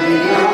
Sainath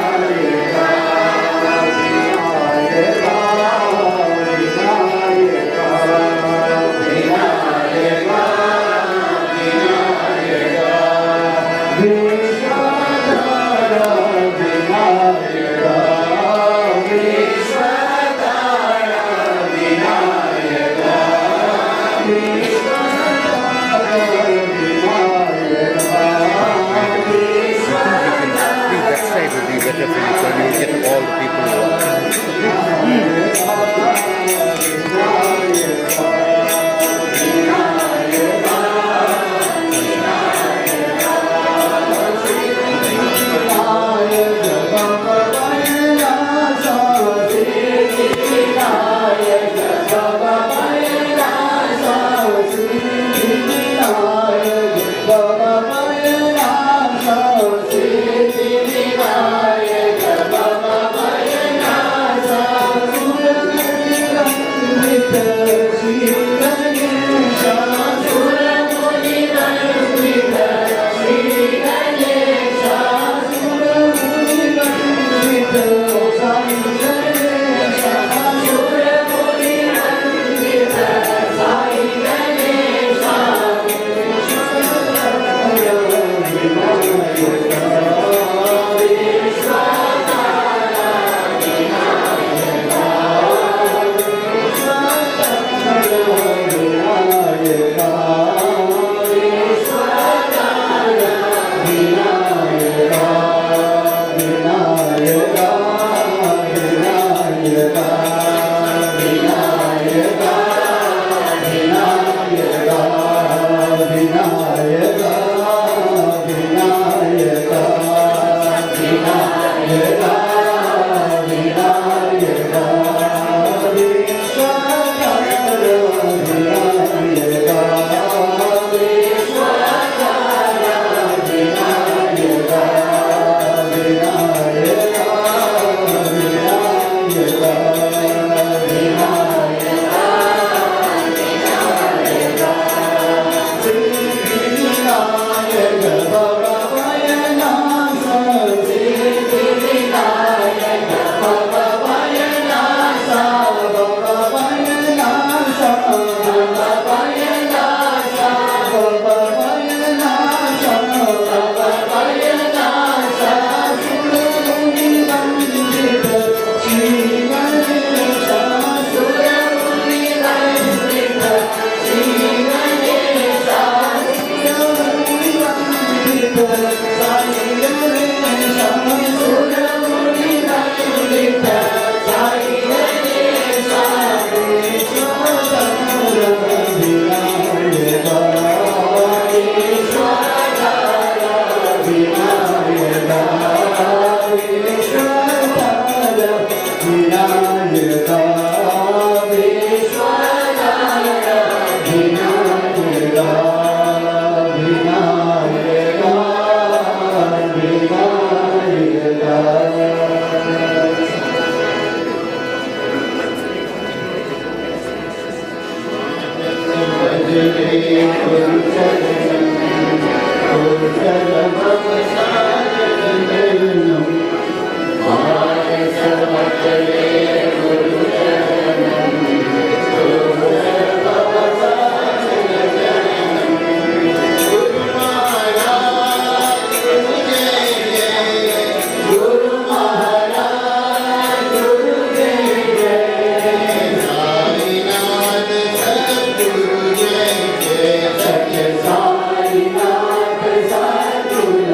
Sadguru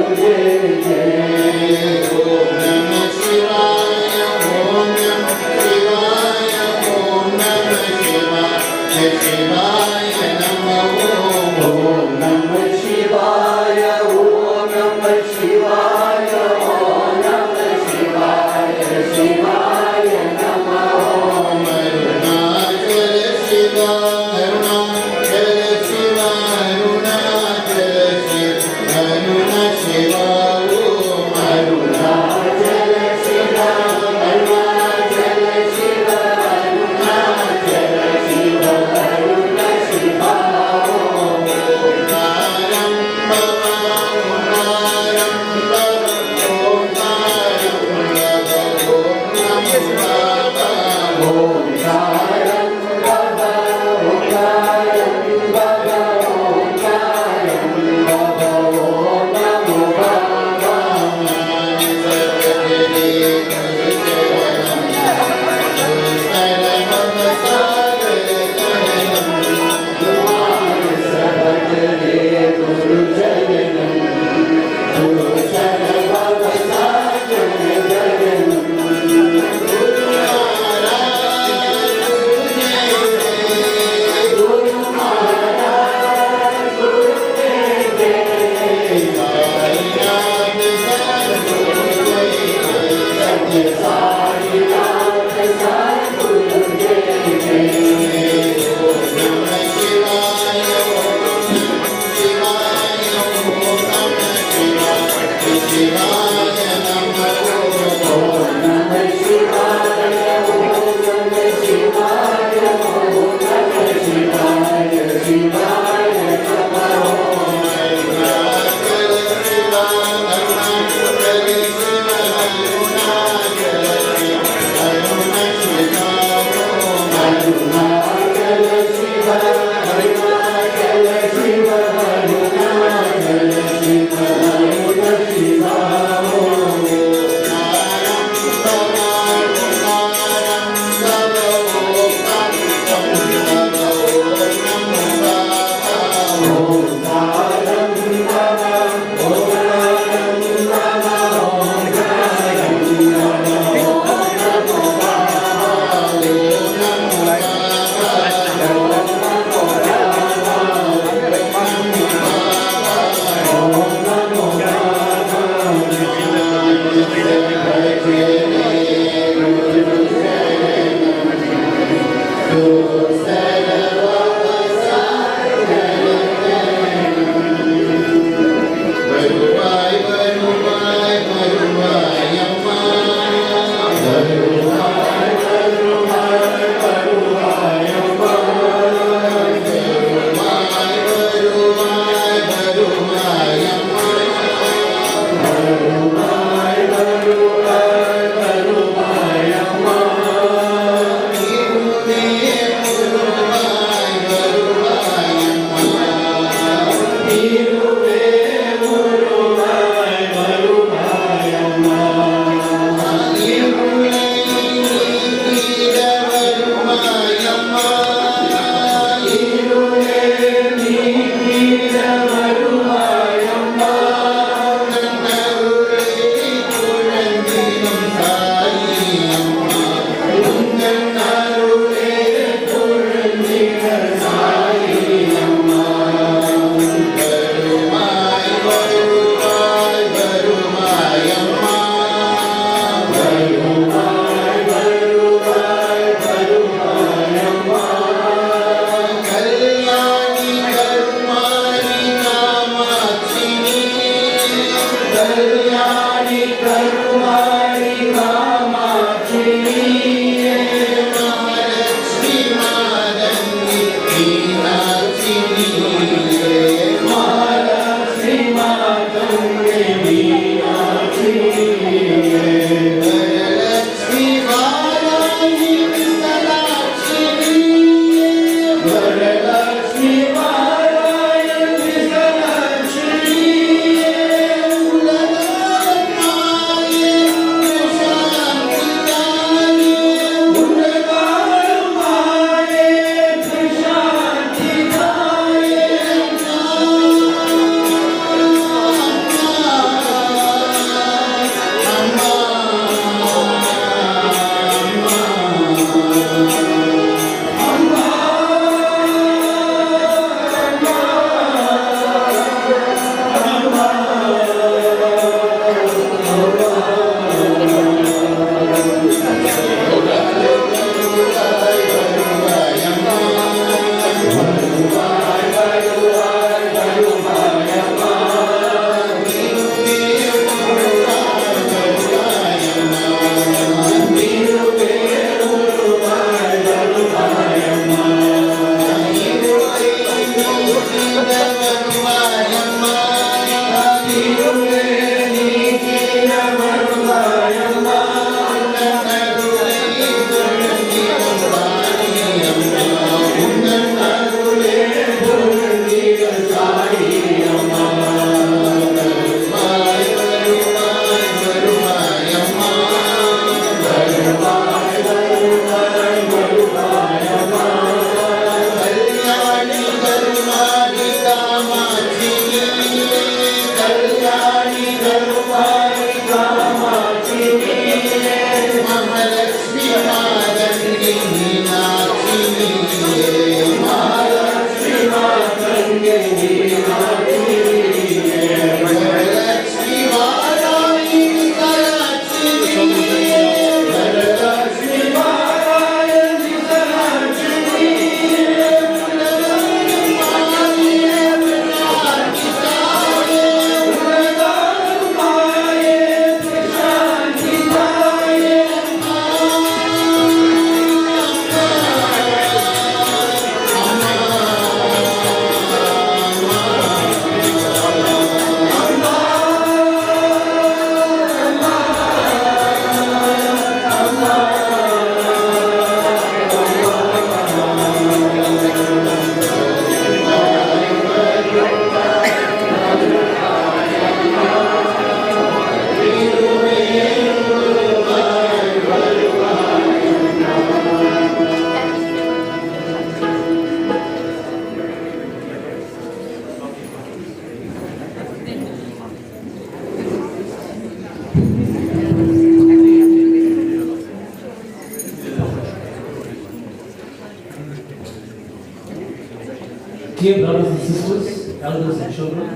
Dear brothers and sisters, elders and children,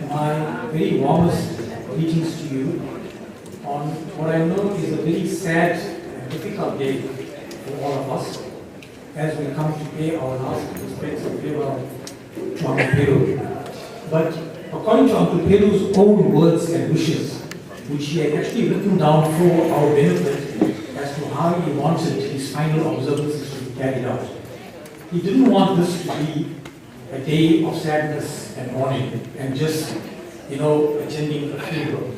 my very warmest greetings to you on what I know is a very sad and difficult day for all of us as we come to pay our last respects and farewell to Uncle Peru. But according to Uncle Peru's own words and wishes, which he had actually written down for our benefit as to how he wanted his final observances to be carried out, he didn't want this to be a day of sadness and mourning and just, attending a funeral.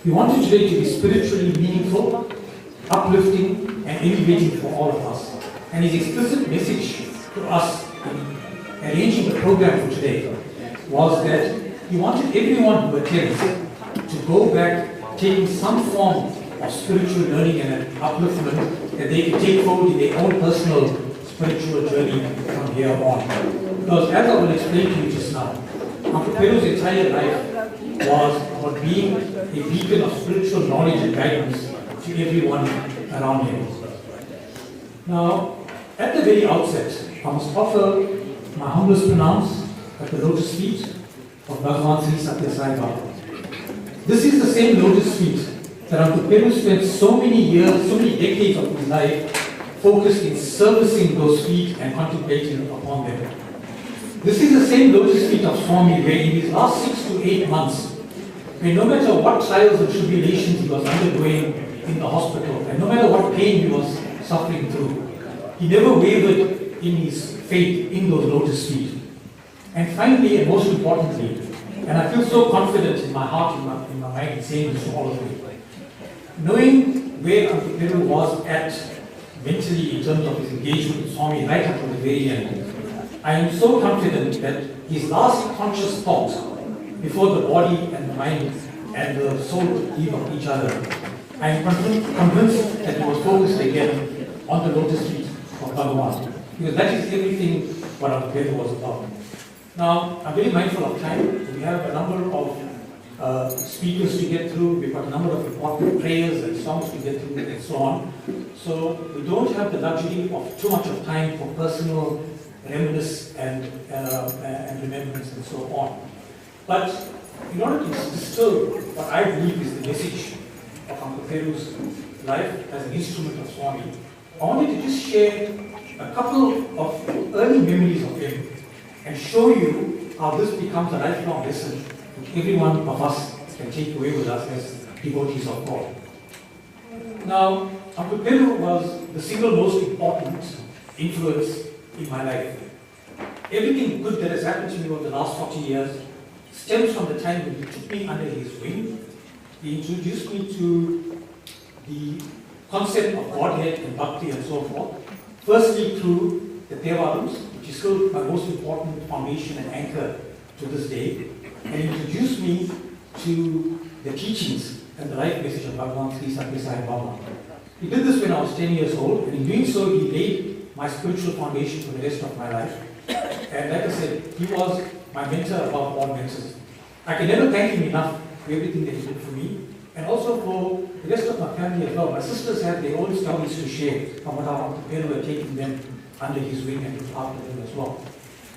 He wanted today to be spiritually meaningful, uplifting, and elevating for all of us. And his explicit message to us in arranging the program for today was that he wanted everyone who attends to go back taking some form of spiritual learning and upliftment that they can take forward in their own personal spiritual journey from here on. Because as I will explain to you just now, Uncle Peru's entire life was about being a beacon of spiritual knowledge and guidance to everyone around him. Now, at the very outset, I must offer my humblest pronounce at the lotus feet of Bhagavan Sri Satya Sai Baba. This is the same lotus feet that Uncle Peru spent so many years, so many decades of his life focused in servicing those feet and contemplating upon them. This is the same lotus feet of Swami where in his last 6 to 8 months, where no matter what trials and tribulations he was undergoing in the hospital, and no matter what pain he was suffering through, he never wavered in his faith in those lotus feet. And finally, and most importantly, and I feel so confident in my heart, in my mind, in saying this to all of you, knowing where Uncle Peru was at mentally in terms of his engagement with Swami right up to the very end, I am so confident that his last conscious thought before the body and the mind and the soul leave of each other, I am convinced that he was focused again on the lotus feet of Bhagavan, because that is everything what Uncle Peru was about. Now, I'm very mindful of time. We have a number of speakers to get through. We've got a number of important prayers and songs to get through and so on. So we don't have the luxury of too much of time for personal reminiscence and remembrance and so on. But in order to distill what I believe is the message of Uncle Peru's life as an instrument of Swami, I wanted to just share a couple of early memories of him and show you how this becomes a lifelong lesson which every one of us can take away with us as devotees of God. Now, Uncle Peru was the single most important influence in my life. Everything good that has happened to me over the last 40 years stems from the time when he took me under his wing. He introduced me to the concept of Godhead and Bhakti and so forth. Firstly through the Thevarams, which is still my most important foundation and anchor to this day, and introduced me to the teachings and the life message of Bhagavan Sri Satya Sai Baba. He did this when I was 10 years old, and in doing so, he laid my spiritual foundation for the rest of my life. And like I said, he was my mentor above all mentors. I can never thank him enough for everything that he did for me, and also for the rest of my family as well. My sisters had their own stories to share about how Uncle Peru had taken them under his wing and looked after them as well.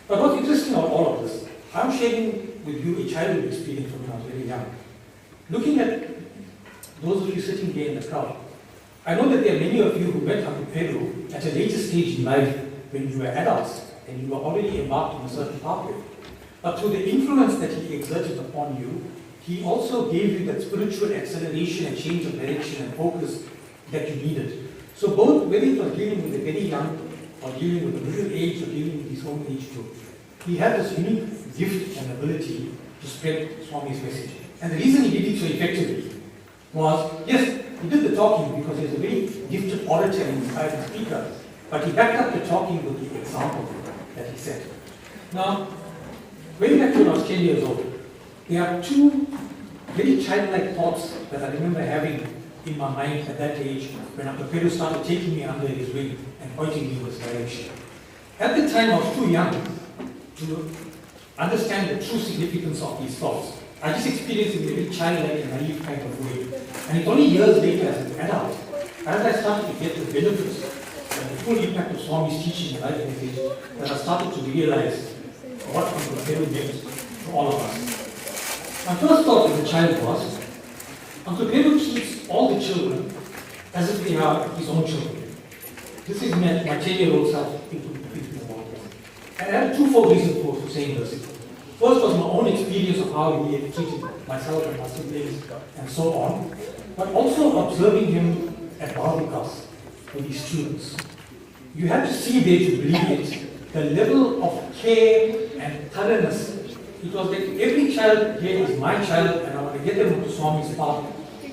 But what's interesting about all of this, I'm sharing with you a childhood experience from when I was very young. Looking at those of you sitting here in the crowd, I know that there are many of you who met Uncle Peru at a later stage in life when you were adults and you were already embarked on a certain pathway. But through the influence that he exerted upon you, he also gave you that spiritual acceleration and change of direction and focus that you needed. So both, whether it was dealing with the very young or dealing with the middle age or dealing with his own age group, he had this unique gift and ability to spread Swami's message. And the reason he did it so effectively was, yes, he did the talking because he was a very gifted orator and inspiring speaker, but he backed up the talking with the example that he set. Now, going back to when I was 10 years old, there are two very childlike thoughts that I remember having in my mind at that age when Uncle Peru started taking me under his wing and pointing me in this direction. At the time, I was too young to understand the true significance of these thoughts. I just experienced it in a very childlike and naive kind of way. And it's only years later as an adult, as I started to get the benefits and the full impact of Swami's teaching and life message, that I started to realize what Uncle Peru meant to all of us. My first thought as a child was, Uncle Peru treats all the children as if they are his own children. This is my 10-year-old self thinking about this. And I have twofold reasons for saying this. First was my own experience of how he had treated myself and my siblings and so on, but also observing him at barbecues with his students. You have to see there to believe it, the level of care and thoroughness. It was like every child here is my child and I want to get them into Swami's path,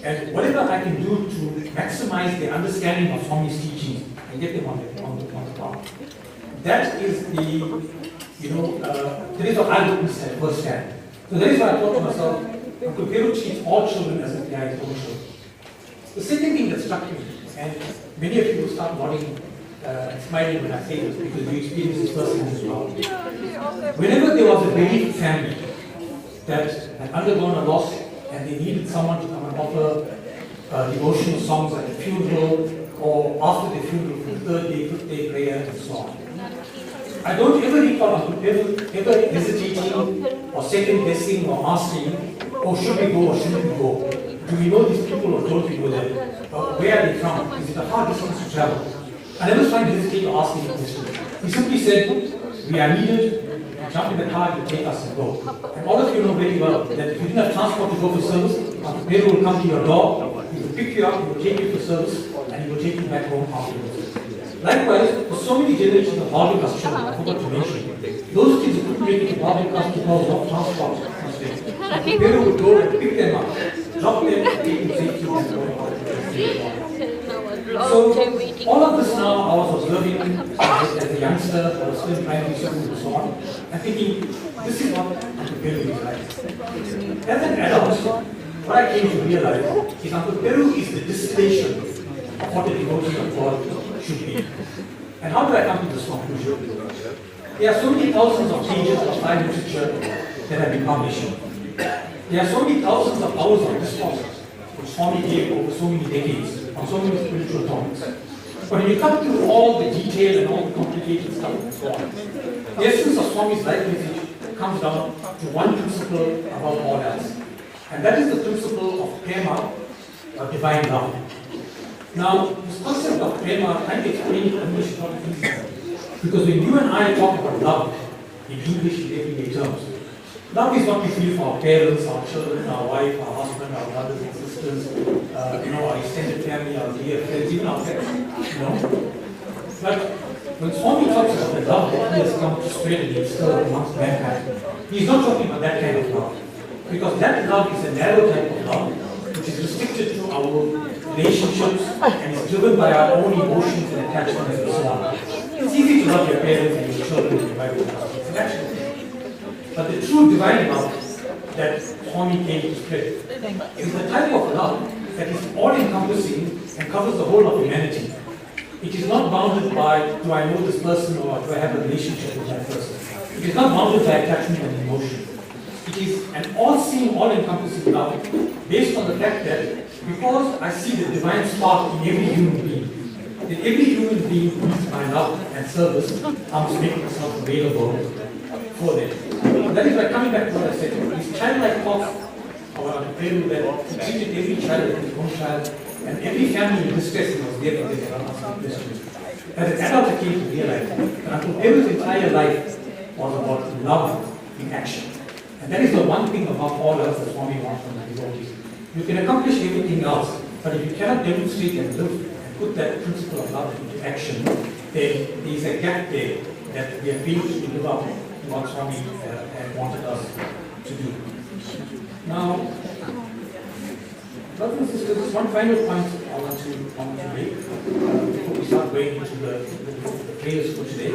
and whatever I can do to maximize their understanding of Swami's teachings and get them on the path. That is that is what I witnessed at first hand. So that is why I thought to myself, Uncle Peru treats all children as if they are his own children. The second thing that struck me, and many of you will start nodding and smiling when I say this because you experience this personally as well. Whenever there was a bereaved family that had undergone a loss and they needed someone to come and offer devotional songs at the funeral or after the funeral for the third day, fifth day prayer and so on. I don't ever recall Uncle Peru ever hesitating or second guessing or asking, oh, should we go or shouldn't we go? Do we know these people or don't we know them? Where are they from? Is it a hard distance to travel? I never tried to hesitate to ask any questions. He simply said, we are needed, jump in the car, you take us and go. And all of you know very well that if you didn't have transport to go for service, Uncle Peru will come to your door, he will pick you up, he will take you for service, and he will take you back home afterwards. Likewise, for so many generations of barbecues children, I forgot to mention, those kids who couldn't make it to barbecues because of transport, Uncle Peru would go and pick them up, drop them, and take them safely and go. So, all of this now I was observing as a youngster, I was still in primary school and so on, and thinking, this is what Uncle Peru is like. As an adult, what I came to realize is Uncle Peru is the distillation of what the devotee of God should be. And how did I come to this conclusion? There are so many thousands of pages of Thai literature that have been published. There are so many thousands of hours of discourses which Swami gave over so many decades on so many spiritual topics. But when you cut through all the detail and all the complicated stuff and so on, the essence of Swami's life message comes down to one principle above all else. And that is the principle of Perma, or divine love. Now, this concept of Perma, I can explain it in English, is not easy. Because when you and I talk about love in English in everyday terms, love is what we feel for our parents, our children, our wife, our husband, our brothers and sisters, our extended family, our dear friends, even our pets, But when Swami talks about the love that he has come to spread and instill amongst mankind, he's not talking about that kind of love. Because that love is a narrow type of love, which is restricted to our relationships and is driven by our own emotions and attachments and so on. It's easy to love your parents and your children and your wife and husband. It's natural. But the true divine love that Swami came to spread is the type of love that is all-encompassing and covers the whole of humanity. It is not bounded by, do I know this person or do I have a relationship with that person? It is not bounded by attachment and emotion. It is an all-seeing, all-encompassing love based on the fact that because I see the divine spark in every human being, that every human being needs my love and service, I must make myself available for them. That is why, coming back to what I said, this childlike thought about the Peru that he treated every child as his own child, and every family in distress was there for them and asking questions. As an adult, I came to realize that Uncle Peru's entire life was about love in action. And that is the one thing above all else that Swami wants from the devotees. You can accomplish everything else, but if you cannot demonstrate and live and put that principle of love into action, then there is a gap there that we are failed to live up to what Swami had wanted us to do. Now, brothers and sisters, one final point I want to make before we start going into the prayers for today.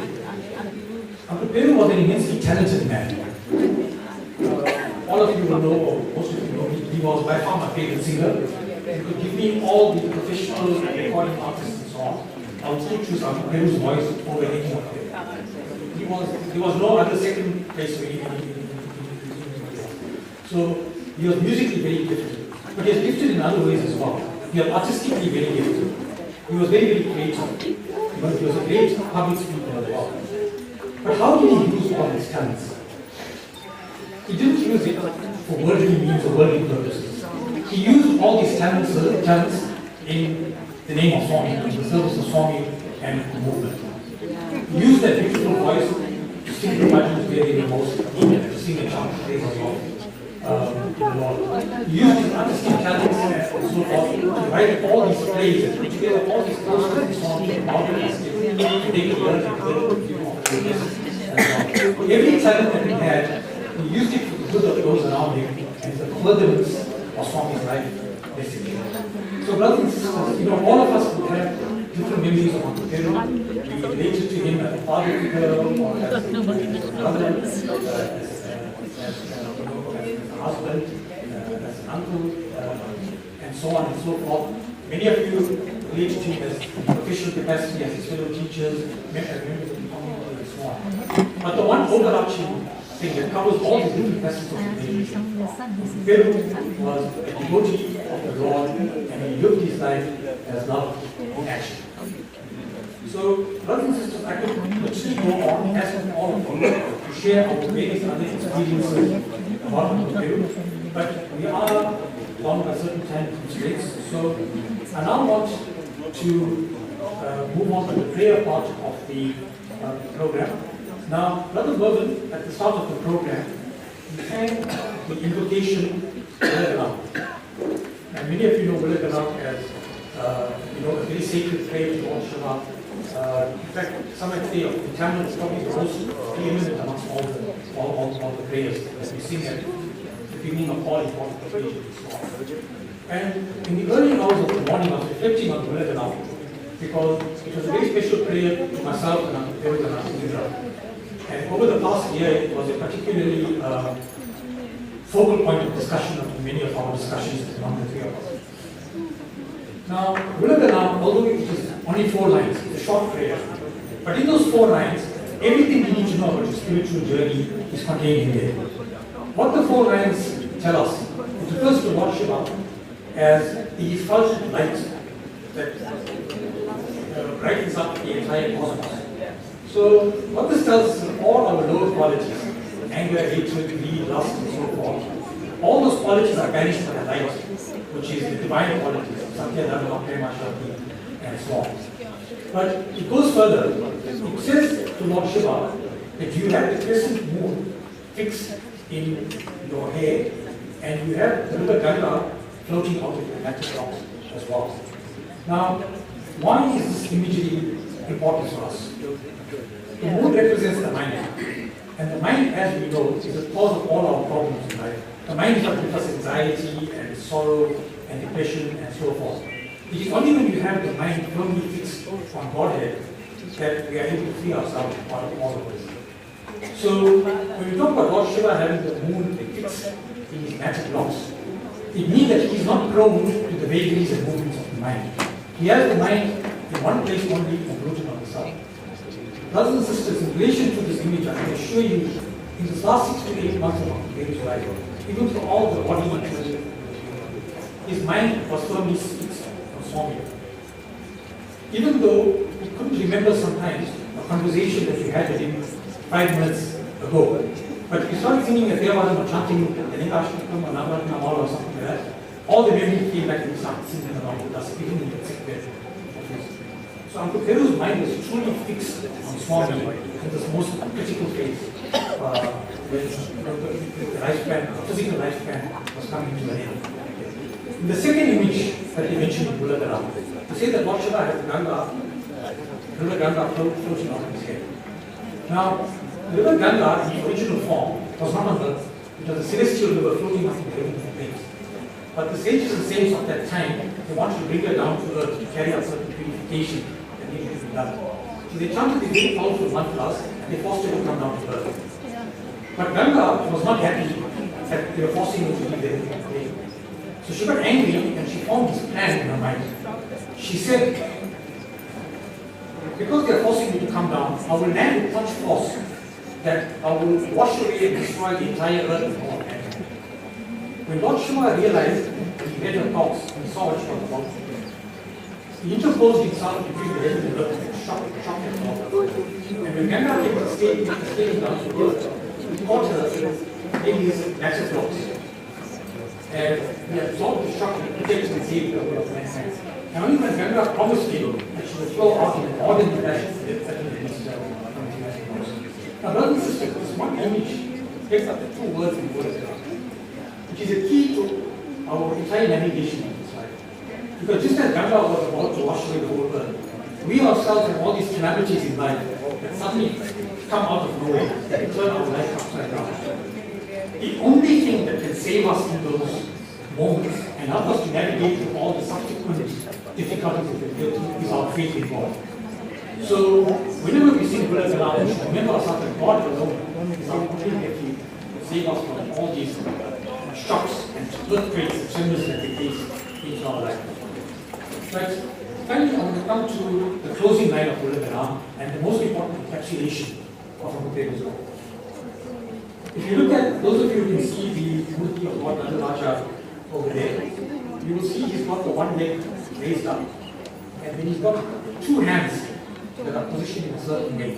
Uncle Peru was an immensely talented man. All of you will know, or most of you know, he was by far my favorite singer. He could give me all the professional recording artists and so on. I would still choose Uncle Peru's voice over any of them. There was no other second place for anything. So he was musically very gifted, but he was gifted in other ways as well. He was artistically very gifted. He was very, very creative. He was a great public speaker as well. But how did he use all his talents? he didn't use it for worldly means or worldly purposes. He used all these talents in the name of Swami, in the service of Swami and the movement. He used that beautiful voice to sing the bhajans where they were most needed, to sing the chant praise of the Lord. He used his artistic talents and so forth to write all these plays and put together all these posters and songs about the to make it learn and every talent that he had, he used it for the good of those around him and the furtherance of Swami's life, basically. So brothers and sisters, all of us would have different memories of Uncle Peru. We related to him as a father figure or as a brother, as a husband, as an uncle, and so on and so forth. Many of you relate to him as official capacity, as his fellow teachers, members of the community, and so on. But the one overarching thing that covers all the different facets of the religion, Peru was a devotee of the Lord, and he lived his life as love in action. So, brothers and sisters, I could literally go on asking all of you to share our various other experiences about Uncle Peru, but we are bound by certain time constraints. So, I now want to move on to the prayer part of the program. Now, Brother Mervyn, at the start of the program, he sang the invocation Vilaganam. And many of you know Vilaganam as a very sacred prayer to Lord Shiva. In fact, some might say the Tamil is probably the most preeminent amongst all the prayers that we sing at the beginning of all important occasions. And in the early hours of the morning, I was reflecting on Vilaganam because it was a very special prayer to myself and Uncle Peru and Uncle Indra. And over the past year, it was a particularly focal point of discussion of many of our discussions among the three of us. Now, Vilaganam, although it is only 4 lines, it's a short prayer, but in those 4 lines, everything you need to know about your spiritual journey is contained in there. What the 4 lines tell us, it refers to Lord Shiva as the effulgent light that brightens up the entire cosmos. So, what this tells us is all our lower qualities, anger, hatred, greed, lust, and so forth, all those qualities are banished by the light, which is the divine qualities, Satya, Dharma, Perma, and so on. But it goes further. It says to Lord Shiva that you have the crescent moon fixed in your hair, and you have the river Ganga floating out of your magic rocks as well. Now, why is this imagery important for us? The moon represents the mind. And the mind, as we know, is the cause of all our problems in life. The mind is what gives us anxiety and sorrow and depression and so forth. It is only when you have the mind firmly fixed on Godhead that we are able to free ourselves out of all of this. So, when we talk about Lord Shiva having the moon fixed in his magic locks, it means that he is not prone to the vagaries and movements of the mind. He has the mind in one place only and rooted on the south. Brothers and sisters, in relation to this image, I can assure you, in this last 6 to 8 months of Uncle life, even for all the body issues, his mind was firmly fixed on Swami. Even though he couldn't remember sometimes a conversation that we had with him 5 minutes ago, but if you started singing a Theravada or chanting the Lingashtakam or Navaratnam or something like that, all the memory came back and he started singing along with us, even in the sick bed. So Uncle Peru's mind was truly fixed on Swami in this most critical phase, when the lifespan, the physical lifespan was coming to an end. In the second image that he mentioned in Vilaganam, to say that Lord Shiva has River Ganga floating out of his head. Now, River Ganga in its original form was not on earth, it was a celestial river floating up in the heavenly plains. But the sages and saints of that time, they wanted to bring her down to earth to carry out certain purification that needed to be done. So they chanted these very powerful mantras and they forced her to come down to earth. But Ganga was not happy that they were forcing her to leave the heavenly plane. So she got angry and she formed this plan in her mind. She said, because they are forcing me to come down, I will land with such force that I will wash away and destroy the entire earth with all hands. When Lord Shiva realized, he read her thoughts and saw what she was about, he interposed himself between the heaven and earth and shocked and all. And when Ganga came to stay down to earth, he caught her in his natural clothes. And he absorbed the shock and protected and saved the whole of mankind. And only when Ganga promised him that she would flow out in an orderly fashion, did certainly necessary from his natural clothes. Now, brothers and sisters, this one image takes up the two words in the word, which is a key to our entire navigation of this life. Because just as Ganga was about to wash away the whole world, we ourselves have all these calamities in life that suddenly come out of nowhere and turn our life upside down. The only thing that can save us in those moments and help us to navigate through all the subsequent difficulties that we go through is our faith in God. So, whenever we sing Buddha Galam, we should remember ourselves that God alone is our only refuge to save us from all these shocks and earthquakes and tremors that we face into our life. But finally, I want to come to the closing line of Buddha Galam and the most important encapsulation of Perumal Naidoo. If you look at, those of you who can see the Murti of Lord Nataraja over there, you will see he's got the one leg raised up, and then he's got two hands that are positioned in a certain way.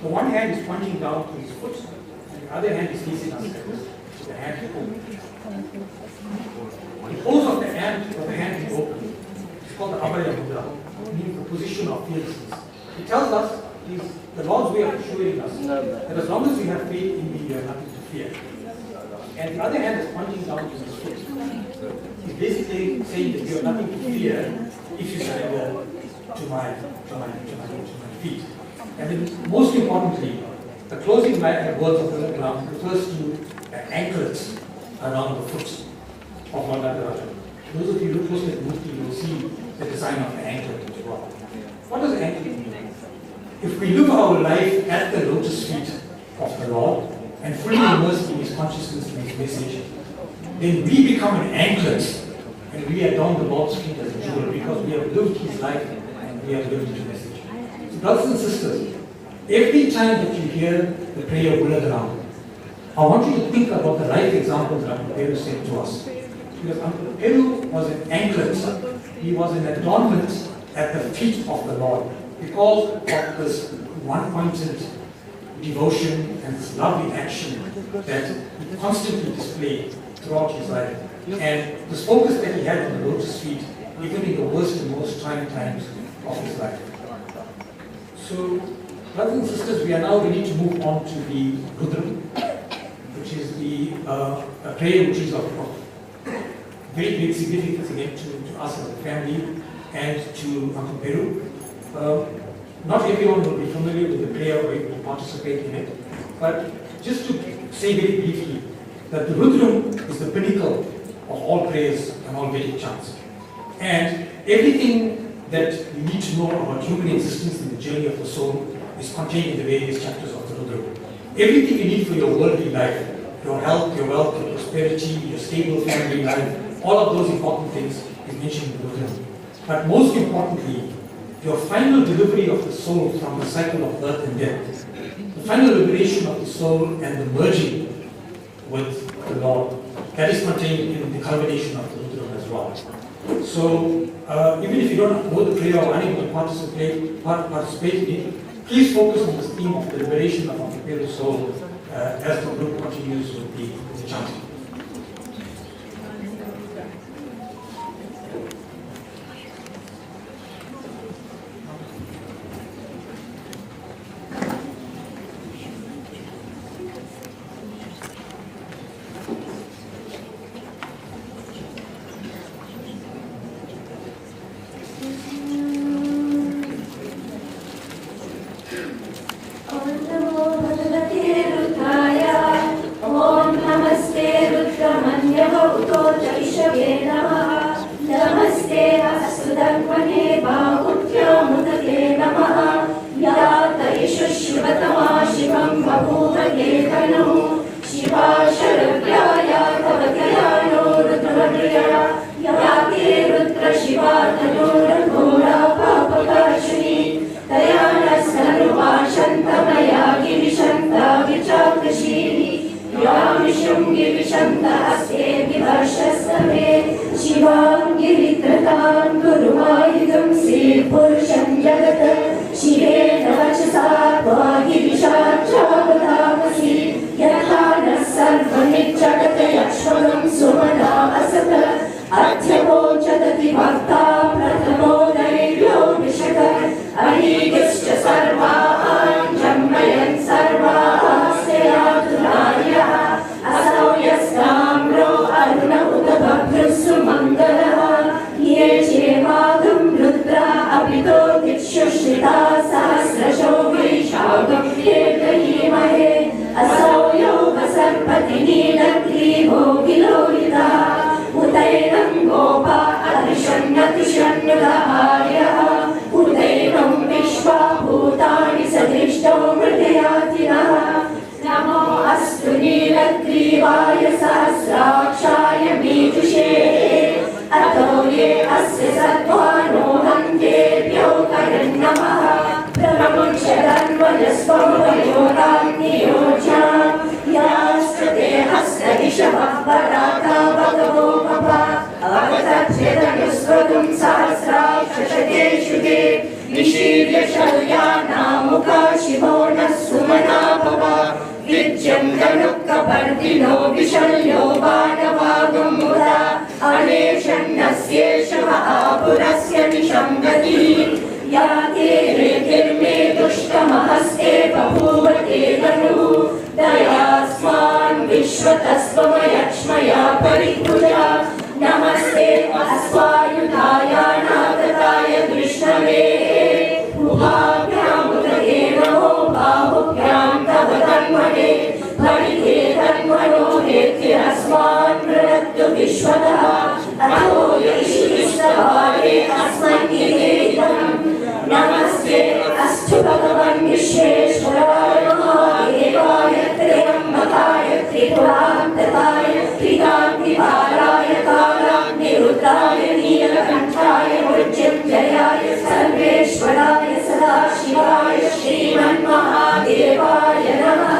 The one hand is pointing down to his foot, and the other hand is facing us, with the hand open. The pose of the hand is open. It's called the Abhaya Mudra, meaning the position of fearlessness. It tells us, the Lord's way of assuring us that as long as we have faith in me, you have nothing to fear. And the other hand is pointing down to his foot. He's basically saying that you have nothing to fear if you surrender to my feet. And then, most importantly, the closing words of the Galam refers to anklets around the foot of Lord Nataraja. Those of you who look closely at the Murti, you will see the design of the anklet as well. What does anklet mean? If we live our life at the lotus feet of the Lord and fully immersed in His consciousness and His message, then we become an anklet and we adorn the Lord's feet as a jewel because we have lived His life and we have lived His message. So, brothers and sisters, every time that you hear the prayer of Buddha Galam, I want you to think about the life examples that Uncle Peru said to us. Because Uncle Peru was an anklet, he was an adornment at the feet of the Lord because of this one-pointed devotion and this lovely action that he constantly displayed throughout his life. And this focus that he had on the lotus feet, even in the worst and most trying times of his life. So, brothers and sisters, we are now ready to move on to the Rudram, which is the a prayer which is of very great significance again to us as a family and to Uncle Peru. Not everyone will be familiar with the prayer or able to participate in it, but just to say very briefly that the Rudram is the pinnacle of all prayers and all Vedic chants. And everything that you need to know about human existence and the journey of the soul is contained in the various chapters of the Rudram. Everything you need for your worldly life, your health, your wealth, your prosperity, your stable family life, all of those important things is mentioned in the Rudram. But most importantly, your final delivery of the soul from the cycle of birth and death, the final liberation of the soul and the merging with the Lord, that is contained in the culmination of the Rudram as well. So, even if you don't know the prayer or unable to participate in it, please focus on this theme of the liberation of the Peru's soul as the group continues with the chanting. Shive Navachasa Gisha Chabadamasi Yatha अध्यवोचदति भक्ता प्रथमो दैव्यो विशक अनीतिश्च सर्वान् जन्मयन् सर्वास्य यातुरार्यः असौ यस्ताम्रो अरुण उत बभ्रुः सुमङ्गलः ये चेमागं रुद्रा अपितो दिक्षुश्रिता सहस्रशो वैशाखं दीर्घयीमहे असौ योगसर्पति नीलग्रीवो विलोलितः उदैनं गोपा अतिषण्णतिषण्णुधार्यः उदैनं विश्वा भूतानि सदृष्टो मृतयातिनः नमो अस्तु नीलग्रीवाय सहस्राक्षाय मीजुषे अतो ये अस्य सत्त्वानो हन्तेभ्यो करन्नमः प्रमुच्यधन्वजस्वयोगान्नियोज्यां यास्ते हस्तदिशवः पराता भगवो पप अवतच्छेदनुस्वगुं सहस्राक्षशतेषु ते निशीर्य शल्यानामुखा शिवो नः सुमना भव विज्यं धनुक्कपर्दिनो विशल्यो बाणवागुं मुदा अनेशन्नस्येषव आपुरस्य निशम्गतिः याते रेतिर्मे दुष्टमहस्ते बभूव ते धनुः दयास्मान् विश्वतस्त्वमयक्ष्मया परिपूजा नमस्ते अश्वायुधाय नागताय विष्णवे उभाभ्यामुदये नमो बाहुभ्यां तव तन्मने फलिते तन्मनो हेतिरस्मान् मृणत्तु विश्वतः अथो यशिस्तवारे अस्मन्निवेदितम् नमस्ते अस्तु भगवन् विश्वेश्वराय महादेवाय त्र्यम्बकाय त्रिपुरान्तकाय त्रिकान्तिपालाय कालाग्निरुद्राय नीलकण्ठाय मृत्युञ्जयाय सर्वेश्वराय सदाशिवाय श्रीमन्महादेवाय नमः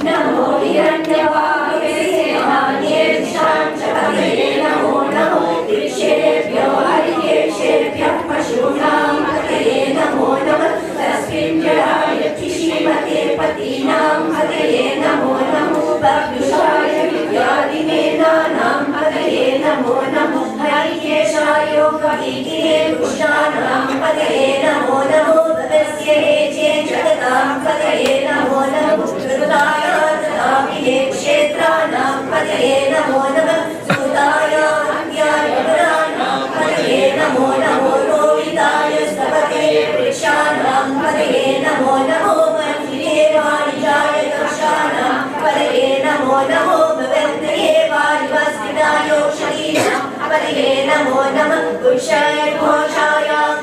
नमो हिरण्यवाहवे सेनान्येषां च पतये नमो नमो ऋषेभ्यो हरिकेशेभ्यः पशूनां पतये नमो नमः तस्मिञ्जराय श्रीमते पतीनां पतये नमो नमो बभ्युषाय विद्यादिमेनानां पतये नमो नमो हरिकेशाय योगवीतिने कृष्णानां पतये नमो नमो तस्य हेचे जगतां पतये नमो नमो कृताय ददामिहे क्षेत्राणां पतये नमो नमः सुताय अन्याय वराणां पतये नमो नमो रोहिताय स्तवते वृक्षाणां पतये नमो नमो मन्त्रिणे वाणिजाय दक्षाणां पतये नमो नमो भवन्तये वारिवस्तिदायोक्षीणां पतये नमो नमः पुरुषाय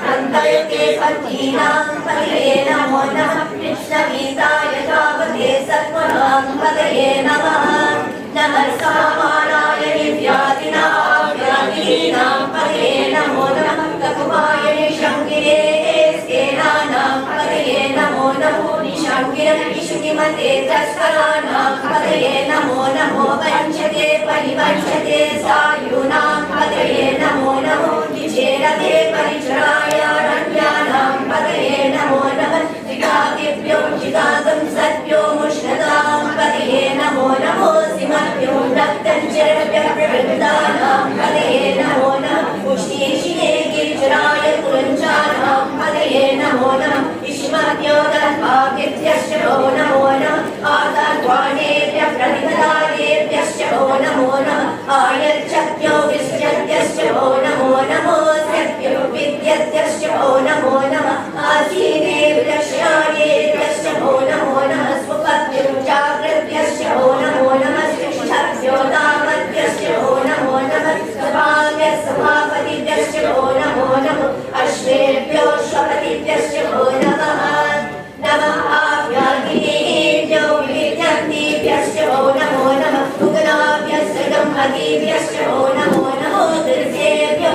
क्रन्दयते पत्नीनां पतये नमो नमः कृष्णगीताय तावते सत्त्वनां पतये नमः नमः सामानाय निव्यादिनां पतये नमो नमः ककुमाय निशङ्गिरे सेनानां पतये नमो नमो निशङ्गिरनिशुकिमते तस्कराणां पतये नमो नमो वञ्चते परिवञ्चते सायूनां पतये नमो नमो निचेरते परिचरायारण्यानां पतये नमो नमः जिगादिभ्यो जिगागं सत्यो मुष्णतां पतये नमो नमो सिंहभ्यो नक्तञ्चरभ्यप्रवृत्तानां पतये नमो नमः पुष्टिशिने गिरिचराय कुलञ्चानां पतये नमो नमः इष्मभ्यो दर्भाभ्यश्च वो नमो नमः आतर्वाणेभ्यः प्रतिपदारेभ्यश्च वो नमो नमः आयच्छभ्यो विसृजत्यश्च वो नमो नमो सभ्यो विद्यत्यश्च वो नमो नमः आसीदेभ्यश्च वो नमो नमः स्वपत्यो जागृभ्यश्च वो नमो नमः शिष्ठभ्यो दामभ्यश्च वो नमो नमः सभापतिभ्यश्च वो नमो नमः अश्वेभ्यो श्वपतिभ्यश्च वो नमः नमः आव्यागिनेभ्यो विद्यन्तिभ्यश्च वो नमो नमः उग्राभ्यश्च दम्पतिभ्यश्च वो नमो नमो दृशेभ्यो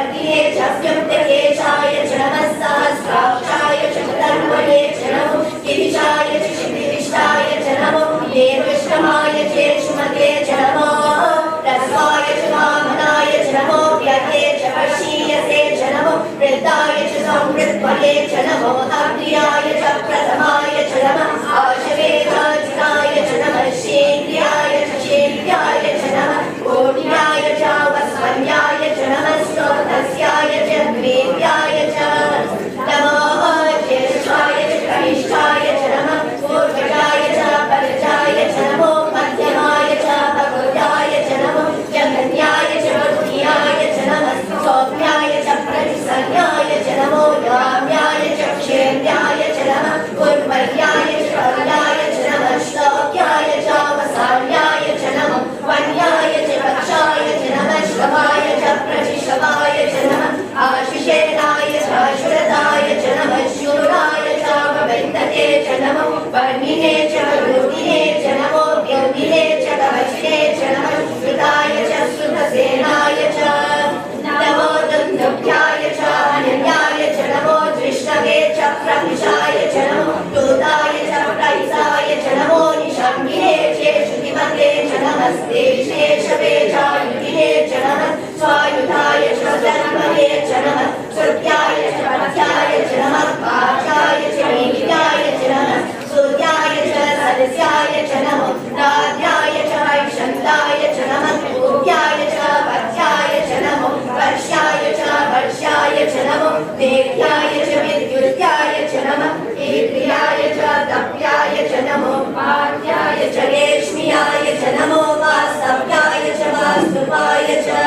कपर्दिने च स्युक्तकेशाय च नमः सहस्राक्षाय च धर्मणे च नमो गिरिशाय च शिखिरिष्टाय च नमो देवष्टमाय च शुमते च नमो रस्वाय च वामनाय च नमो व्यये च पशीयसे च नमो वृद्धाय च संवृत्वये च नमो अग्र्याय च प्रथमाय च नमः आशवेगाजिताय च नमः शेन्द्रियाय च शेन्द्रियाय च नमः कोट्याय च वस्वन्याय च नमः स्तोतस्याय च द्वेद्याय च नमो ज्येष्ठाय च कनिष्ठाय च नमः पूर्वजाय च परजाय च नमो मध्यमाय च भगवताय च नमो जगन्याय च वरुण्याय च नमः सौम्याय च प्रतिसंज्ञाय च नमो याम्याय च क्षेम्याय च नमः पूर्वयाय च पर्याय च नमः श्लोक्याय च वसान्याय च नमो वन्याय च पक्षाय च नमः श्रवाय च प्रतिशवाय च नमः आशिषेणाय च अश्वताय च नमः शूराय च भवन्तते च नमो वर्णिने च रोहिणे च नमो द्यौहिने च कवचिने च नमः श्रुताय च श्रुतसेनाय च नमो दुन्दुभ्याय च अनन्याय च नमो दृष्टवे च प्रविशाय च नमो दूताय च प्रैसाय च नमो निशङ्गिने च श्रुतिमते च नमस्ते शेषवे च युगिने च नमः स्वायुधाय च धर्मवे च नमः श्रुत्याय च पथ्याय च नमः पाठाय च नीत्याय च नमः सूर्याय च सदस्याय च नमो राध्याय च वैशन्ताय च नमः पूज्याय च पथ्याय च नमो वर्ष्याय च वर्ष्याय च नमो देव्याय च विद्युत्याय च नमः ईन्द्रियाय च तप्याय च नमो पाठ्याय च रेश्म्याय च नमो वास्तव्याय च वास्तुपाय च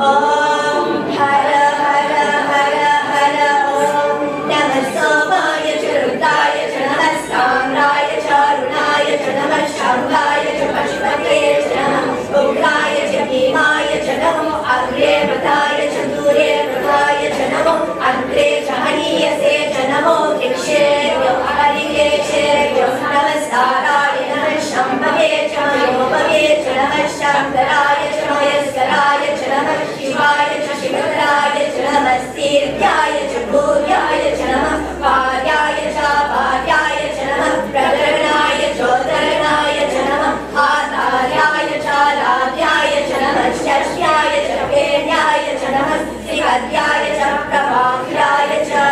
ॐ हर हर हर हर ॐ नमः सोमाय च रुद्राय च नमः साम्राय च अरुणाय च नमः शम्भाय च पशुपते च नमः उग्राय च भीमाय च नमो अग्रे वृताय च दूरे वृताय च नमो अग्रे च हनीयसे च नमो दिक्षेभ्यो हरिकेशेभ्यो नमस्काराय नमः शम्भवे च योभवे च नमः शङ्कराय च मयस्कराय च नमः शिवाय च शिवराय च नमः स्तीर्याय च भूर्याय च नमः पार्याय च पार्याय च नमः प्रकरणाय चोदरणाय च नमः आधार्याय च लाभ्याय च नमः शस्याय च पेण्याय च नमः श्रीहद्याय च प्रभाव्याय च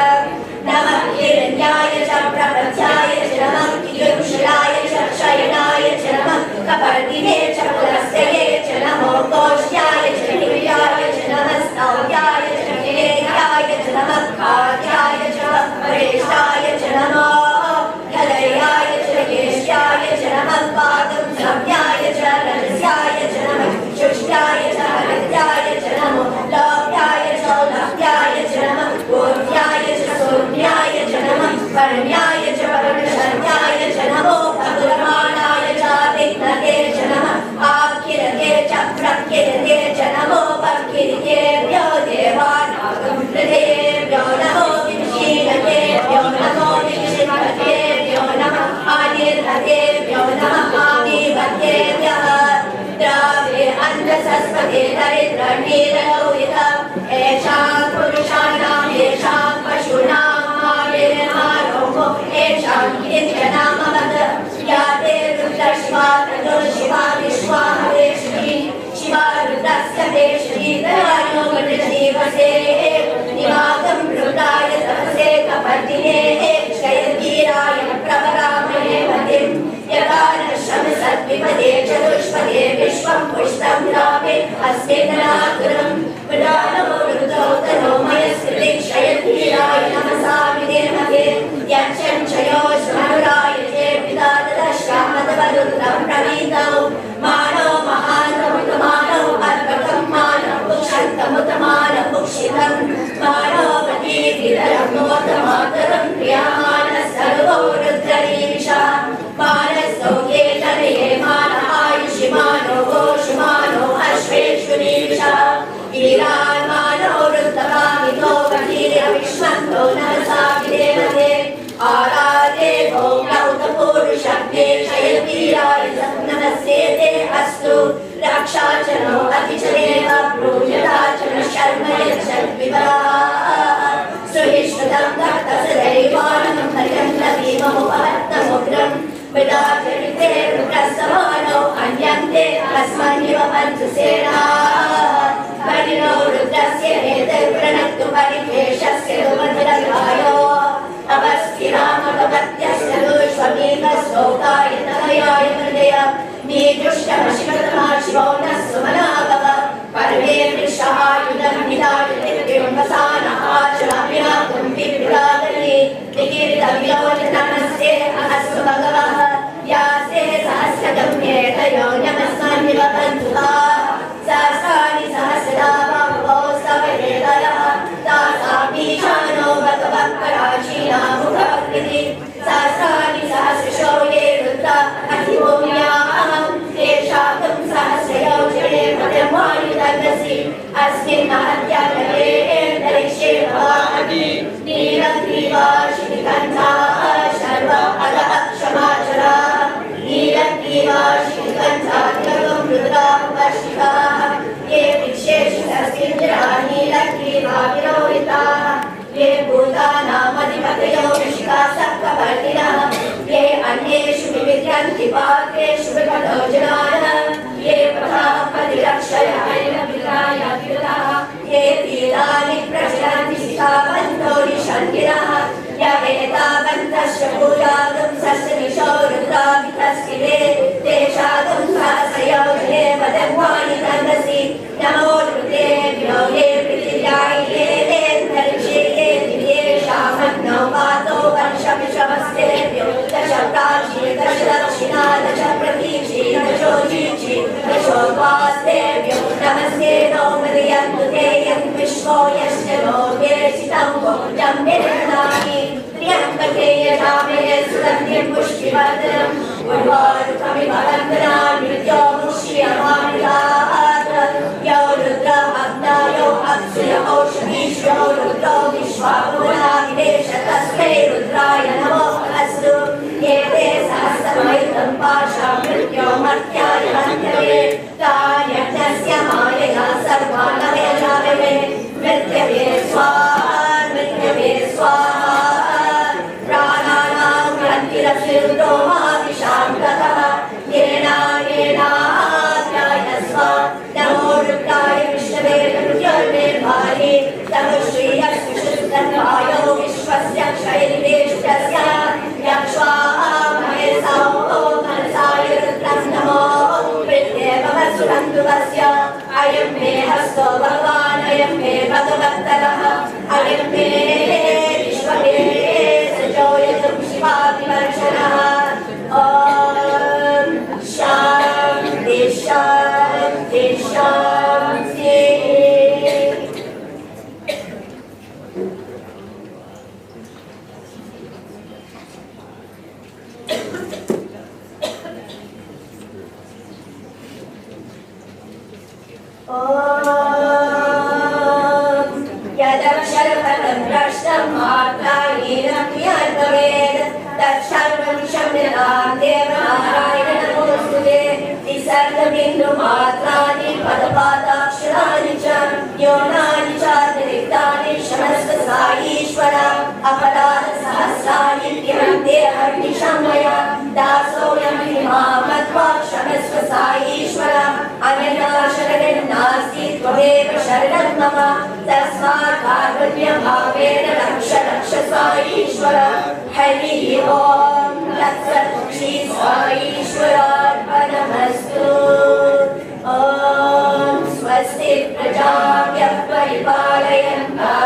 नमः हिरण्याय च प्रपथ्याय च नमः किरुषराय च शयनाय च नमः कपर्दिने च पुलस्त्ये च नमो कोश्याय च हिरण्याय च नमः स्तौत्याय च हिरण्याय च नमः कात्याय च परेशाय च नमो कलयाय च केश्याय च नमः पादं सम्याय च रजस्याय च नमः शुष्टाय च हरिद्याय च नमो लभ्याय च लभ्याय च नमः पूर्व्याय च सौम्याय च नमः वर्ण्याय च वर्णशन्याय च नमो भगुरमाणाय च विघ्नते च नमः आकिरते च प्रकिरते च नमो वक्किरितेभ्यो देवानागं हृदयेभ्यो नमो विक्षीणतेभ्यो नमो विक्षिपतेभ्यो नमः आनिर्हतेभ्यो नमः आदिवतेभ्यः द्रावे अन्धसस्पते दरिद्रनीरलोहिता येषां पुरुषाणां येषां पशूनां मावेर्मारोहो येषां गिरिजनामवद या ते रुद्रशिवा ततो शिवा विश्वा हरेश्वरी शिवा रुद्रस्य देश्वरी दयायो गणजीवसे निवातं रुद्राय तपसे कपर्दिने क्षयतीराय प्रवरामहे मतिं यकानशमसद्विपदे चतुष्पदे विश्वं पुष्टं रामे अस्मिन्नाकुरं पुराणो रुद्रो तनो मयस्कृते क्षयतीराय नमसा विदेमहे यच्छञ्चयो स्मरुराय ते पिता तदश्यामतवरुद्रं प्रवीतौ मानो महान्तमुतमानो अर्भकं मानो पुक्षन्तमुतमानो पुक्षितं मानो वतीतिरं नोतमातरं प्रियमानः सर्वो रुद्ररीरिषा मानस्तोके तनये मानः आयुषिमानो घोषमानो अश्वेश्वरीरिषा वीरान् मानो रुद्रकामितो वतीर्यविश्वन्तो नमसा विदेमहे आराधे भोक्लौतपूरुषज्ञे क्षयतीराय नमस्ते अस्तु रक्षाचनो अतिचरेव ब्रूयताचन शर्म यच्छ नमस्ते अस्तु भगवः व्यासे सहस्रगम्ये तयो नमस्मान् भवन्तु सहस्राणि सहस्रदा बहवो स्तवयेतयः तासामीशानो भगवः पराशीना मुखकृति सहस्राणि सहस्रशो ये रुद्रा अधिभूम्याहं तेषां सहस्रयोजने पदमानि तद्वसि अस्मिन् महत्यालये दरिष्ये भवानि नीलग्रीवाशिनिकण्ठाः सर्वपदः क्षमाचरा नीलग्रीवाशिनिकण्ठात्मकं रुद्राः वर्षिताः ये विशेषितस्तिञ्जरा नीलग्रीवाविरोहिताः ये भूतानामधिपतयो ऋषिकाः सप्तवर्तिनः ये अन्येषु विविध्यन्ति पात्रेषु विपदो जनाः ये प्रभापतिरक्षयाः ये तीरानि प्रचलन्ति शिखाबन्धो निषण्डिनः यवेतावन्तश्च पूजागं सस्निशो रुद्राभितस्थिते तेषागं सहस्रयोजने वदन्वानि तन्दसि नमो रुद्रेभ्यो ये पृथिव्याय ये देन्तरिक्षे ये दिव्येषामग्नौ वातो वर्षमिषमस्तेभ्यो दश प्राची दश दक्षिणा दश प्रतीची दशोचीची दशोपास्तेभ्यो नमस्ते नो मदयन्तु ते यं विश्वो यश्च लोके चितं भोजं विदधामि त्र्यम्बके यजामहे सुगन्धिं पुष्टिवर्धनम् उर्वारुकमिव वन्दनान् मृत्यो मुष्यमामृतात् यो रुद्रः अग्नयो अक्षय औषधीष्यो रुद्रो विश्वाभुवनादिदेश तस्मै रुद्राय नमो अस्तु एते सहस्रमयुतं पाशा मृत्यो मर्त्याय हन्तवे तान्यज्ञस्य मायया सर्वानवयजामहे मृत्यवे स्वाहा मृत्यवे स्वाहा प्राणानां ग्रन्थिरसिरुद्धो महाविशान्ततः येनाप्यायस्व नमो रुद्राय विष्णवे मृत्योर्मे भारे तव श्रीयस्तु शुद्धर्वायो विश्वस्य क्षयनिवेष्टस्य यक्ष्वाः महेशौ मनसाय रुद्रं नमो मृत्येवमसुरन्तुवस्य अयं मे हस्तो भगवान् अयं मे भगवत्तरः अयं मे विश्वमे सजोयतं शिवाभिवर्षणः ॐ शान्ति शान्ति शान्ति यदक्षरपदं भ्रष्टं मात्राहीनं यद्भवेत् तत्सर्वं क्षम्यतां देवनारायण नमोऽस्तुते विसर्गबिन्दुमात्राणि पदपादाक्षराणि च न्यूनानि चातिरिक्तानि क्षमस्व साईश्वर अपराधसहस्राणि किमन्ते हर्निशमय दासोऽयं हिमामत्वा क्षमस्व साईश्वर अन्यथा शरणं नास्ति त्वमेव शरणं मम तस्मात् कारुण्यभावेन रक्ष रक्ष साईश्वर हरिः ओम् तत्सत् श्री साईश्वरार्पणमस्तु ॐ स्वस्ति प्रजाभ्यः परिपालयन्तः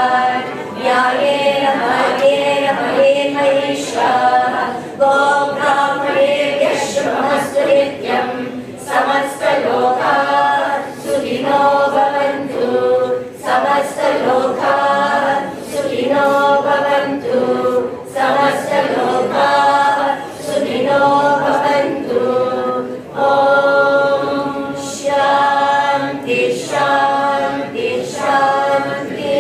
न्यायेन मार्गेण महेन महिषाः गोब्राह्मणेभ्यः शुभमस्तु नित्यं समस्तलोकाः सुखिनो भवन्तु समस्तलोकाः सुखिनो भवन्तु समस्तलोकाः सुखिनो भवन्तु ॐ शान्ति शान्ति शान्ति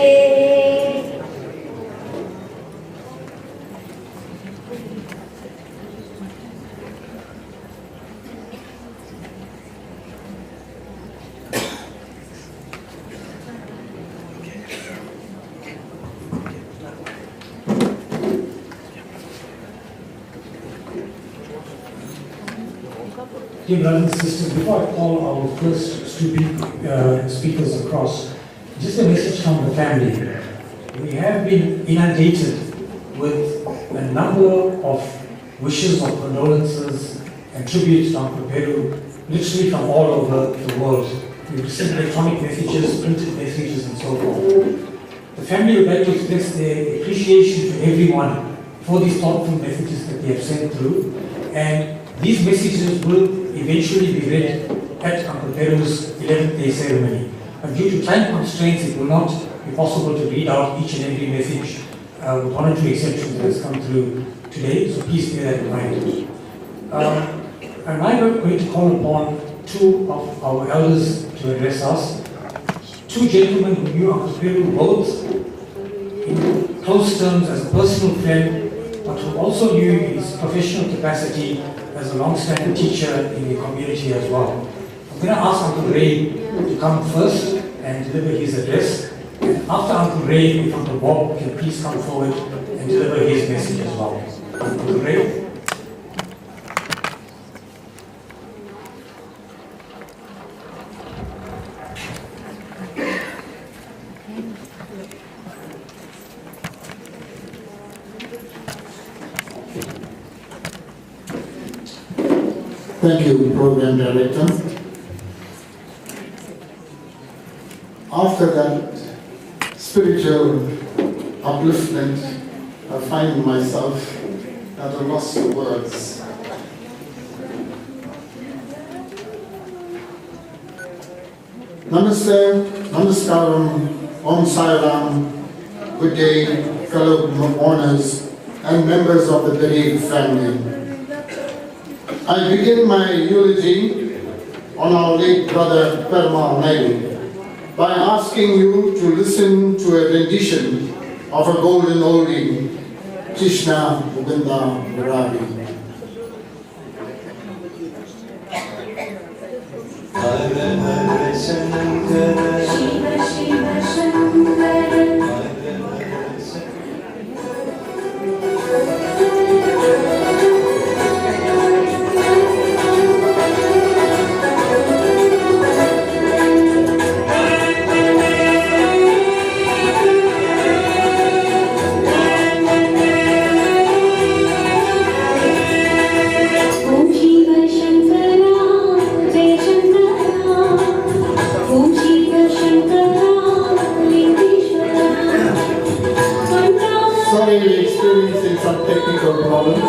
Dear brothers and sisters, before I call our first speakers across, just a message from the family. We have been inundated with a number of wishes of condolences and tributes to Uncle Peru, literally from all over the world. We received electronic messages, printed messages, and so forth. The family would like to express their appreciation to everyone for these thoughtful messages that they have sent through. And these messages will eventually be read at Uncle Peru's 11th day ceremony. But due to time constraints, it will not be possible to read out each and every message, with one or two exceptions that has come through today, so please bear that in mind. I'm now going to call upon two of our elders to address us. Two gentlemen who knew Uncle Peru both in close terms as a personal friend, but who also knew his professional capacity as a long-standing teacher in the community as well. I'm going to ask Uncle Ray to come first and deliver his address. And after Uncle Ray, if Uncle Bob can please come forward and deliver his message as well. Uncle Ray. Thank you, Program Director. After that spiritual upliftment, I find myself at a loss for words. Namaste, Namaskaram, Om Sai Ram, good day, fellow mourners and members of the bereaved family. I begin my eulogy on our late brother Perumal Naidoo by asking you to listen to a rendition of a golden oldie, Krishna Govinda Murari. Hare Hare Shankara, Shiva Shiva Shankara, Hare Hare Sorry, we're experiencing some technical problems.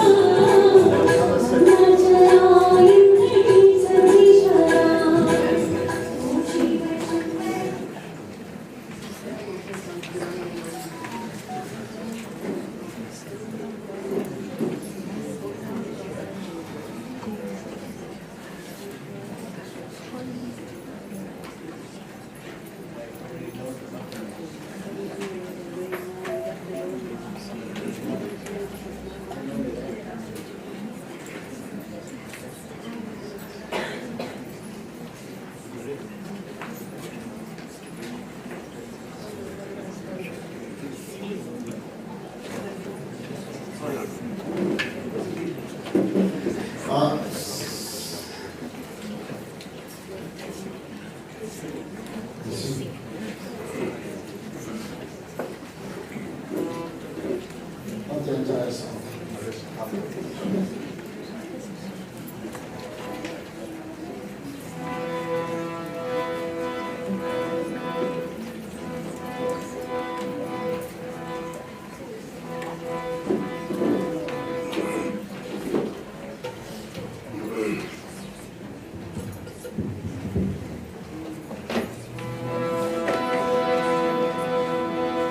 Not the entire song.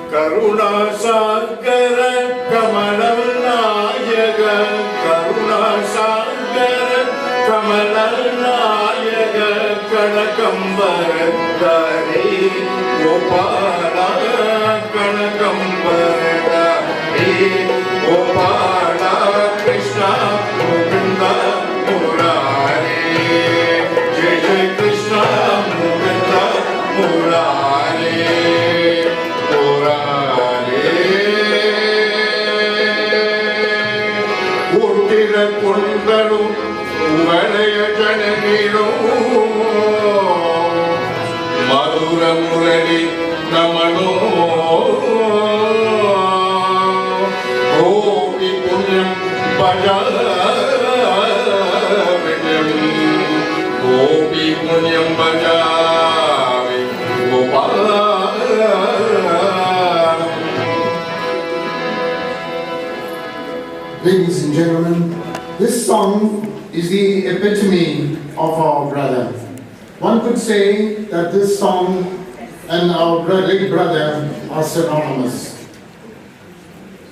Karuna Sankara Kamalam Nayaga, Karuna Sankara Kamalam Nayaga, Kanakambaradari Gopala, Kanakambaradari Gopala, Krishna Govinda Murari, Jai Jai Krishna Govinda Murari. Kundalu, Uvalaya Jananiru, Madhura Murali, Namano, Gopi Punyam Bajavinam, Gopi Punyam Bajavim, Gopala. Ladies and gentlemen, this song is the epitome of our brother. One could say that this song and our late brother are synonymous.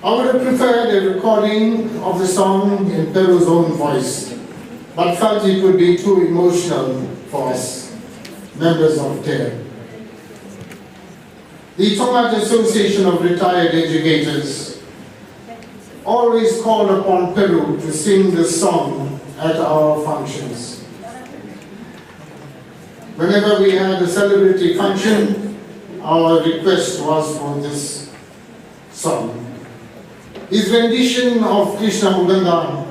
I would have preferred a recording of the song in Peru's own voice, but felt it would be too emotional for us, members of TER. The Tongat Association of Retired Educators always called upon Peru to sing this song at our functions. Whenever we had a celebratory function, our request was for this song. His rendition of Krishna Muganda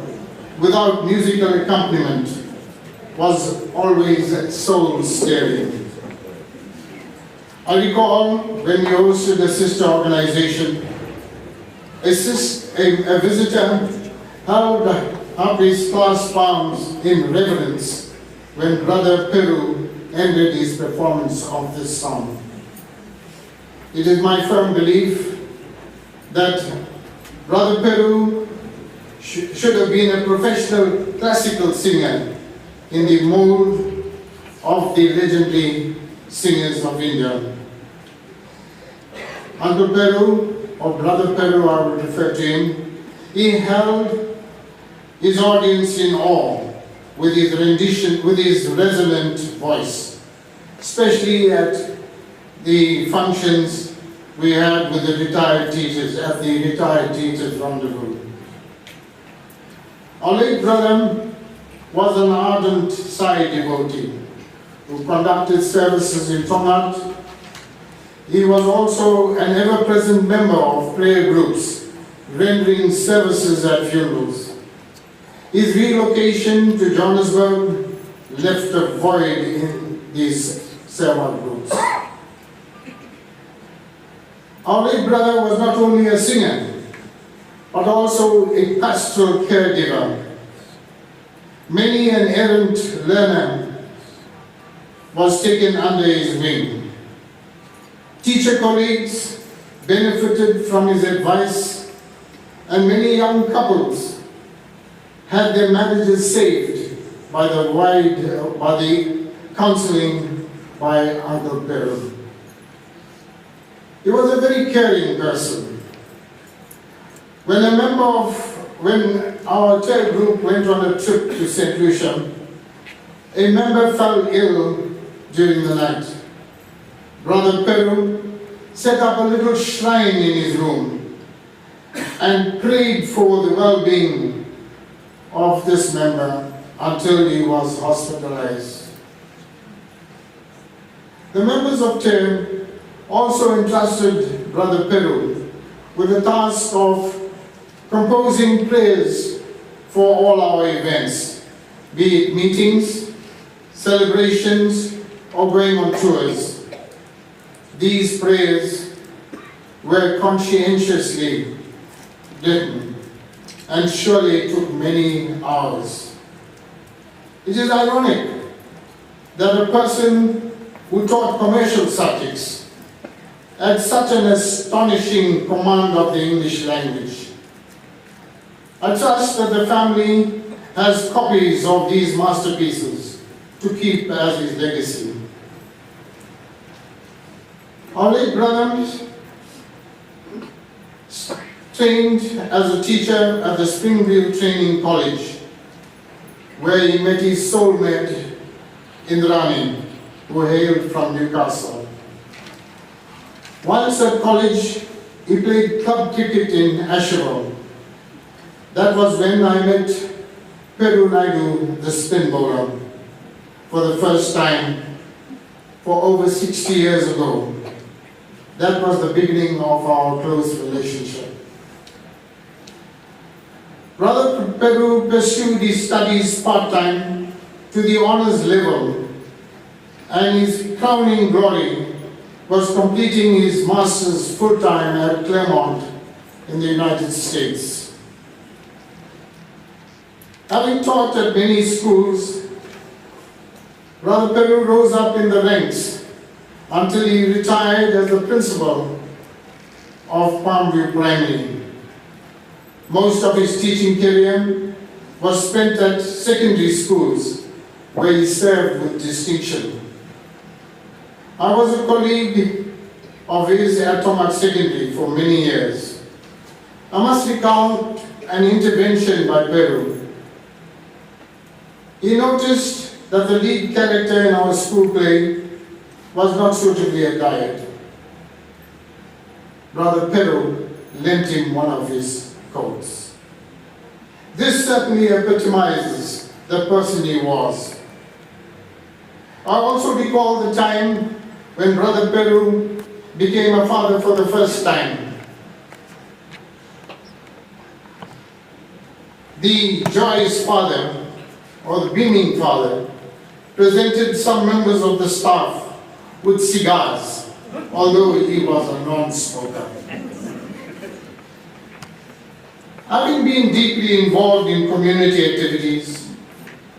without musical accompaniment was always soul-stirring. I recall when we hosted a sister organization, a visitor held up his clasped arms in reverence when Brother Peru ended his performance of this song. It is my firm belief that Brother Peru should have been a professional classical singer in the mold of the legendary singers of India. Uncle Peru, or Brother Peru I would refer to him, he held his audience in awe with his rendition, with his resonant voice, especially at the functions we had with the retired teachers, at the retired teachers rendezvous. Our late brother was an ardent Sai devotee who conducted services in Tongat. He was also an ever-present member of prayer groups, rendering services at funerals. His relocation to Johannesburg left a void in these servant groups. Our late brother was not only a singer, but also a pastoral caregiver. Many an errant learner was taken under his wing. Teacher colleagues benefited from his advice, and many young couples had their marriages saved by the counseling by Uncle Peru. He was a very caring person. When our TER group went on a trip to St. Lucia, a member fell ill during the night. Brother Peru set up a little shrine in his room and prayed for the well-being of this member until he was hospitalized. The members of TER also entrusted Brother Peru with the task of composing prayers for all our events, be it meetings, celebrations, or going on tours. These prayers were conscientiously written and surely took many hours. It is ironic that a person who taught commercial subjects had such an astonishing command of the English language. I trust that the family has copies of these masterpieces to keep as his legacy. Our late brother trained as a teacher at the Springfield Training College, where he met his soulmate, Indrani, who hailed from Newcastle. Once at college, he played club cricket in Asheville. That was when I met Perumal Naidoo, the spin bowler, for the first time for over 60 years ago. That was the beginning of our close relationship. Brother Peru pursued his studies part-time to the honors level, and his crowning glory was completing his master's full-time at Claremont in the United States. Having taught at many schools, Brother Peru rose up in the ranks until he retired as the principal of Palmview Primary. Most of his teaching career was spent at secondary schools, where he served with distinction. I was a colleague of his at Tomat Secondary for many years. I must recount an intervention by Peru. He noticed that the lead character in our school play was not suitably attired. Brother Peru lent him one of his coats. This certainly epitomizes the person he was. I also recall the time when Brother Peru became a father for the first time. The joyous father, or the beaming father, presented some members of the staff with cigars, although he was a non-smoker. Having been deeply involved in community activities,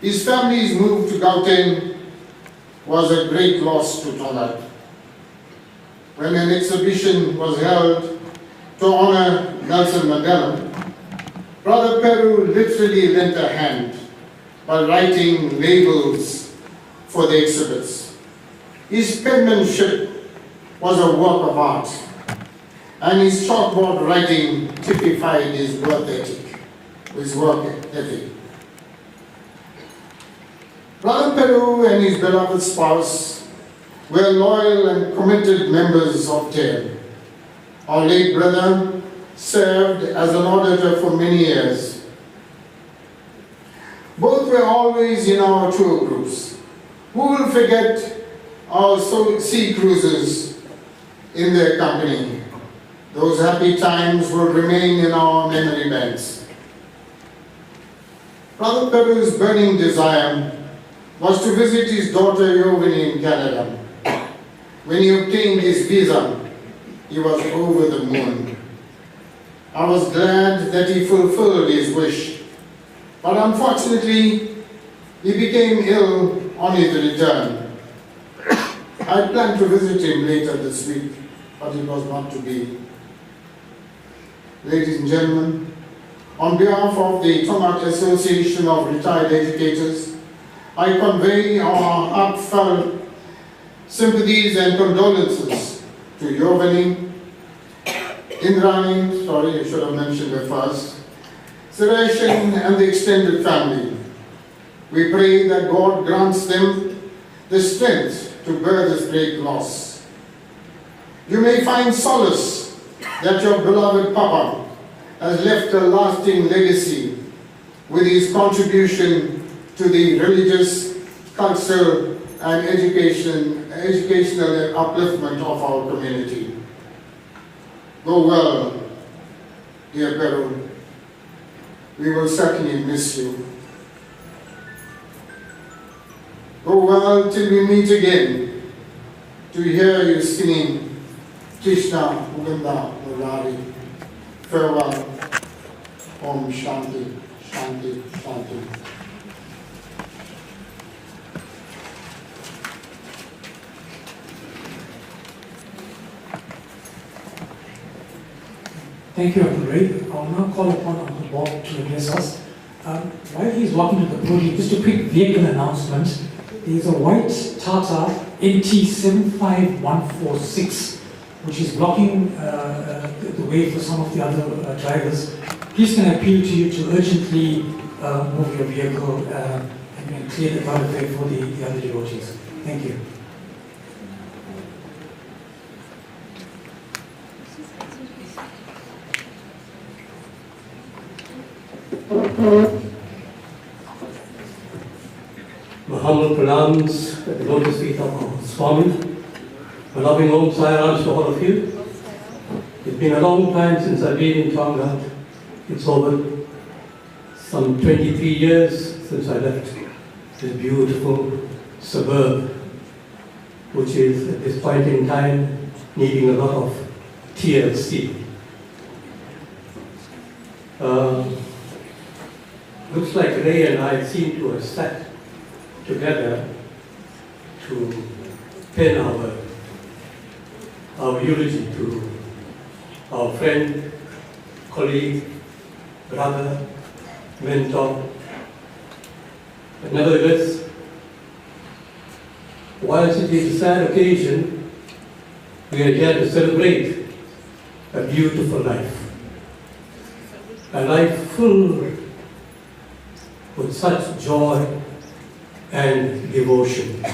his family's move to Gauteng was a great loss to Tomat. When an exhibition was held to honor Nelson Mandela, Brother Peru literally lent a hand by writing labels for the exhibits. His penmanship was a work of art, and his chalkboard writing typified his work ethic. Brother Peru and his beloved spouse were loyal and committed members of TEM. Our late brother served as an auditor for many years. Both were always in our tour groups. Who will forget our sea cruises in their company? Those happy times will remain in our memory banks. Brother Peru's burning desire was to visit his daughter Yovani in Canada. When he obtained his visa, he was over the moon. I was glad that he fulfilled his wish, but unfortunately, he became ill on his return. I planned to visit him later this week, but it was not to be. Ladies and gentlemen, on behalf of the Tomat Association of Retired Educators, I convey our heartfelt sympathies and condolences to Yovani, Indrani, sorry, I should have mentioned her first, Sureshan and the extended family. We pray that God grants them the strength to bear this great loss. You may find solace that your beloved Papa has left a lasting legacy with his contribution to the religious, cultural, and educational upliftment of our community. Go well, dear Peru. We will certainly miss you. Go well till we meet again to hear you singing Krishna Mukunda Murari. Farewell. Om Shanti, Shanti, Shanti. Thank you, Uncle Ray. I'll now call upon Uncle Bob to address us. While he's walking to the podium, just a quick vehicle announcement. There's a white Tata NT75146, which is blocking the way for some of the other drivers. Please can I appeal to you to urgently move your vehicle and clear the way for the other devotees. Thank you. Humble pranams at the lotus feet of our Swami. A loving Om Sai Ram to all of you. It's been a long time since I've been in Tonga. It's over some 23 years since I left this beautiful suburb, which is at this point in time needing a lot of TLC. Looks like Ray and I seem to have sat together to pen our eulogy to our friend, colleague, brother, mentor. But nevertheless, whilst it is a sad occasion, we are here to celebrate a beautiful life. A life full with such joy and devotion.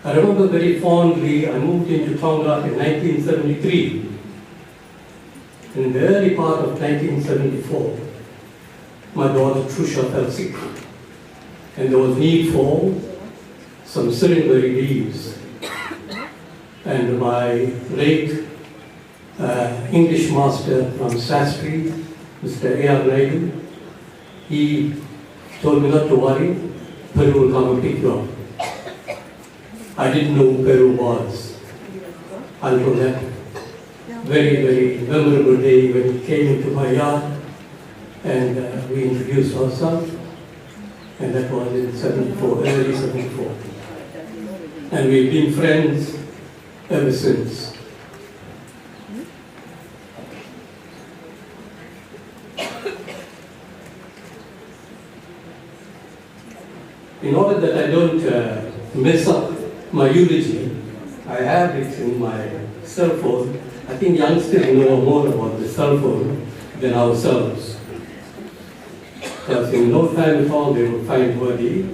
I remember very fondly, I moved into Tonga in 1973. In the early part of 1974, my daughter Trusha fell sick, and there was need for some ceremony leaves. And my late English master from Sastri, Mr. A.R. Naidu, he told me not to worry, Peru will come and pick you up. I didn't know who Peru was until that very, very memorable day when he came into my yard and we introduced ourselves, and that was in 74, early 74. And we've been friends ever since. In order that I don't mess up my eulogy, I have it in my cell phone. I think youngsters know more about the cell phone than ourselves. Because in no time at all they will find worthy.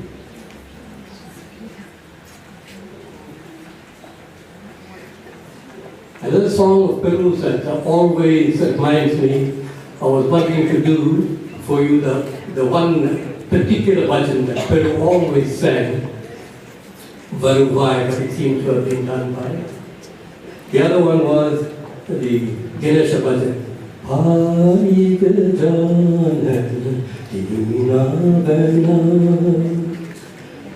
Another song of Peru's that always reminds me, I was wanting to do for you the one particular bhajan that Peru always sang, Varuvai, but it seems to have been done by. The other one was the Ganesha bhajan. Pai Gajanan Dina Vana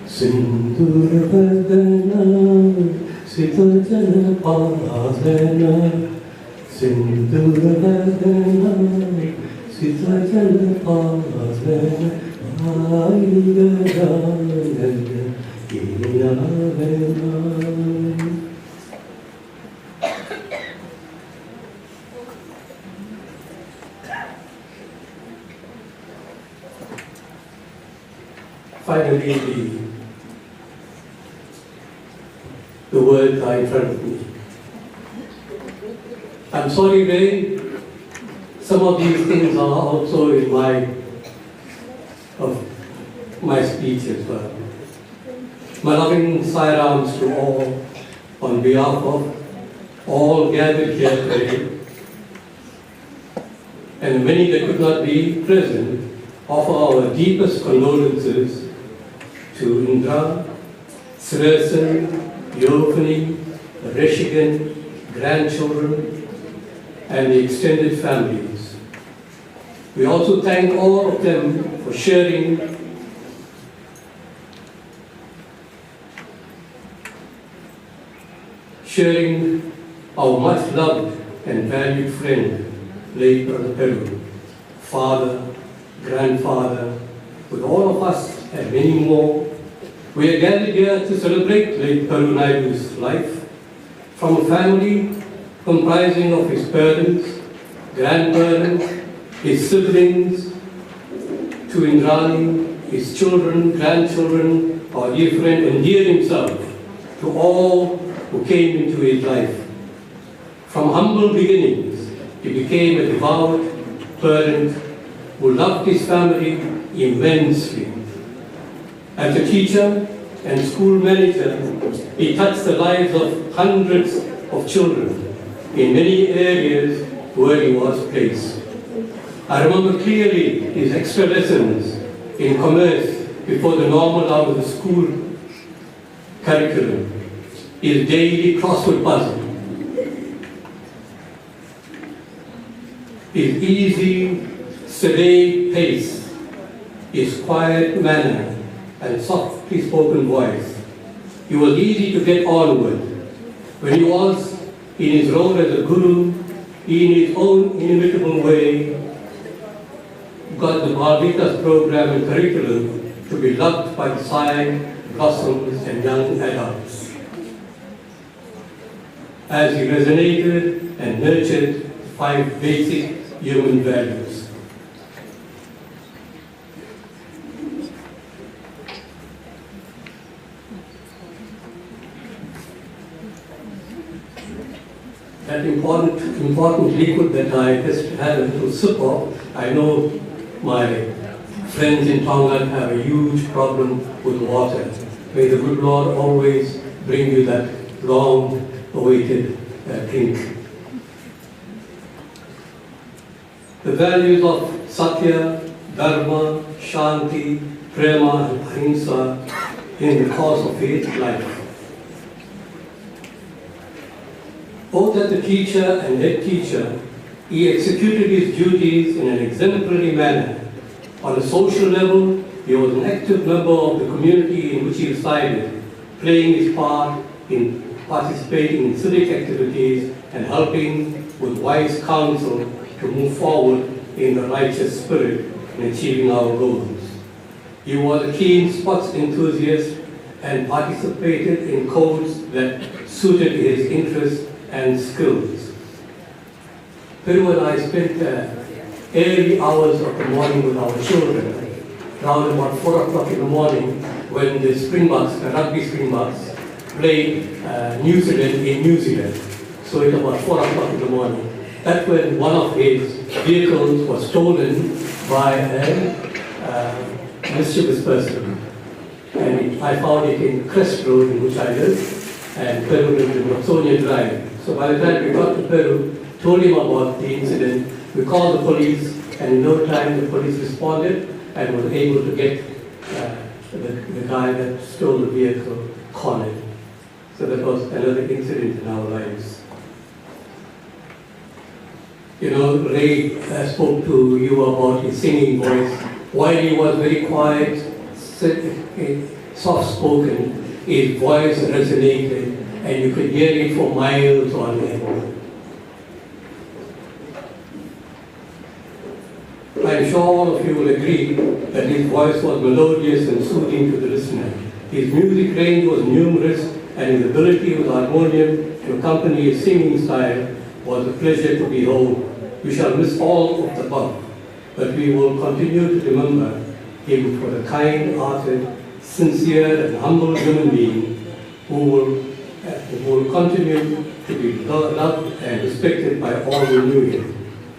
Sindhura Vadana Sitajana Pavana Sindhura Vadana Sitajana Pavana Pai Gajanan Dina Vana. Finally, the words are in front of me. I'm sorry, Ray, some of these things are also in my speech as well. My loving sairams to all, on behalf of all gathered here today, and many that could not be present, offer our deepest condolences to Indra, Sresan, Yofani, Reshigan, grandchildren, and the extended families. We also thank all of them for sharing our much loved and valued friend, late Brother Peru, father, grandfather, with all of us and many more. We are gathered here to celebrate late Perumal Naidoo's life, from a family comprising of his parents, grandparents, his siblings, to Indrani, his children, grandchildren, our dear friend, and dear himself, to all who came into his life. From humble beginnings, he became a devout parent who loved his family immensely. As a teacher and school manager, he touched the lives of hundreds of children in many areas where he was placed. I remember clearly his extra lessons in commerce before the normal hours of the school curriculum, his daily crossword puzzle, his easy, sedate pace, his quiet manner, and softly spoken voice. He was easy to get on with. When he was in his role as a guru, he in his own inimitable way got the Bhagavatas program and curriculum to be loved by the Sai, blossoms, and young adults. As he resonated and nurtured 5 basic human values. That important liquid that I just had a little sip of, I know my friends in Tonga have a huge problem with water. May the good Lord always bring you that long-awaited drink. The values of Satya, Dharma, Shanti, Prema, and Ahimsa in the course of his life. Both as a teacher and head teacher, he executed his duties in an exemplary manner. On a social level, he was an active member of the community in which he resided, playing his part in participating in civic activities and helping with wise counsel to move forward in the righteous spirit in achieving our goals. He was a keen sports enthusiast and participated in codes that suited his interests and skills. Peru and I spent early hours of the morning with our children, around about 4 o'clock in the morning when the Springboks, the rugby Springboks, played New Zealand in New Zealand. So it was about 4 o'clock in the morning. That's when one of his vehicles was stolen by a mischievous person. And I found it in Crest Road in which I live, and Peru lived in Watsonia Drive. So by the time we got to Peru, told him about the incident, we called the police, and in no time the police responded and was able to get the guy that stole the vehicle cornered. So that was another incident in our lives. You know, Ray spoke to you about his singing voice. While he was very quiet, soft-spoken, his voice resonated, and you could hear it for miles on end. I'm sure all of you will agree that his voice was melodious and soothing to the listener. His music range was numerous, and his ability with harmonium to accompany his singing style was a pleasure to behold. We shall miss all of the above, but we will continue to remember him for the kind-hearted, sincere, and humble human being who will continue to be loved and respected by all who knew him.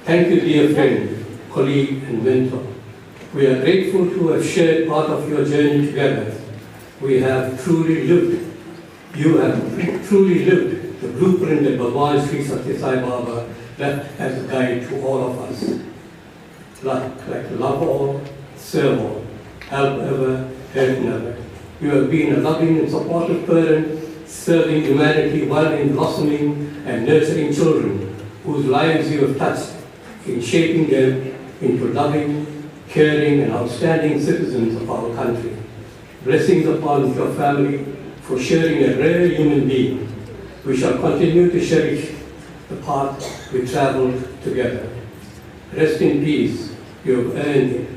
Thank you, dear friend, colleague, and mentor. We are grateful to have shared part of your journey together. We have truly lived. You have truly lived the blueprint that Bhagwan Sri Satya Sai Baba left as a guide to all of us. Like love all, serve all, help ever, help never. You have been a loving and supportive parent, serving humanity while in blossoming and nurturing children whose lives you have touched in shaping them into loving, caring, and outstanding citizens of our country. Blessings upon your family for sharing a rare human being. We shall continue to cherish the path we traveled together. Rest in peace. You have earned it.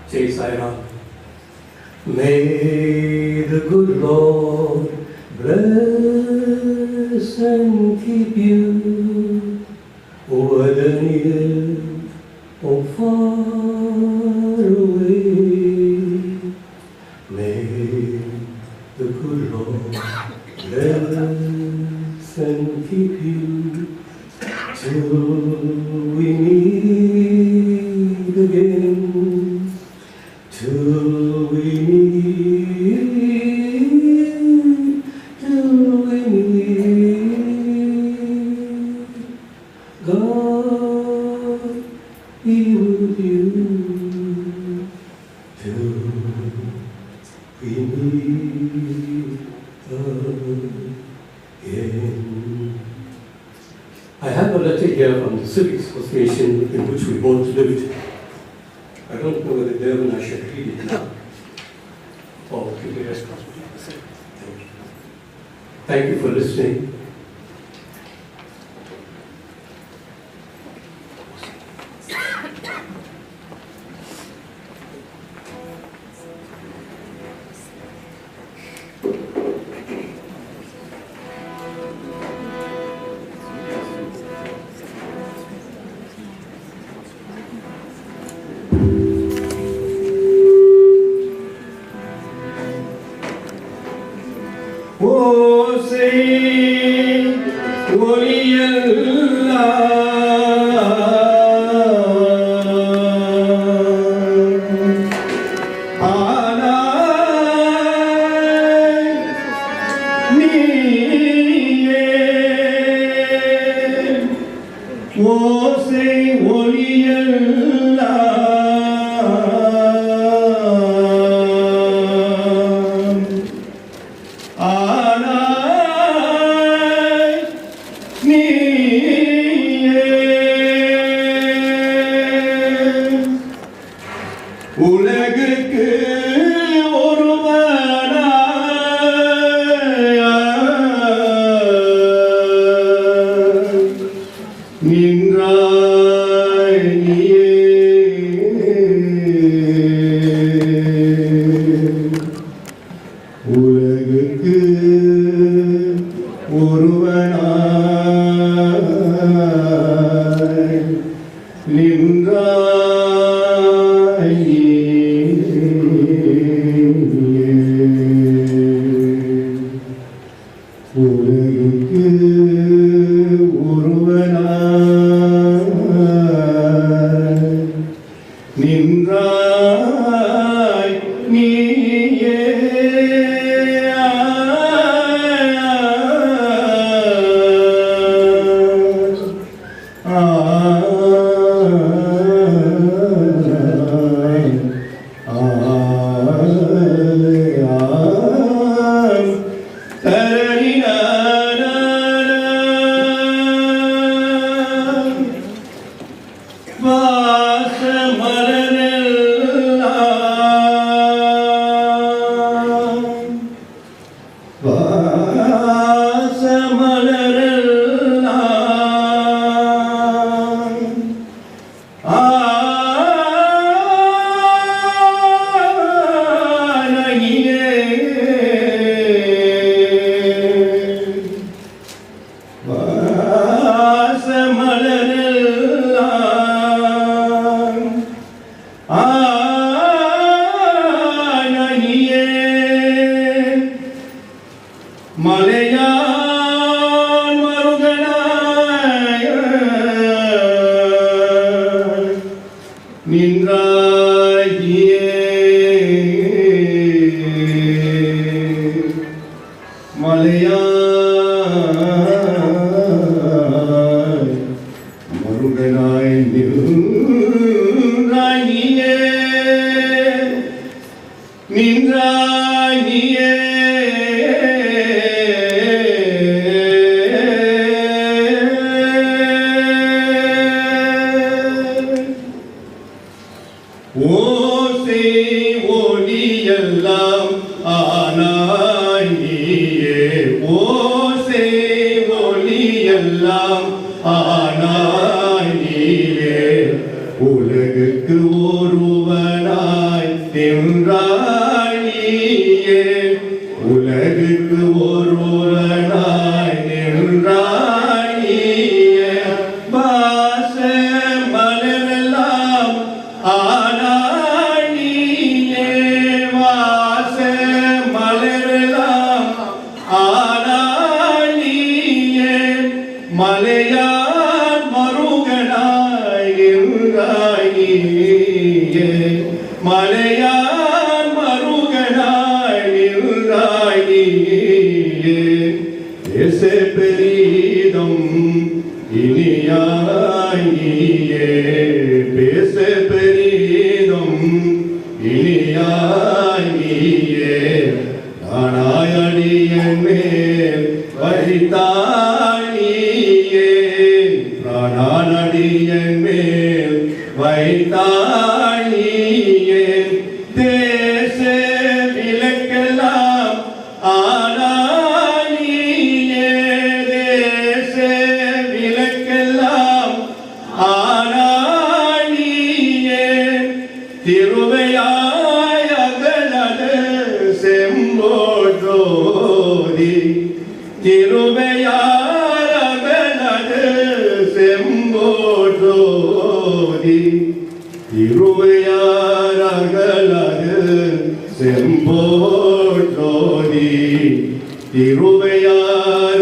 Jai Sai Ram. May the good Lord bless and keep you, whether near or far away. May the good Lord bless and keep you till we meet again, till we meet, God be with you till we meet again. I have a letter here from the Civic Association in which we both lived. I don't know whether Devin, I should read it now. Oh, okay, yes. Thank you for listening.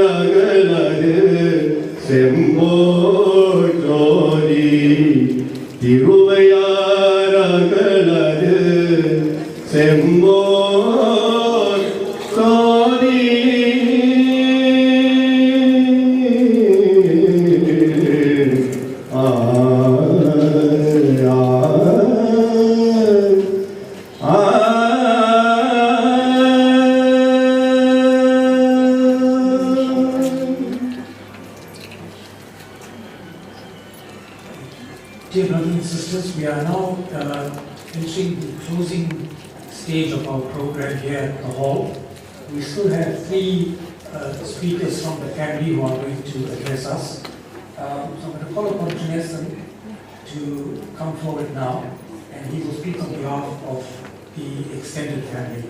திருவையாரகலது Dear brothers and sisters, we are now entering the closing stage of our program here at the hall. We still have three speakers from the family who are going to address us. So I'm going to call upon Jason to come forward now, and he will speak on behalf of the extended family.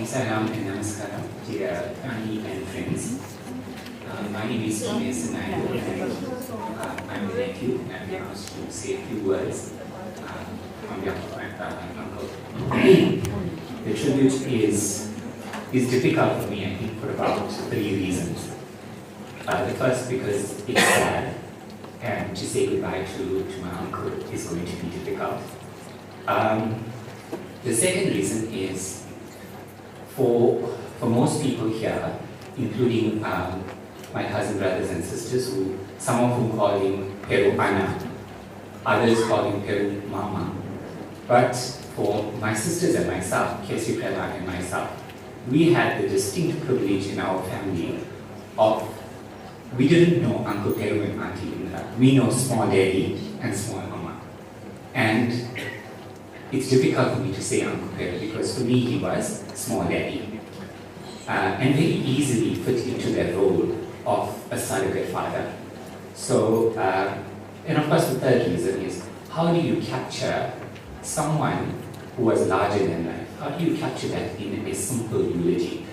Salam and Namaskaram, dear family and friends. My name is Perumal Naidoo, and I'm a nephew, and I've been asked to say a few words on behalf of my father and uncle. The tribute is difficult for me, I think, for about 3 reasons. The first, because it's sad, and to say goodbye to my uncle is going to be difficult. The second reason is, for most people here, including my cousin brothers and sisters, some of whom call him Perumal, others call him Perma. But for my sisters and myself, Perma and myself, we had the distinct privilege in our family of, we didn't know Uncle Peru and Auntie Linda. We know Small Daddy and Small Mama. And it's difficult for me to say Uncle Peru because for me he was Small Daddy. And very easily fit into that role of a surrogate father. So, and of course the third reason is, how do you capture someone who was larger than life? How do you capture that in a simple eulogy?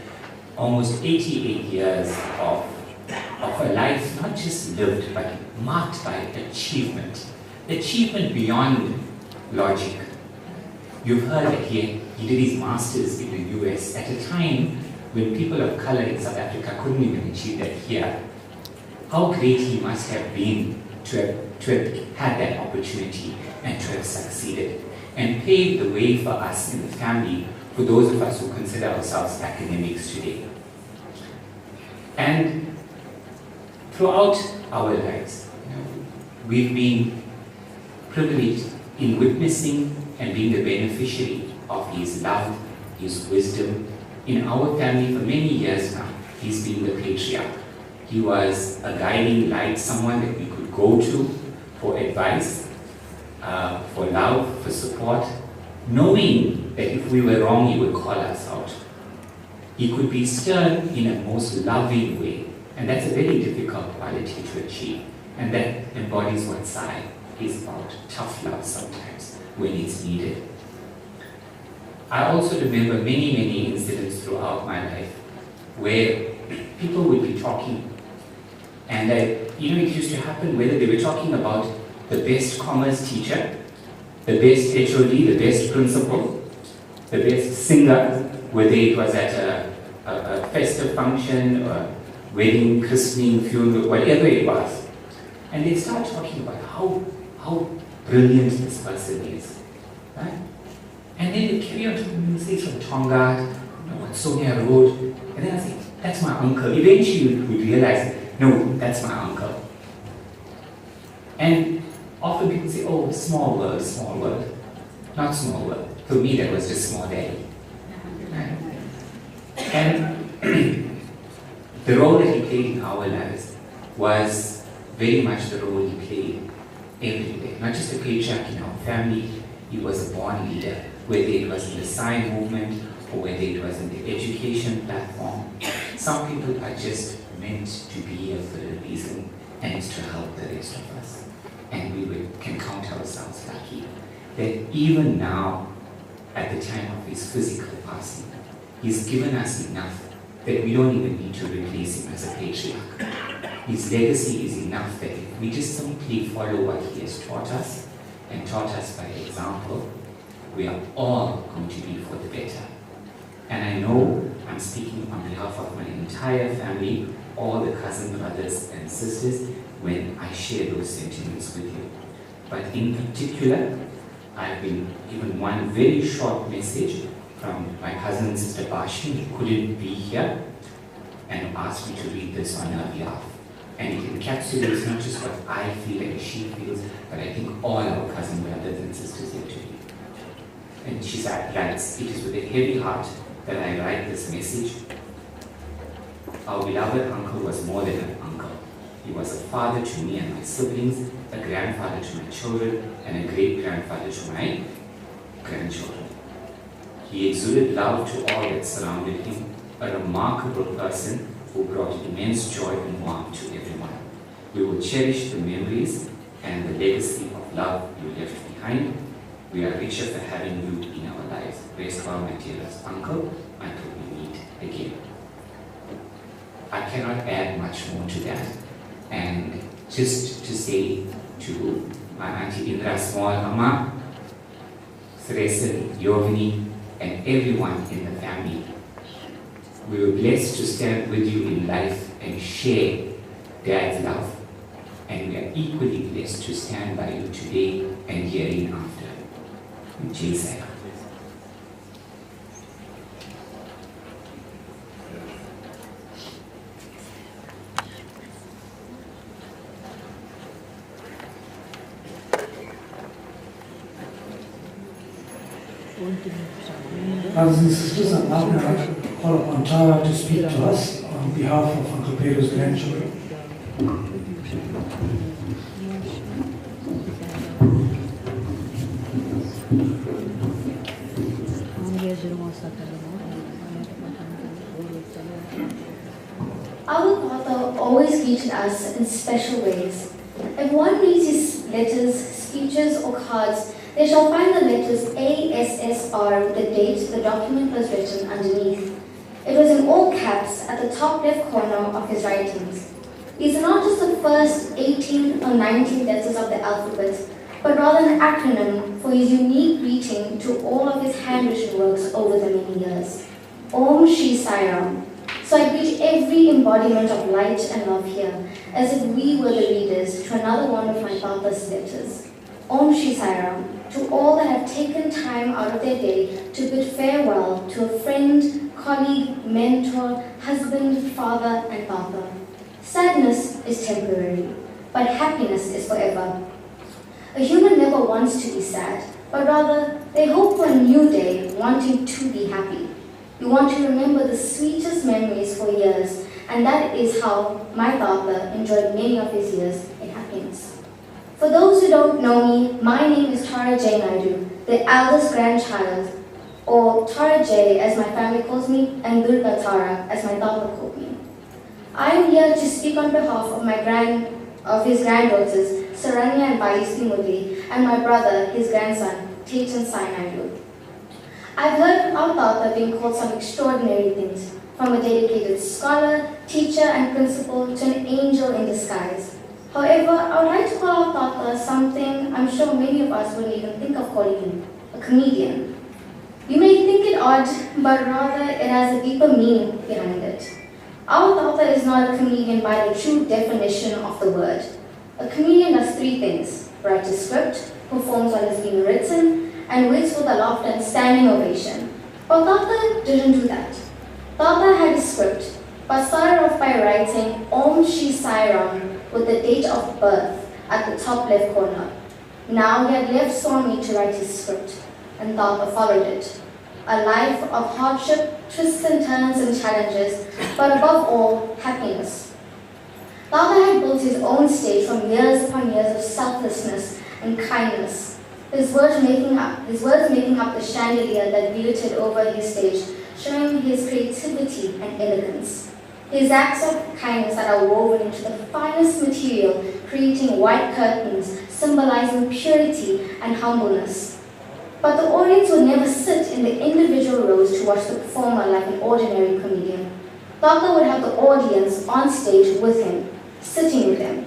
Almost 88 years of a life not just lived, but marked by achievement. Achievement beyond logic. You've heard that he did his master's in the US at a time when people of color in South Africa couldn't even achieve that here. How great he must have been to have had that opportunity and to have succeeded and paved the way for us in the family, for those of us who consider ourselves academics today. And throughout our lives, we've been privileged in witnessing and being the beneficiary of his love, his wisdom. In our family for many years now, he's been the patriarch. He was a guiding light, someone that we could go to for advice, for love, for support, knowing that if we were wrong, he would call us out. He could be stern in a most loving way, and that's a very difficult quality to achieve, and that embodies what Sai is about, tough love sometimes when it's needed. I also remember many incidents throughout my life where people would be talking, and it used to happen whether they were talking about the best commerce teacher, the best HOD, the best principal, the best singer, whether it was at a festive function or wedding, christening, funeral, whatever it was. And they start talking about how brilliant this person is. Right? And then they carry on to say from Tonga, what Sonia Road, and then I say, that's my uncle. Eventually we realize, no, that's my uncle. And often people say, oh, small world, small world. Not small world. For me, that was just Small Daddy. Right? And the role that he played in our lives was very much the role he played every day. Not just a patriarch in our family, he was a born leader, whether it was in the Sai movement or whether it was in the education platform. Some people are just meant to be here for a reason, and it's to help the rest of us. And we can count ourselves lucky that even now, at the time of his physical passing, he's given us enough that we don't even need to replace him as a patriarch. His legacy is enough that if we just simply follow what he has taught us, and taught us by example, we are all going to be for the better. And I know I'm speaking on behalf of my entire family, all the cousin brothers and sisters, when I share those sentiments with you. But in particular, I've been given one very short message from my cousin and sister Bashi, who couldn't be here, and asked me to read this on her behalf. And it encapsulates not just what I feel and she feels, but I think all our cousin brothers and sisters here today. And she writes, "It is with a heavy heart that I write this message. Our beloved uncle was more than an uncle. He was a father to me and my siblings, a grandfather to my children, and a great-grandfather to my grandchildren. He exuded love to all that surrounded him, a remarkable person who brought immense joy and warmth to everyone. We will cherish the memories and the legacy of love you left behind. We are richer for having you in our lives. Rest well, my dearest uncle, until we meet again." I cannot add much more to that. And just to say to my Auntie Indra, small Amma, Thressen, Yovini, and everyone in the family, we were blessed to stand with you in life and share Dad's love. And we are equally blessed to stand by you today and hereinafter. Jai Sai Ram. Brothers and sisters, I'm now going to call upon Tara to speak to us on behalf of Uncle Pedro's grandchildren. Our father always greeted us in special ways. If one reads his letters, speeches, or cards, they shall find the letters ASSR with the date the document was written underneath. It was in all caps at the top left corner of his writings. These are not just the first 18 or 19 letters of the alphabet, but rather an acronym for his unique greeting to all of his handwritten works over the many years. Om Shri Sai Ram. So I greet every embodiment of light and love here, as if we were the readers to another one of my father's letters. Om Shri Sai Ram. To all that have taken time out of their day to bid farewell to a friend, colleague, mentor, husband, father, and father. Sadness is temporary, but happiness is forever. A human never wants to be sad, but rather they hope for a new day, wanting to be happy. You want to remember the sweetest memories for years, and that is how my father enjoyed many of his years in happiness. For those who don't know me, my name is Tara J. Naidu, the eldest grandchild, or Tara J as my family calls me, and Durga Tara as my father called me. I am here to speak on behalf of his granddaughters, Saranya and Bayis Mudi, and my brother, his grandson, Tejan Sai Naidu. I've heard our Tata being called some extraordinary things, from a dedicated scholar, teacher, and principal to an angel in disguise. However, I would like to call our Tata something I'm sure many of us wouldn't even think of calling him, a comedian. You may think it odd, but rather it has a deeper meaning behind it. Our Tata is not a comedian by the true definition of the word. A comedian does three things: writes a script, performs what has been written, and waits for the laughter and standing ovation. But Tata didn't do that. Tata had a script, but started off by writing Om Shri Sai Ram with the date of birth at the top left corner. Now he had left Swami to write his script, and Tata followed it. A life of hardship, twists and turns and challenges, but above all, happiness. Tata had built his own stage from years upon years of selflessness and kindness. His words making up the chandelier that glittered over his stage, showing his creativity and elegance. His acts of kindness that are woven into the finest material, creating white curtains, symbolizing purity and humbleness. But the audience would never sit in the individual rows to watch the performer like an ordinary comedian. Tata would have the audience on stage with him, sitting with him.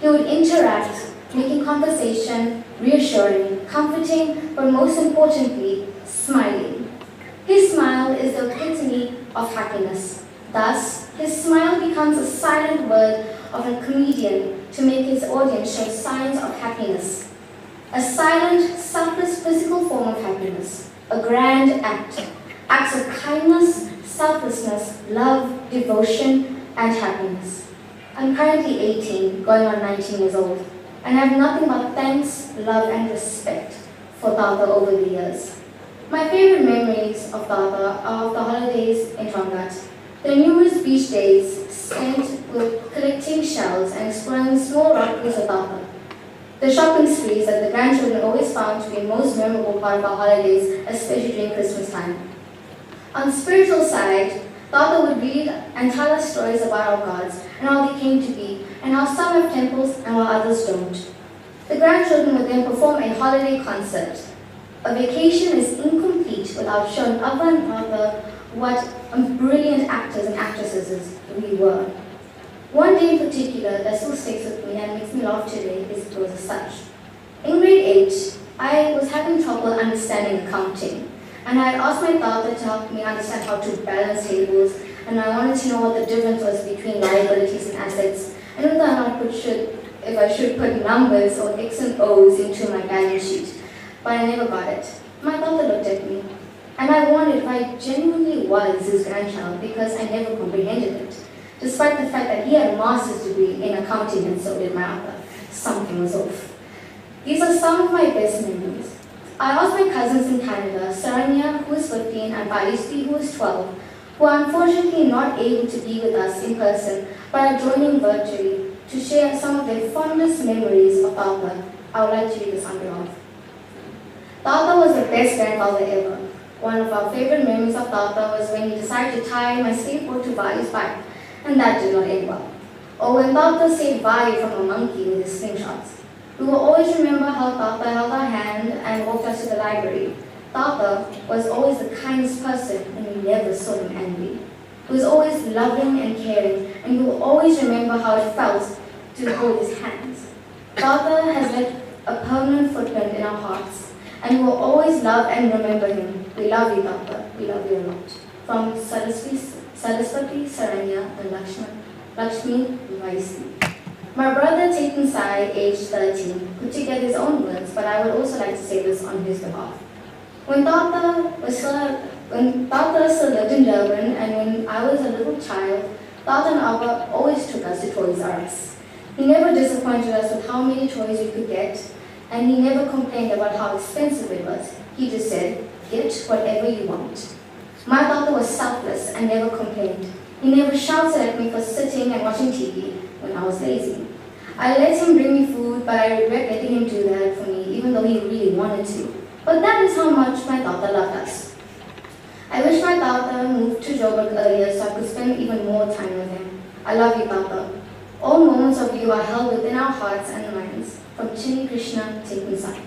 He would interact, making conversation, reassuring, comforting, but most importantly, smiling. His smile is the epitome of happiness. Thus, his smile becomes a silent word of a comedian to make his audience show signs of happiness. A silent, selfless physical form of happiness. A grand act. Acts of kindness, selflessness, love, devotion, and happiness. I'm currently 18, going on 19 years old, and I have nothing but thanks, love, and respect for Tata over the years. My favorite memories of Tata are of the holidays in Tongat. The numerous beach days spent with collecting shells and exploring small rock pools of Tata. The shopping sprees that the grandchildren always found to be the most memorable part of our holidays, especially during Christmas time. On the spiritual side, Tata would read and tell us stories about our gods and how they came to be, and how some have temples and while others don't. The grandchildren would then perform a holiday concert. A vacation is incomplete without showing Abba and Tata what brilliant actors and actresses we were. One day in particular that still sticks with me and makes me laugh today was as such. In grade 8, I was having trouble understanding accounting, and I had asked my Tata to help me understand how to balance tables, and I wanted to know what the difference was between liabilities and assets, and whether or not if I should put numbers or X and O's into my balance sheet. But I never got it. My Tata looked at me, and I wondered if I genuinely was his grandchild because I never comprehended it, despite the fact that he had a master's degree in accounting and so did my other. Something was off. These are some of my best memories. I asked my cousins in Canada, Saranya, who is 15, and Palispi, who is 12, who are unfortunately not able to be with us in person, but are joining virtually, to share some of their fondest memories of Tata. I would like to read this on behalf. Tata was the best grandfather ever. One of our favorite memories of Tata was when he decided to tie my skateboard to Vai's bike, and that did not end well. Or when Tata saved Vai from a monkey with his slingshots. We will always remember how Tata held our hand and walked us to the library. Tata was always the kindest person, and we never saw him angry. He was always loving and caring, and we will always remember how it felt to hold his hands. Tata has left a permanent footprint in our hearts, and we will always love and remember him. We love you, Tata. We love you a lot. From Saraswati, Saranya, and Lakshmi Vaisi. My brother Chetan Sai, aged 13, put together his own words, but I would also like to say this on his behalf. When Tata still lived in Durban, and when I was a little child, Tata and Abba always took us to Toys R Us. He never disappointed us with how many toys we could get, and he never complained about how expensive it was. He just said, get whatever you want. My Tata was selfless and never complained. He never shouted at me for sitting and watching TV when I was lazy. I let him bring me food, but I regret letting him do that for me, even though he really wanted to. But that is how much my Tata loved us. I wish my Tata moved to Joburg earlier so I could spend even more time with him. I love you, Tata. All moments of you are held within our hearts and minds, from Chini Krishna taking side.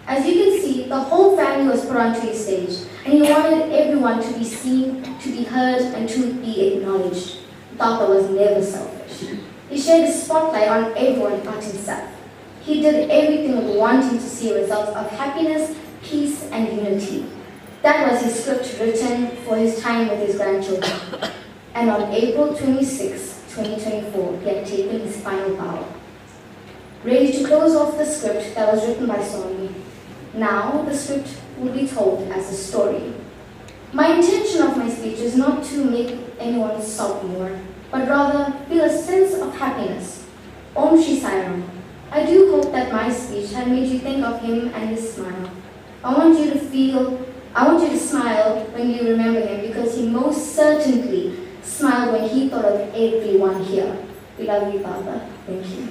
As you can see, the whole family was put onto his stage, and he wanted everyone to be seen, to be heard, and to be acknowledged. Tata was never selfish. He shared the spotlight on everyone but himself. He did everything with wanting to see results of happiness, peace, and unity. That was his script written for his time with his grandchildren. And on April 26, 2024, he had taken his final bow. Ready to close off the script that was written by Swami. Now the script will be told as a story. My intention of my speech is not to make anyone sob more, but rather feel a sense of happiness. Om Shri Sai Ram. I do hope that my speech had made you think of him and his smile. I want you to smile when you remember him, because he most certainly smiled when he thought of everyone here. We love you, Baba. Thank you.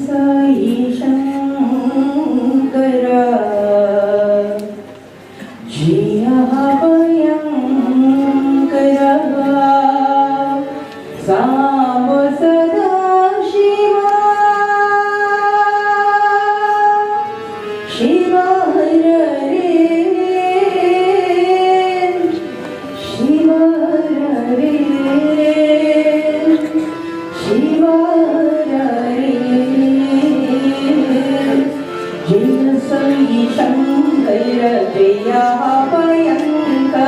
Sai Shankara Jiya Bhayankara Samo Sada Shiva Shiva Hare Shiva Hare Shiva Jaya Sai Shankara Jaya Bhayankara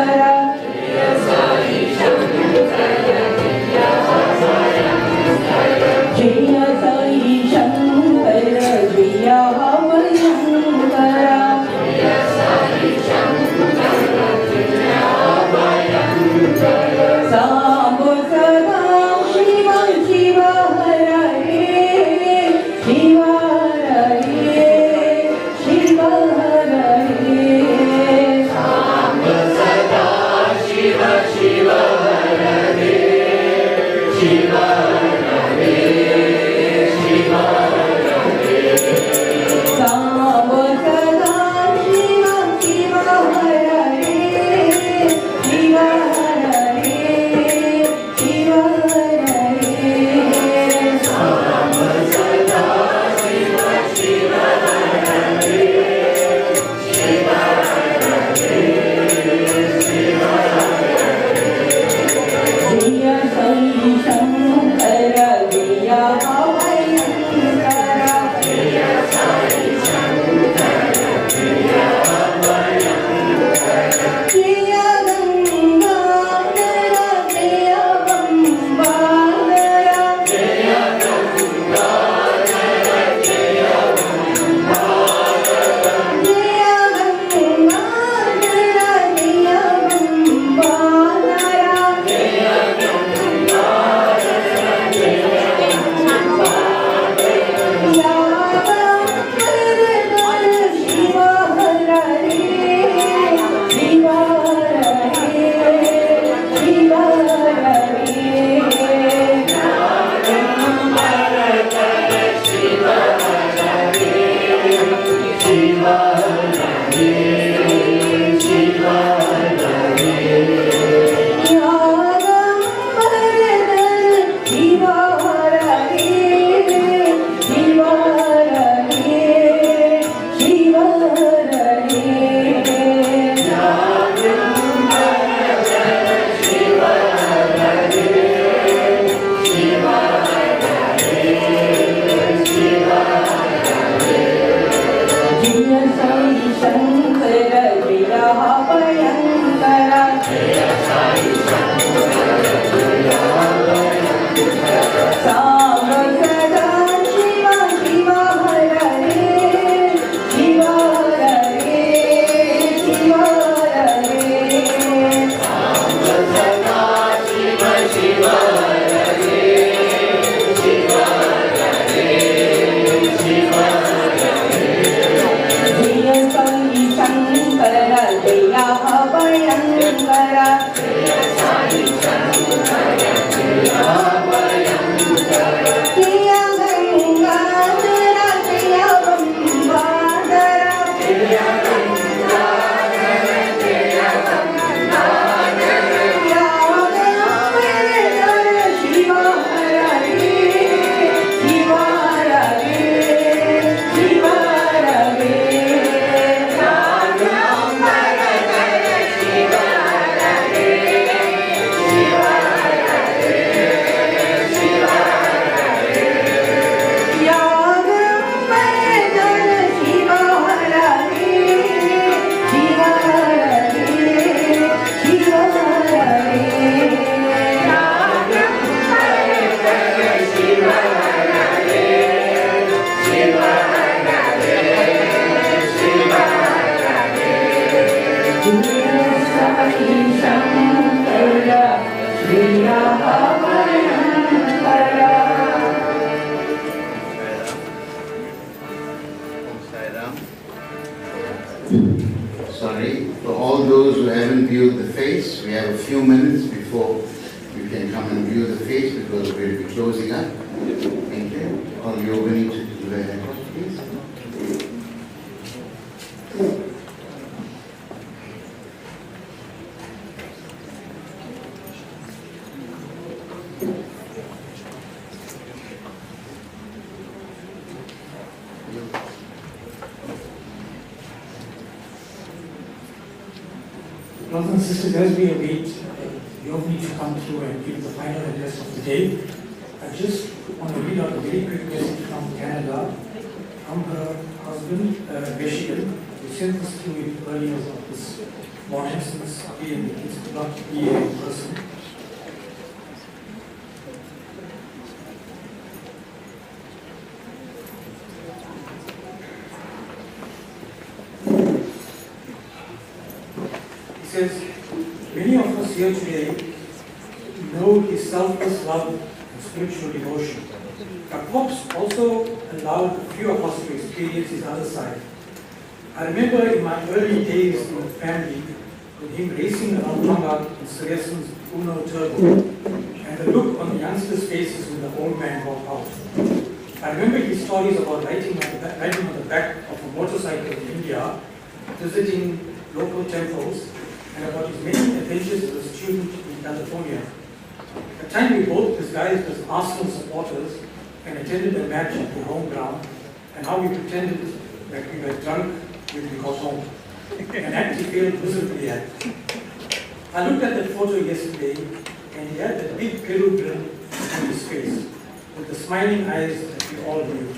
Sorry, for all those who haven't viewed the face, we have a few minutes before you can come and view the face because we'll be closing up. Thank you. All you will need to do that, please. Brothers and sisters, as we await eulogy to come through and give the final address of the day, I just want to read out a very quick message from Canada, from her husband, Michigan, who sent us through it earlier of this morning, since again the kids could not be here in person. Says, many of us here today know his selfless love and spiritual devotion. But Pops also allowed a few of us to experience his other side. I remember in my early days in the family with him racing around Tonga in Sureson's Uno Turbo and the look on the youngsters' faces when the old man got out. I remember his stories about riding on the back of a motorcycle in India, visiting local temples, and about his many adventures as a student in California. At the time we both disguised as Arsenal supporters and attended a match at the home ground, and how we pretended that we were drunk when we got home, an act he failed miserably at. I looked at that photo yesterday, and he had that big Peru grin on his face, with the smiling eyes that we all knew.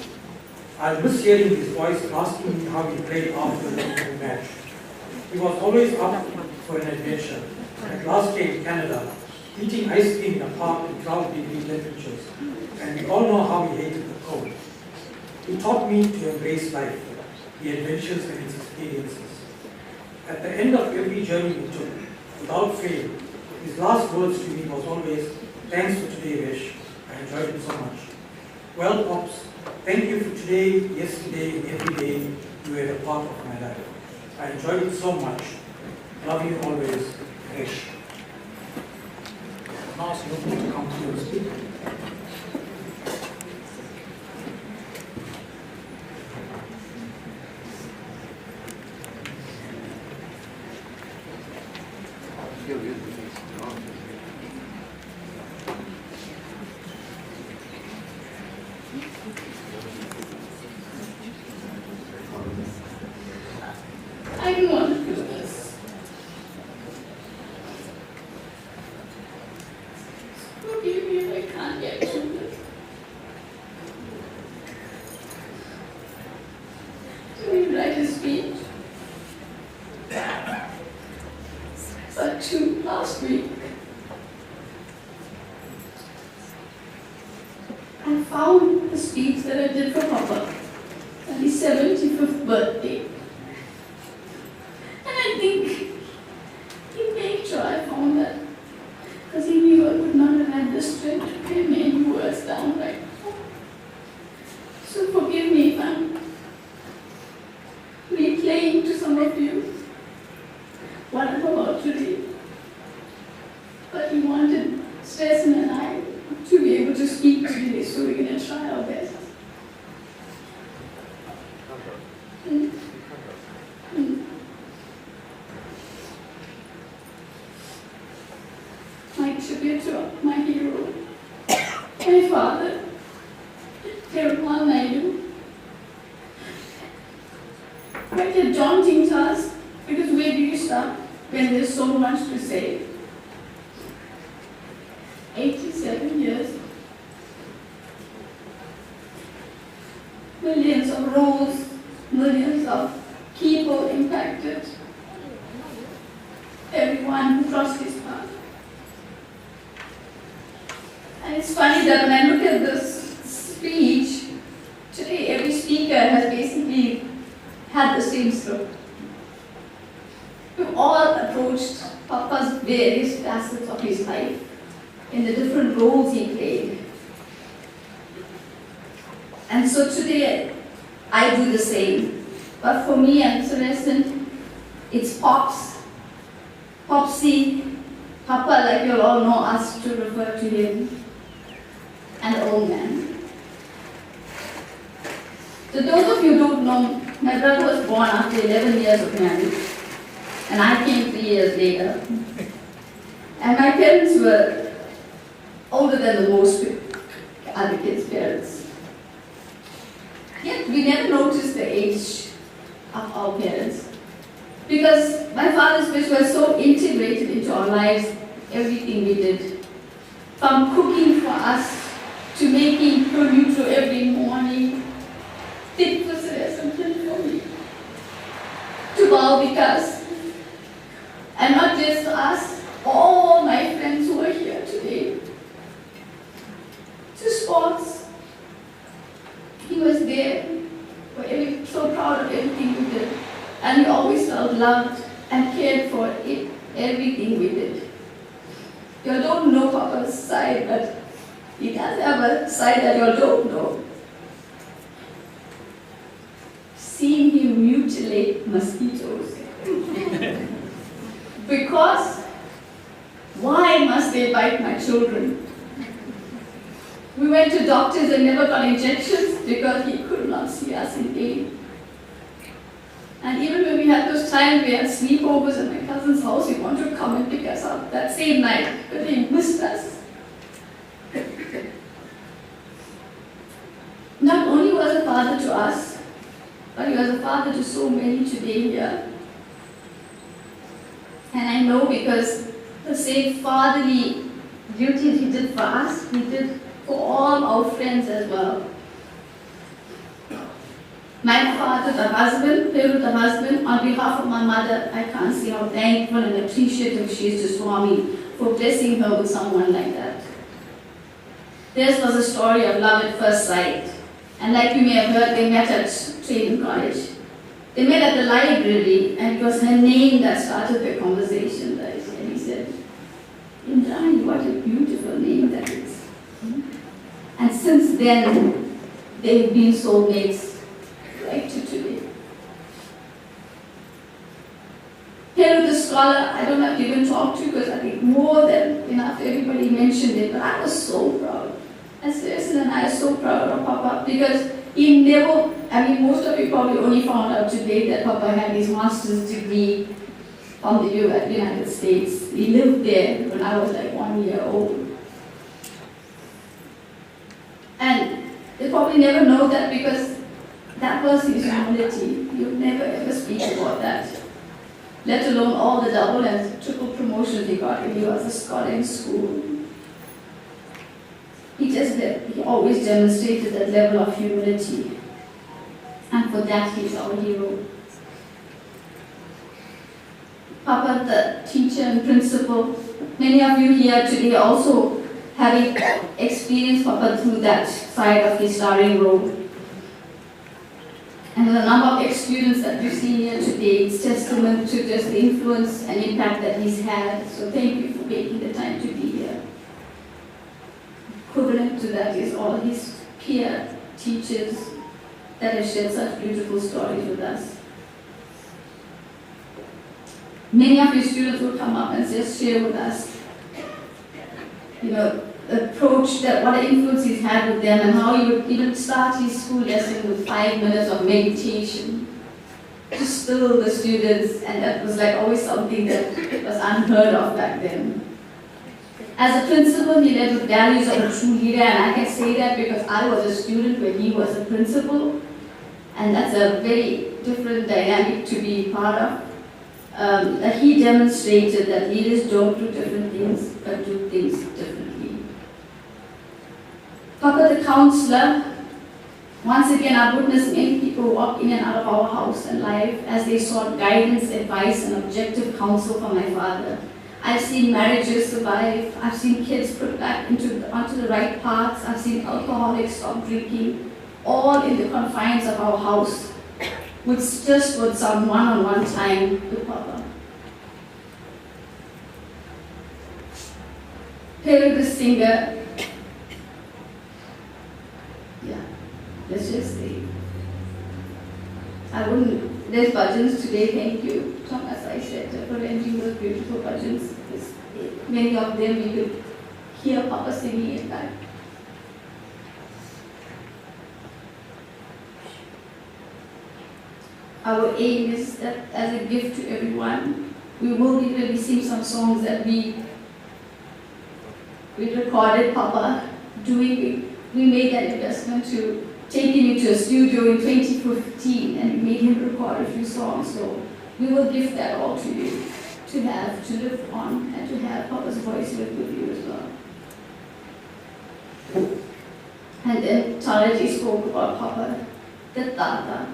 I miss hearing his voice asking me how he played after the match. He was always up for an adventure, like last year in Canada, eating ice cream in a park in 12-degree temperatures, and we all know how he hated the cold. He taught me to embrace life, the adventures and its experiences. At the end of every journey we took, without fail, his last words to me was always, "Thanks for today, Vish. I enjoyed it so much." Well, Pops, thank you for today, yesterday, and every day you were a part of my life. I enjoyed it so much. Love you always, Vish. Now it's your turn to come to your speak. I don't want to do this. Forgive me if I can't get through this. Can you write a speech? but 2 last week. I found the speech that I did for Papa on his 75th birthday. And I think he made sure I found that, because he knew I would not have had the strength to pen any words down right now. So forgive me if I'm replaying to some of you what I'm about to read. But he wanted Stefan and I to be able to speak today, so we're going to try our best. My tribute to my hero, my father, Perumal Naidoo. Quite a daunting task, because where do you start when there's so much to say? 87 years. Millions of roles, millions of people impacted. Everyone who crossed his path. And it's funny that when I look at this speech, today every speaker has basically had the same script. We've all approached Papa's various facets of his life in the different roles he played. And so today, I do the same. But for me and Celestin, it's Pops, Popsy, Papa, like you'll all know us to refer to him, and old man. So those of you who don't know, my brother was born after 11 years of marriage, and I came 3 years later. And my parents were older than the most other kids' parents. Yet we never noticed the age of our parents, because my father's wish was so integrated into our lives, everything we did. From cooking for us, to making pronutro every morning, thick for something for me, to Balvikas, and not just us, all my friends who are here today, to sports. He was there, so proud of everything we did, and we always felt loved and cared for everything we did. You don't know Papa's side, but he does have a side that you don't know. Seeing him mutilate mosquitoes. Because why must they bite my children? We went to doctors and never got injections because he could not see us in pain. And even when we had those times we had sleepovers at my cousin's house, he wanted to come and pick us up that same night, but he missed us. Not only was a father to us, but he was a father to so many today here. And I know because the same fatherly duties he did for us, he did for all our friends as well. My father, the husband, Peru, the husband, on behalf of my mother, I can't say how thankful and appreciative she is to Swami for blessing her with someone like that. Theirs was a story of love at first sight. And like you may have heard, they met at training college. They met at the library, and it was her name that started the conversation. And he said, Indrani, what a beautiful name that is. And since then, they've been soulmates right to today. Peru, the scholar, I don't have to even talk to because I think more than enough everybody mentioned it, but I was so proud. And Susan and I are so proud of Papa because he never, most of you probably only found out today that Papa had his master's degree from the United States. He lived there when I was like 1 year old. And they probably never know that because that was his humility. You never ever speak about that. Let alone all the double and triple promotions he got when he was a scholar in school. He always demonstrated that level of humility. And for that, he's our hero. Papa, the teacher and principal. Many of you here today also having experienced Papa through that side of his starring role. And the number of ex-students that you see here today, it's testament to just the influence and impact that he's had. So thank you for making the time to be here. Equivalent to that is all his peer teachers that have shared such beautiful stories with us. Many of your students will come up and just share with us, the approach, that what influence he's had with them, and how he would even start his school lesson with 5 minutes of meditation to still the students, and that was like always something that was unheard of back then. As a principal, he led with values of a true leader, and I can say that because I was a student when he was a principal, and that's a very different dynamic to be part of. That he demonstrated that leaders don't do different things, but do things differently. Papa the counselor, once again I've witnessed many people walk in and out of our house and life as they sought guidance, advice, and objective counsel from my father. I've seen marriages survive, I've seen kids put back onto the right paths, I've seen alcoholics stop drinking, all in the confines of our house, with some one-on-one time with Papa. Peru the singer, let's just say, there's bhajans today, thank you, Tom, as I said, for arranging those beautiful bhajans. Many of them you could hear Papa singing it back. Our aim is that as a gift to everyone, we will be releasing some songs that we recorded Papa doing. We made that investment to take him into a studio in 2015 and we made him record a few songs. So we will gift that all to you to have, to live on, and to have Papa's voice live with you as well. And then Taraji spoke about Papa, the Tata.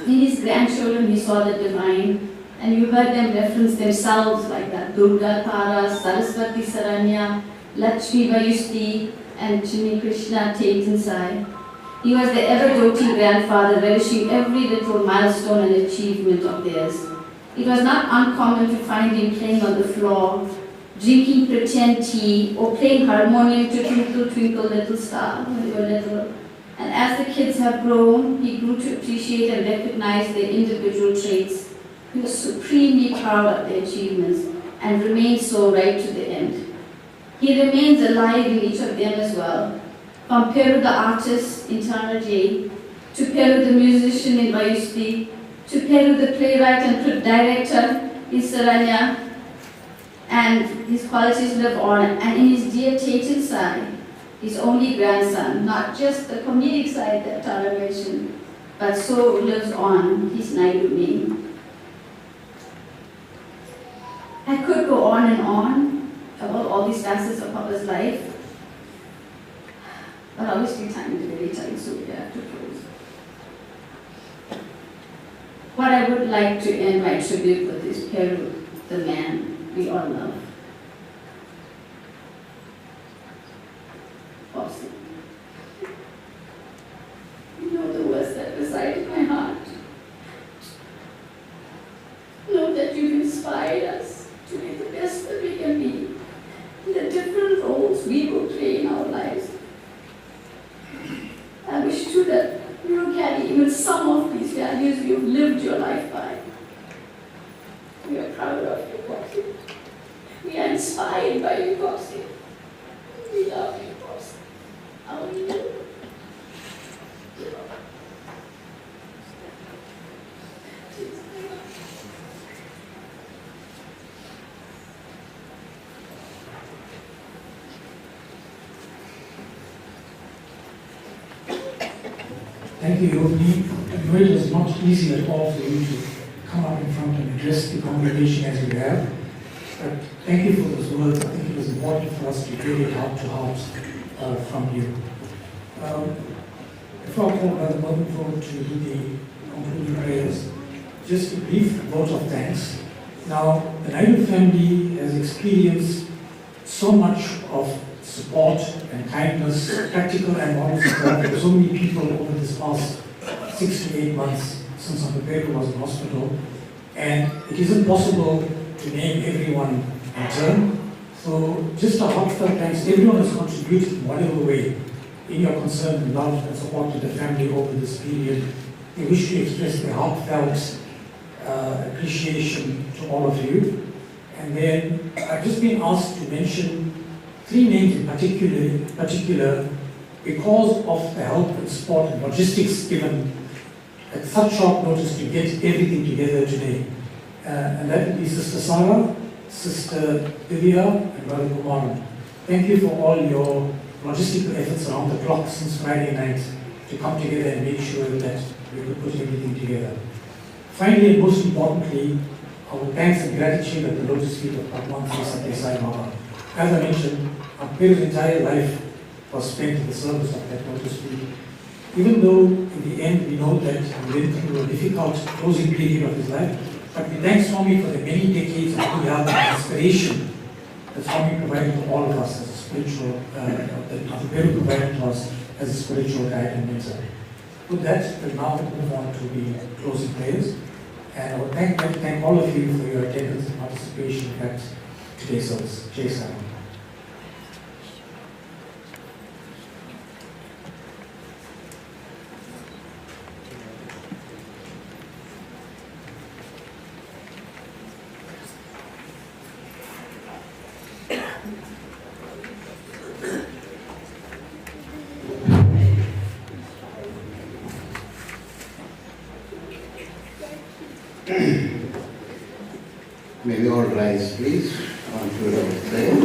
In his grandchildren, he saw the divine, and you heard them reference themselves like that: Durga Tara, Saraswati Saranya, Lakshmi Vayusti, and Jimmy Krishna Tetinsai. He was the ever-doting grandfather, relishing every little milestone and achievement of theirs. It was not uncommon to find him playing on the floor, drinking pretend tea, or playing harmonium to Twinkle Twinkle Little Star when they were little. And as the kids have grown, he grew to appreciate and recognize their individual traits. He was supremely proud of their achievements and remained so right to the end. He remains alive in each of them as well. From Peru the artist in Tana J, to Peru the musician in Vayusti, to Peru the playwright and director in Saranya, and his qualities live on, and in his dear Tetinsai, his only grandson, not just the comedic side that Tara mentioned, but so lives on his Naidu name. I could go on and on about all these facets of Papa's life, but obviously time is very tight, so we have to close. What I would like to end my tribute with is Peru, the man we all love. Awesome. You know the words that reside in my heart. Know that you've inspired us to be the best that we can be in the different roles we will play in our lives. I wish too that you will carry even some of these values you've lived your life by. We are proud of you, Popsy. We are inspired by you, Popsy. We love you, Popsy. How do you do? Thank you, Yogi. It was not easy at all for you to come up in front and address the congregation as you have. But thank you for those words. I think it was important for us to hear it heart to heart from you. Before I call Brother Bobby forward to do the concluding prayers, just a brief vote of thanks. Now, the Naidu family has experienced so much of support and kindness, practical and moral support from so many people over this past 6 to 8 months since Peru was in hospital, and it isn't possible to name everyone in turn. So just a heartfelt thanks. Everyone has contributed in whatever way in your concern and love and support to the family over this period. We wish to express their heartfelt appreciation to all of you. And then I've just been asked to mention 3 names in particular because of the help and support and logistics given at such short notice to get everything together today. And that would be Sister Sarah, Sister Divya, and Brother Perumal. Thank you for all your logistical efforts around the clock since Friday night to come together and make sure that we could put everything together. Finally, and most importantly, our thanks and gratitude at the lotus feet of Bhagwan Sri Satya Sai Baba. As I mentioned, Peru's entire life was spent in the service of that lotus feet. Even though in the end we know that he went through a difficult closing period of his life, but we thank Swami for the many decades of good health and inspiration that Swami provided to all of us as a spiritual, that Peru provided to us as a spiritual guide and mentor. With that, we'll now move on to the closing prayers. And I would like to thank all of you for your attendance and participation at today's service. Jai Saram. May we all rise, please, on to our prayer.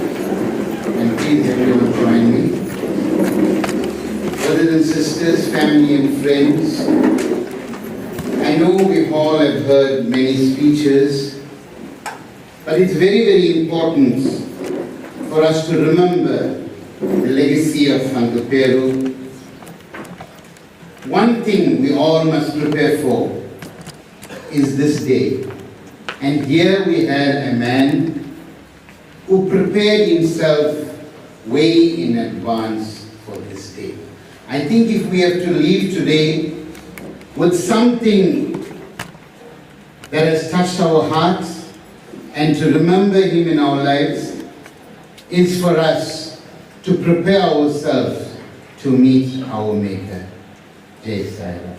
And please everyone join me. Brothers and sisters, family and friends, I know we all have heard many speeches, but it's very, very important for us to remember the legacy of Uncle Peru. One thing we all must prepare for is this day. And here we have a man who prepared himself way in advance for this day. I think if we have to leave today with something that has touched our hearts and to remember him in our lives, is for us to prepare ourselves to meet our Maker. Jai Sai Ram.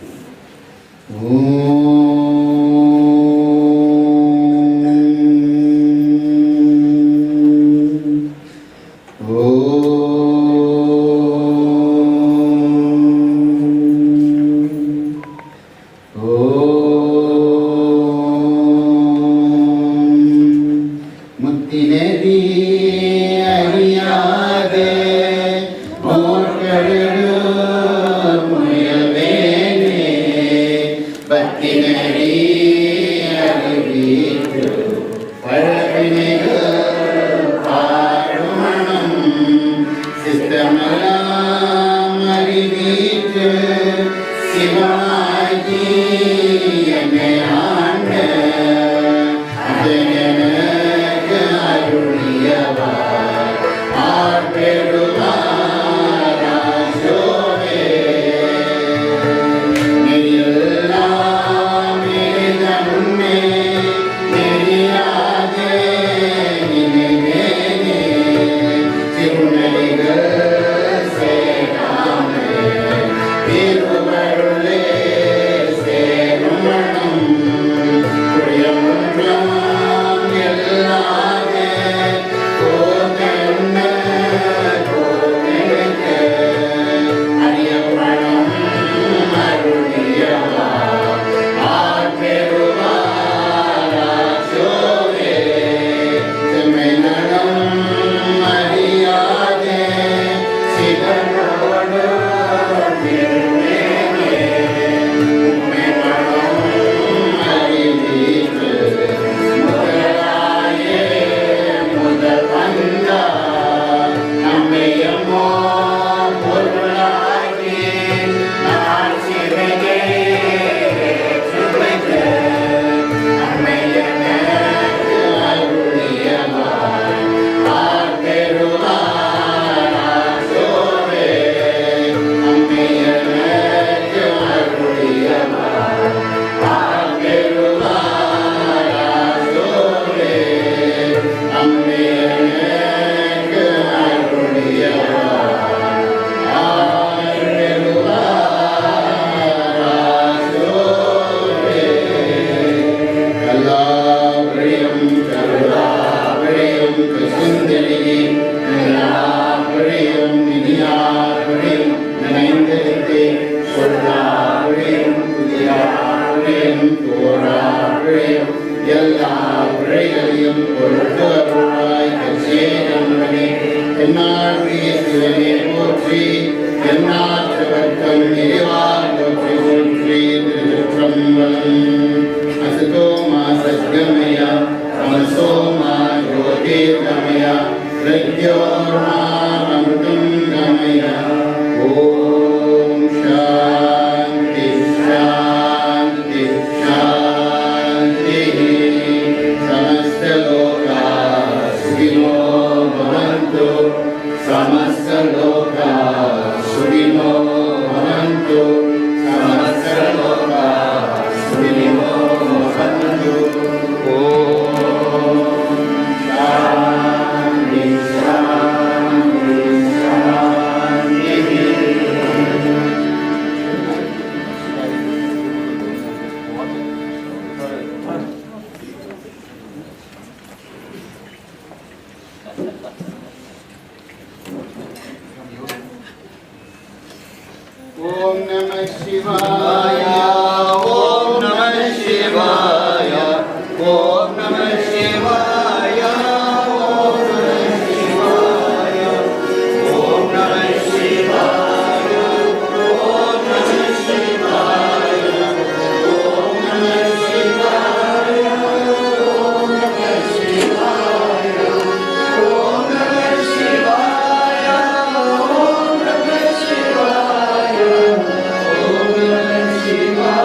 Meri உரைகளையும் பொருட்டு அருளாய் கச்சேகன்வனே என்னாழ்விய சிவனே போற்றி என்னாற்றவர்க்கம் நிறைவார் போற்றி போற்றி திருச்சிற்றம்பலம் असतो मा सद्गमय तमसो मा ज्योतिर्गमय प्रज्ञोर्मामृतं गमय ॐ शान्ति शान्ति शान्तिः समस्तलोकाः सुखिनो भवन्तु समस्तलोकाः सुखिनो भवन्तु समस्तलोकाः सुखिनो Om Namah Shivaya, Om Namah Shivaya, Om Namah Shivaya, Om Namah Shivaya, Om Namah Shivaya, Om Namah Shivaya, Om Namah Shivaya, Om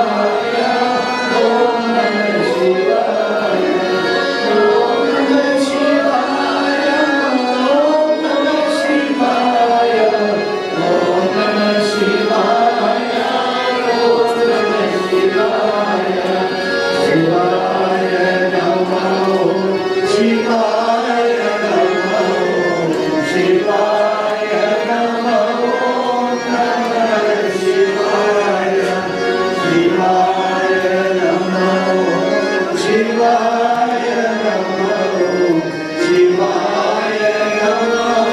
Namah Shivaya, Om Namah Shivaya, Om Namah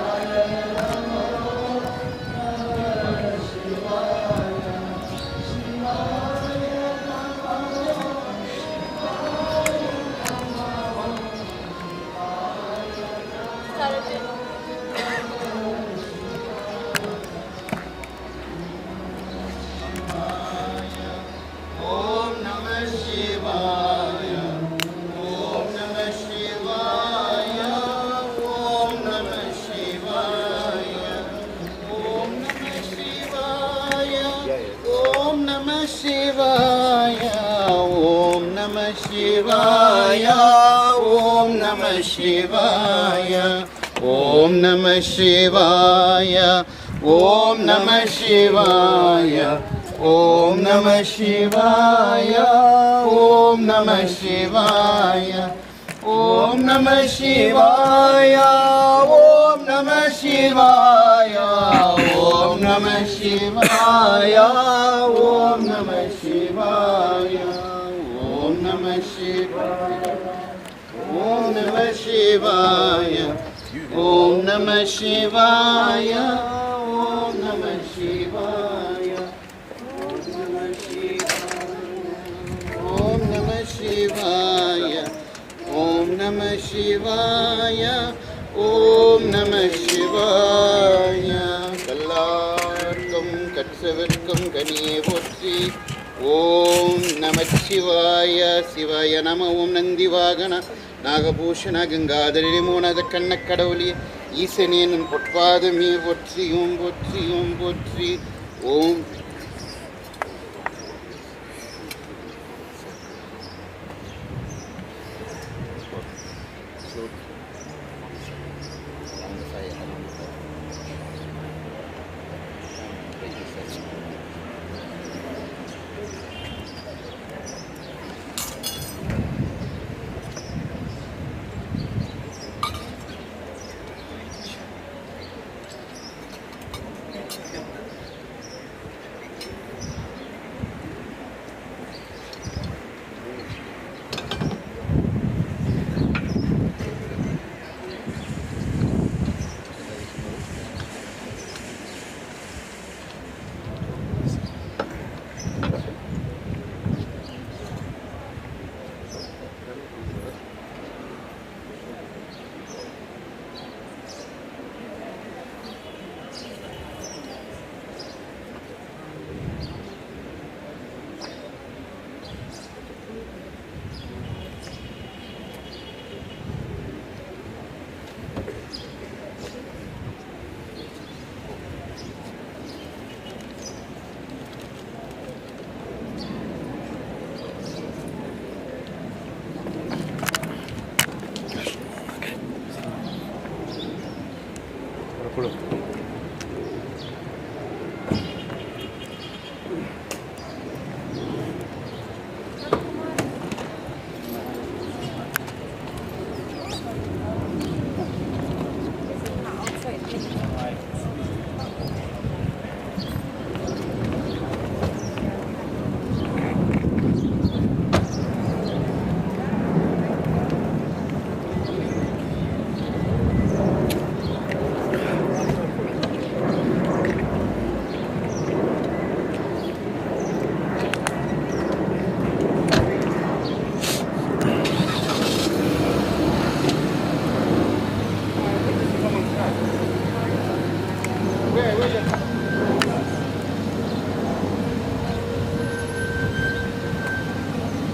Shivaya, Om Namah Shivaya, Om Namah Shivaya, Om Namah Shivaya, Om Namah Shivaya, Om Namah Shivaya, Om Namah Shivaya, Om Namah Shivaya, Om Namah Shivaya, Om Namah Shivaya. Om Namah Shivaya, Om Namah Shivaya, Om Namah Shivaya, Om Namah Shivaya, Om Namah Shivaya, Om Namah Shivaya. Kallarkum Katsavarkum Kaniye Potri. Om Namah Shivaya, Shivaya Nama Om Nandivagana. நாகபூஷண கங்காதரி மூனத கண்ண கடவுளி ஈசனேன் பொற்பாதமே போற்றியும் போற்றியும் போற்றி. ஓம்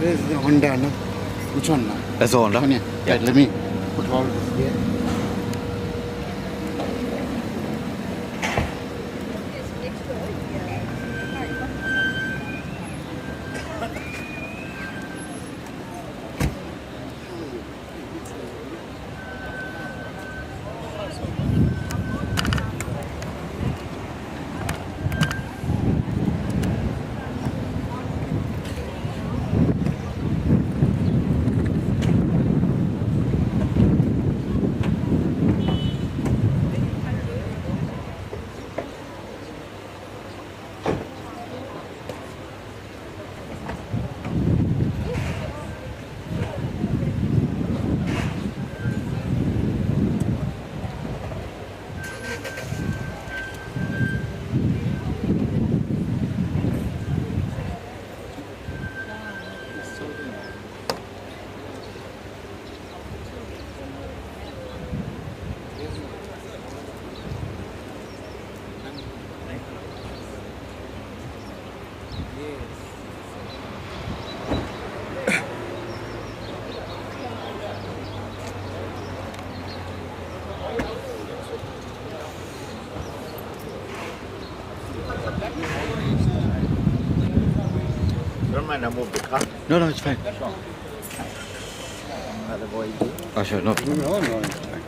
Where's the Honda? No? Which one now? That's the Honda? This one, yeah. Yeah. Right, let me put all this here. Don't mind, I move the car. No, no, it's fine. Oh, sure, no. No, no, it's fine.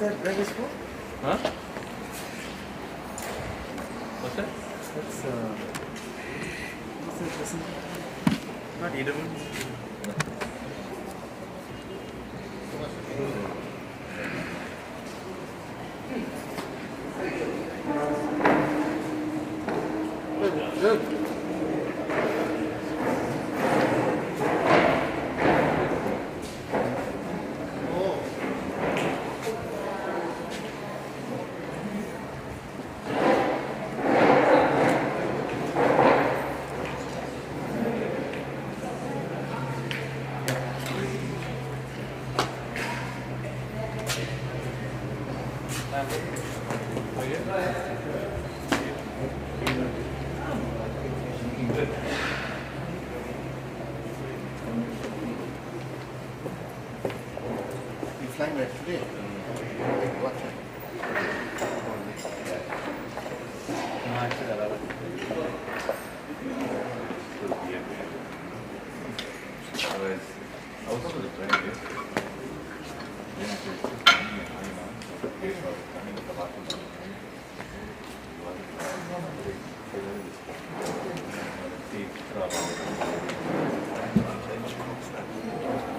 that bread is for? Huh? What's that? That's what's that person? Not edible. You flying back today? What time? I was on the plane yesterday. Then I said, coming to the bathroom.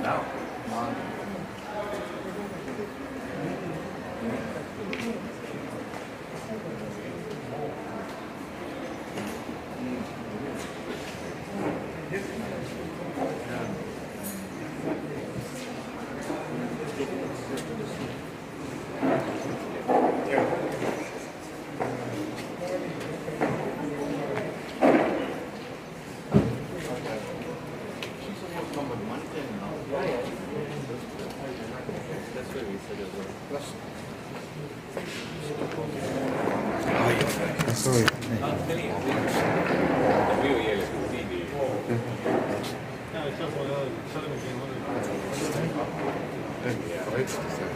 Now? Sorry.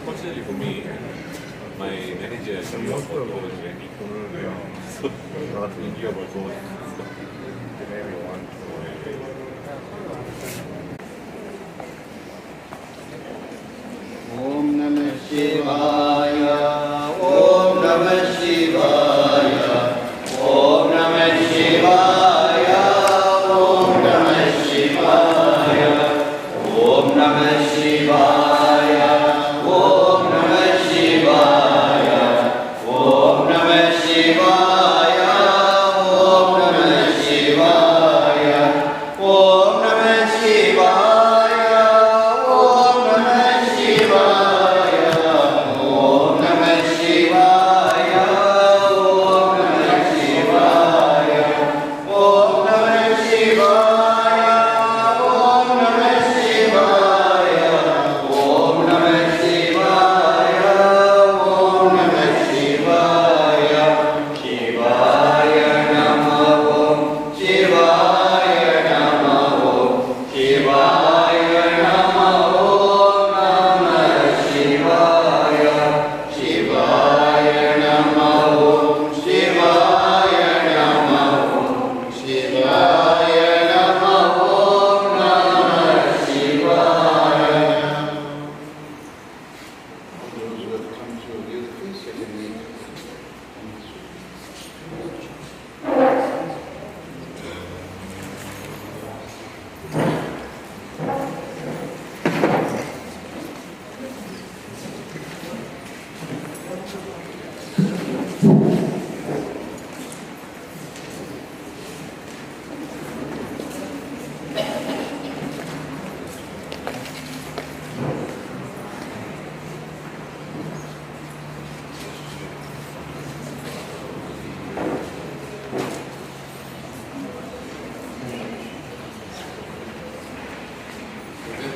Fortunately for me, my manager in New York was ready. So, not India was going. Om Namah Shivaya, Om Namah Shivaya, Om Namah Shivaya, Om Namah Shivaya, Om Namah Shivaya, Om Namah Shivaya, Om Namah Shivaya, Om Namah Shivaya, Om Namah Shivaya, Om Namah Shivaya, Om Namah Shivaya, Om Namah Shivaya, Om Namah Shivaya, Om Namah Shivaya, Om Namah Shivaya, Om Namah Shivaya, Shivaya Namaha, Shivaya Namaha, Shivaya Namaha, Namah Shivaya, Shivaya Namaha, Shivaya Namaha, Shivaya Namaha, Namah Shivaya. Those who have come to view the feast, you can leave.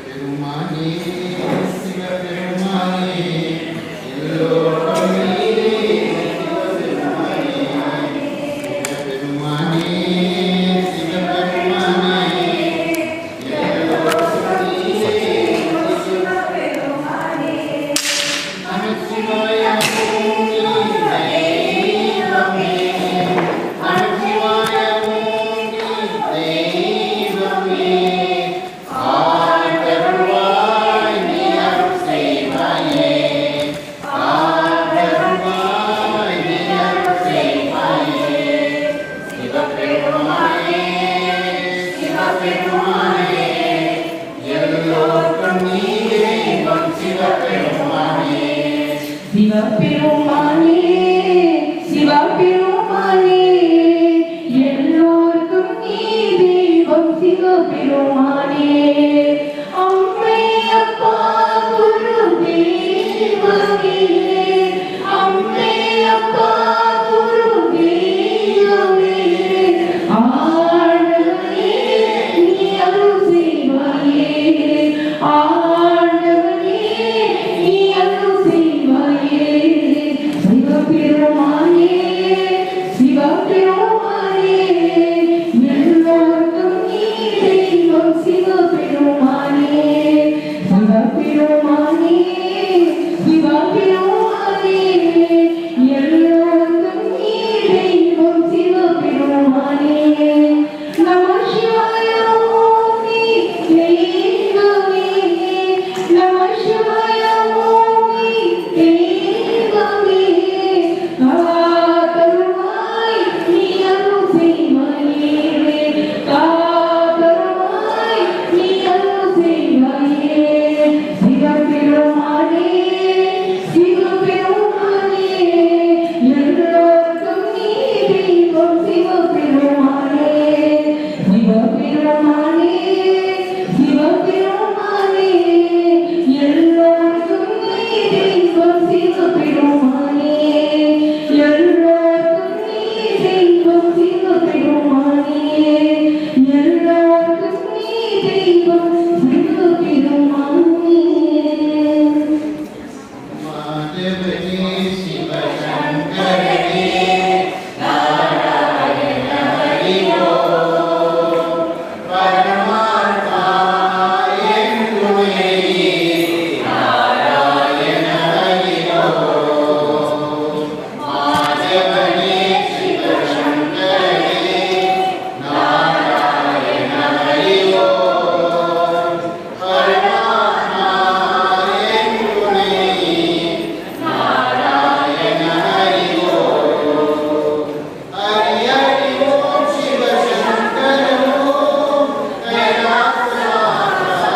Perumane, Siva Perumane, Illokami, Siva Perumane, Siva Perumane, Siva Perumane, Illokami, Siva Perumane, Namah Shivaya Muni, Devami, Namah Shivaya Muni, Devami. Perumane, சிவபெருமானே சிவபெருமானே எல்லோருக்கும் நீ தெய்வம் சிவபெருமானே அம்மை அப்பா குரு தெய்வமே அம்மை அப்பா குரு தெய்வமே ஆண்டவனே நீ அருள் செய்வாயே ஆண்டவனே நீ அருள் செய்வாயே சிவபெருமானே சிவபெருமானே எல்லோருக்கும் நீ தெய்வம் சிவபெருமானே சிவபெருமானே சிவபெருமானே எல்லோருக்கும் நீ தெய்வம் சிவபெருமானே நம சிவாய ஓமி தெய்வமே நம சிவாய ஓமி தெய்வமே காதருமாய் நீ அருள் செய்வாயே காதருமாய் நீ அருள் செய்வாயே சிவபெருமானே சிவபெருமானே எல்லோருக்கும் நீ தெய்வம் சிவபெருமானே சிவபெருமானே சிவபெருமானே எல்லோருக்கும் நீ தெய்வம் சிவபெருமானே எல்லோருக்கும் நீ தெய்வம் சிவபெருமானே எல்லோருக்கும் நீ தெய்வம் சிவபெருமானே மாதவனே சிவசங்கரனே நாராயண ஹரிஓ பரமாத்மா என் துணை நாராயண ஹரிஓ மாதவனே சிவசங்கரனே நாராயண ஹரிஓ பரமாத்மா என் துணை நாராயண ஹரிஓ ஹரி ஹரி ஓம் சிவசங்கர ஓம் கைலாசவாசா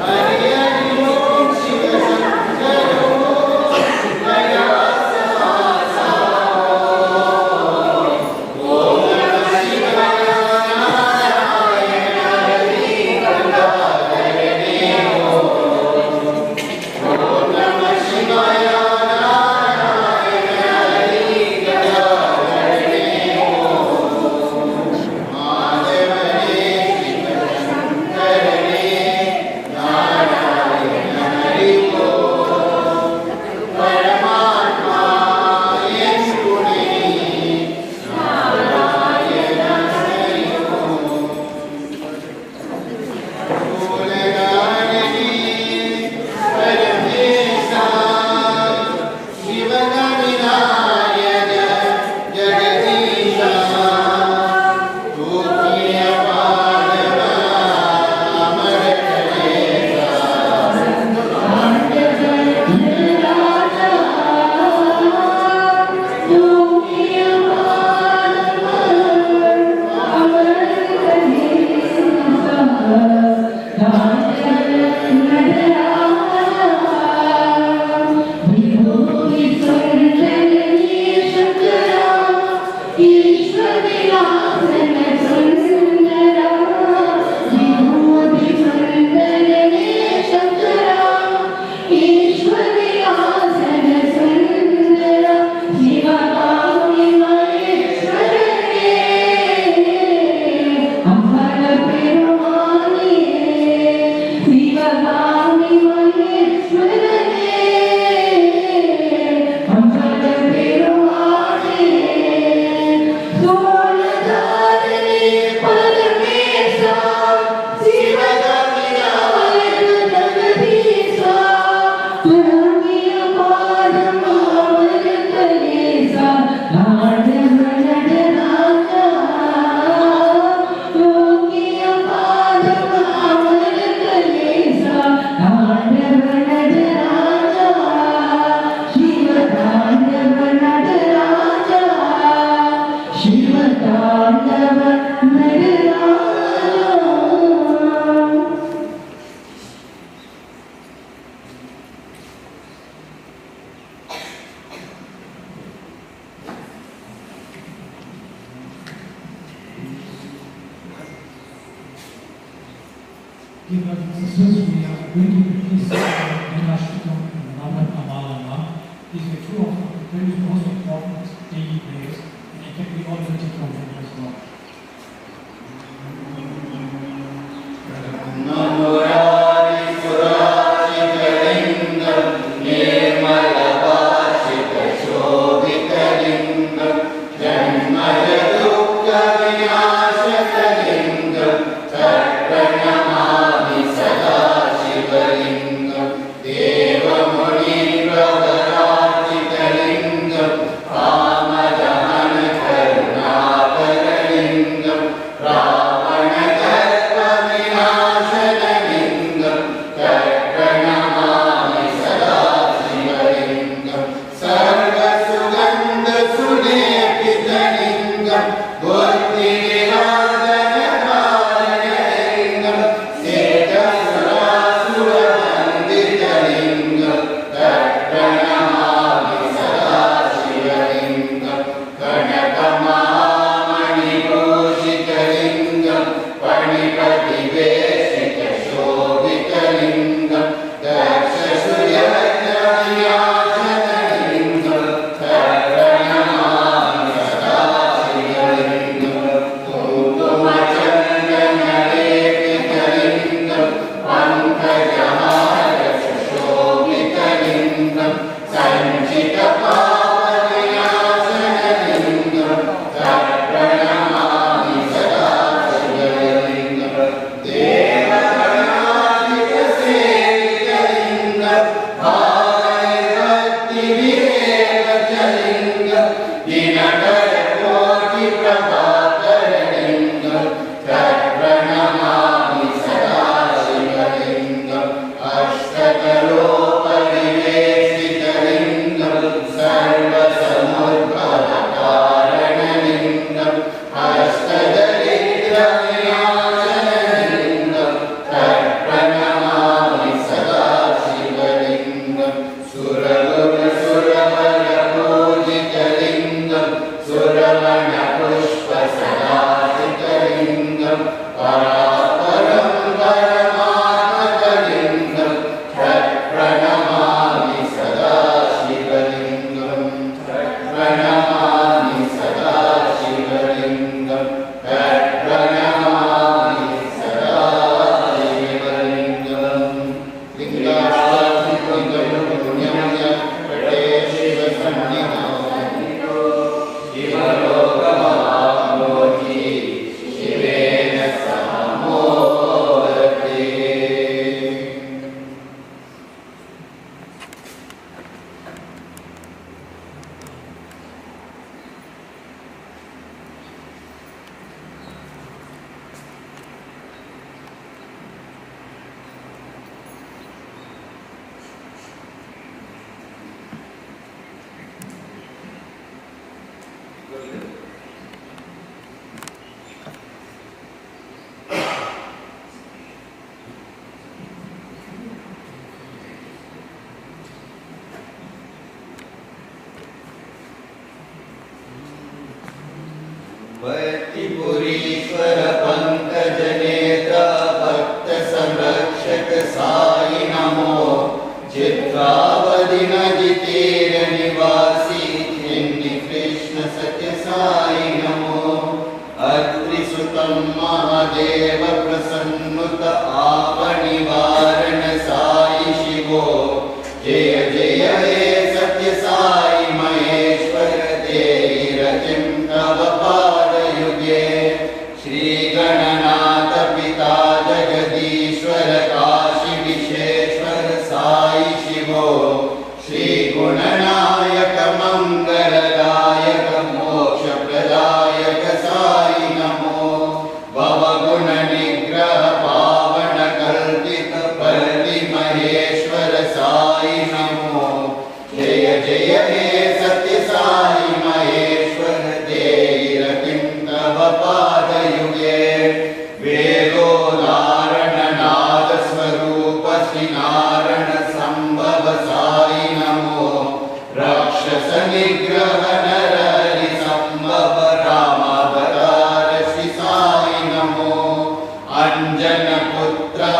ஹரி ஹரி ஓம் சிவசங்கர ஓம் கைலாசவாசா ஓம் நம சிவாய நாராயண ஹரி கருணாகரனே ஓம் நம சிவாய நாராயண ஹரி கருணாகரனே மாதவனே சிவசங்கரனே நாராயண ஹரி பரமாத்மா என் துணை நாராயண ஹரி ஓலகாரணி பரமேசா சிவகாமிநாயக ஜெகதீஷா தூக்கிய பாதவ அமரகணேசா ஆண்டவனே Dear brothers and sisters, we are going to quickly say Nashtikam and Naman Amalama. These are two of the very most important daily prayers, and it can be all written from them as well. भक्तिपुरीश्वर Pankaj नेत्र भक्त संरक्षक साई नमो चित्रावधि नजितेर निवासी चिन्नि कृष्ण सत्य साई नमो अत्रिसुतं महादेव प्रसन्नुत आपनिवारण साई शिवो जय जय हे सत्य साई महेश्वर तेरी रचिं तव पादयुगे श्री गणनाथ पिता जगदीश्वर काशी विश्वेश्वर साई शिवो श्री गुणनायक मंगलदायक मोक्ष प्रदायक साई नमो भवगुण निग्रह पावन कल्पित परति महेश्वर साई नमो जय जय हे सत्य साई महेश्वर तेरी रतिं तव पादयुगे वेदो नारण नाद स्वरूप श्री नारायण संभव साई नमो राक्षस निग्रह नर हरि संभव रामावतार श्री साई नमो अंजन पुत्र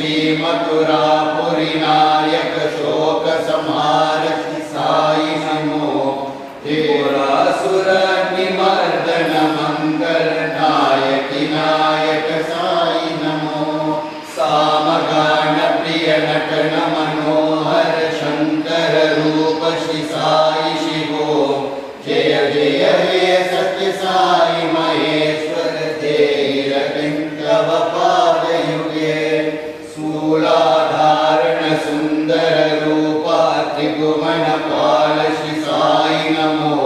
श्रीमथुरापुरी नायक शोक संहार श्री साई नमो देवासुर निमर्दन मंगल नायकी नायक साई नमो सामगान प्रिय नटन मनोहर शंकर रूप श्री साई शिवो जय जय हे सत्य साई महेश्वर धीरतिं तव पादयुगे शूलाधारण सुंदर रूपा त्रिभुवन पाल श्री साई नमो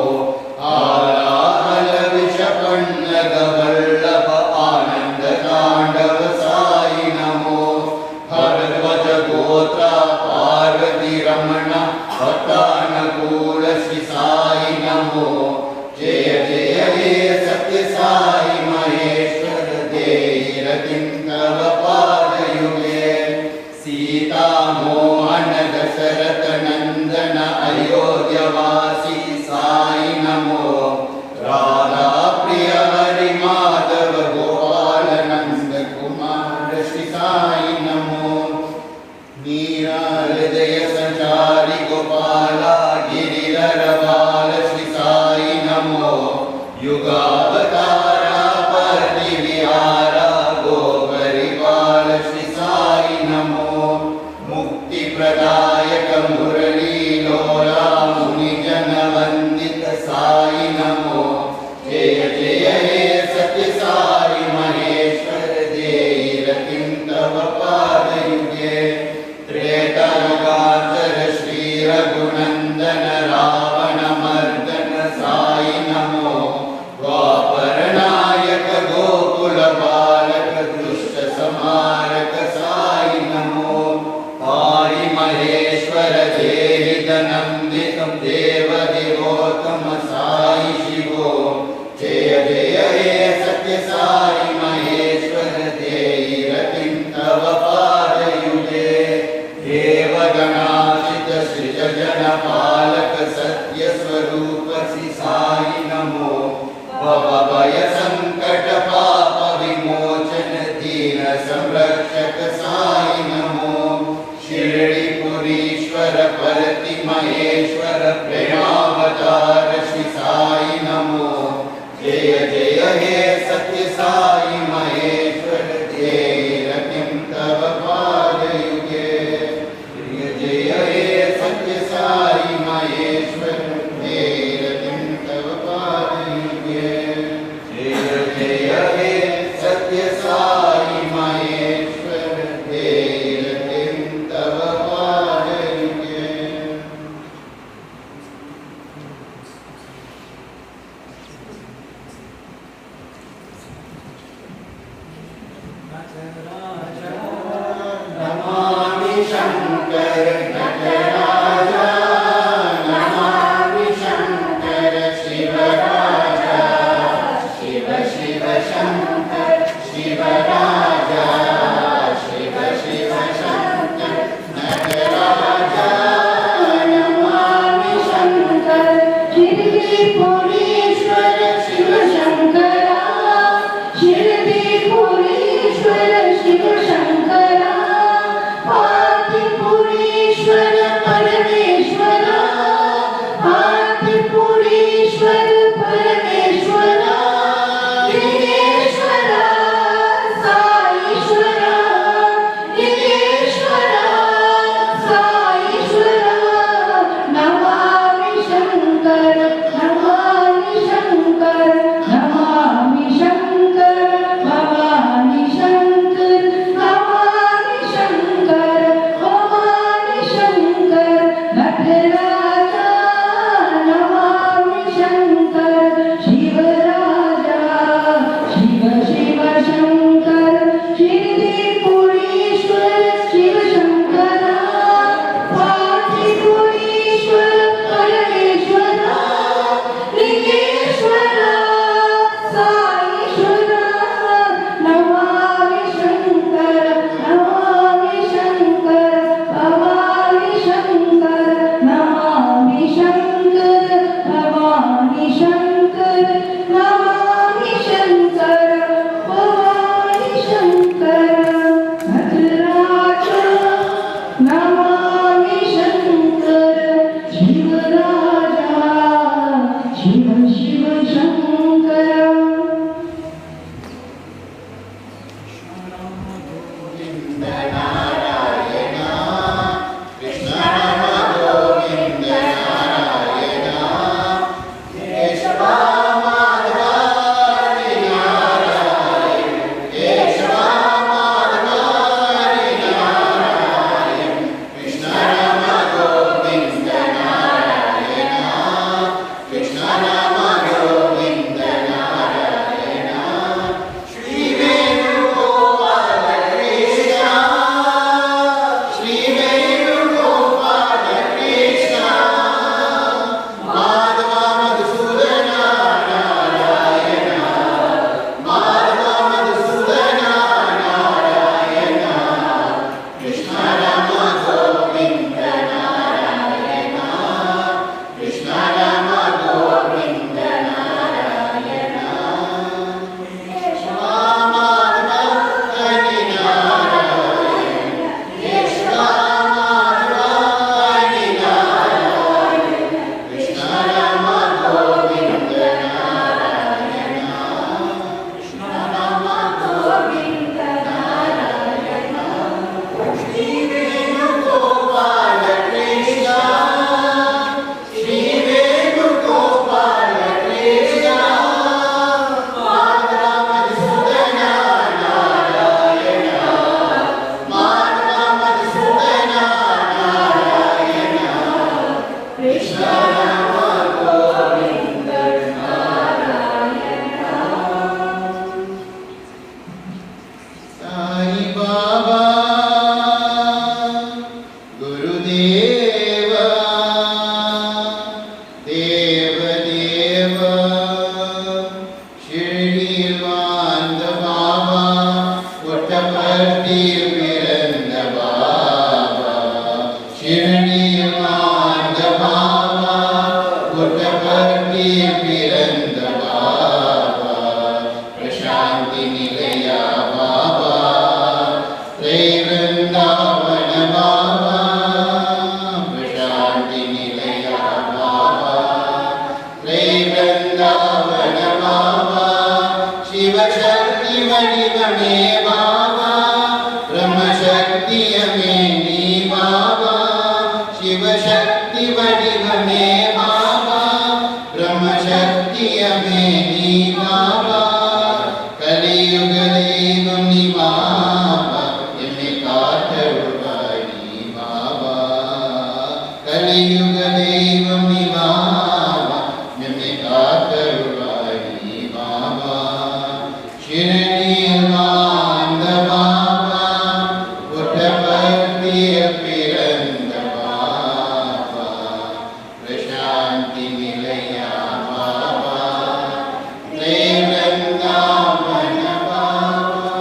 आलाहल विषपन्नग वल्लभ आनंद तांडव साई नमो भरद्वाज गोत्र पार्वती रमण भक्तानुकूल श्री साई नमो जय जय हे सत्य साई महेश्वर धीरतिं तव पादयुगे सीता मोहन दशरथ नंदन अयोध्यवासी साई नमो राधा प्रिय हरि माधव गोपाल नंद कुमार श्री साई नमो मीरा हृदय संचारी गोपाला गिरिधर बाल श्री साई नमो युगावतारा परति विहारा गोपरिपाल श्री साई नमो मुक्ति प्रदायक मुरली लोला मुनि जन वंदित साई नमो जय जय हे सत्य साई महेश्वर धीरतिं तव पादयुगे त्रेतायुगाचर श्री रघुनंदन रावण मर्दन साई नमो द्वापर नायक गोकुल बालक दुष्ट समारक साई नमो पाहि महेश्वर देहि धनंदितं देव देवोत्तम साई शिवो जय जय हे सत्य साई महेश्वर धीरतिं तव पादयुगे देवगणाचित सृज जन पालक सत्य स्वरूप श्री साई नमो भव भय संकट पाप विमोचन दीन संरक्षक साई नमो शिरडी पुरीश्वर परति महेश्वर प्रेमावतार श्री साई नमो जय जय हे सत्य साई महेश्वर धीरतिं तव पादयुगे जय हे सत्य साई महेश्वर धीरतिं तव पादयुगे जय जय हे सत्य साई महेश्वर धीरतिं तव पादयुगे नमामि शंकर नटराजा नमामि शंकर शिवराजा शिव शिव शंकर शिवराजा शिव शिव शंकर नटराजा नमामि शंकर शिरडी पुरीश्वर शिव शंकरा शिरडी पुरीश्वर शिव शंकरा पातिपुरीश्वर परमेश्वरा पातिपुरीश्वर परमेश्वरा लिंगेश्वरा साईश्वरा लिंगेश्वरा साईश्वरा नमामि शंकर नमामि शंकर नमामि शंकर भवानि शंकर புட்டபர்த்தியில் பிறந்த பாபா ஷிரடியில் வாழ்ந்த பாபா புட்டபர்த்தியில் பிறந்த பாபா பிரசாந்தி நிலையா பாபா த்ரைவೃಂದಾವನ பாபா பிரசாந்தி நிலையா பாபா த்ரைவೃಂದಾವನ பாபா சிவசக்தி வடிவமே பாபா பிரம்மசக்தியமே நீ பாபா சிவசக்தி வடிவமே பாபா பிரம்மசக்தியமே நீ பாபா கலியுக தெய்வம் நீ பாபா என்னை காத்தருள்வாய் நீ பாபா கலியுக தெய்வம் நீ பாபா என்னை காத்தருள்வாய் நீ பாபா ஷிரடியில் வாழ்ந்த பாபா புட்டபர்த்தியில் பிறந்த பாபா பிரசாந்தி நிலையா பாபா த்ரைவೃಂದಾವನ பாபா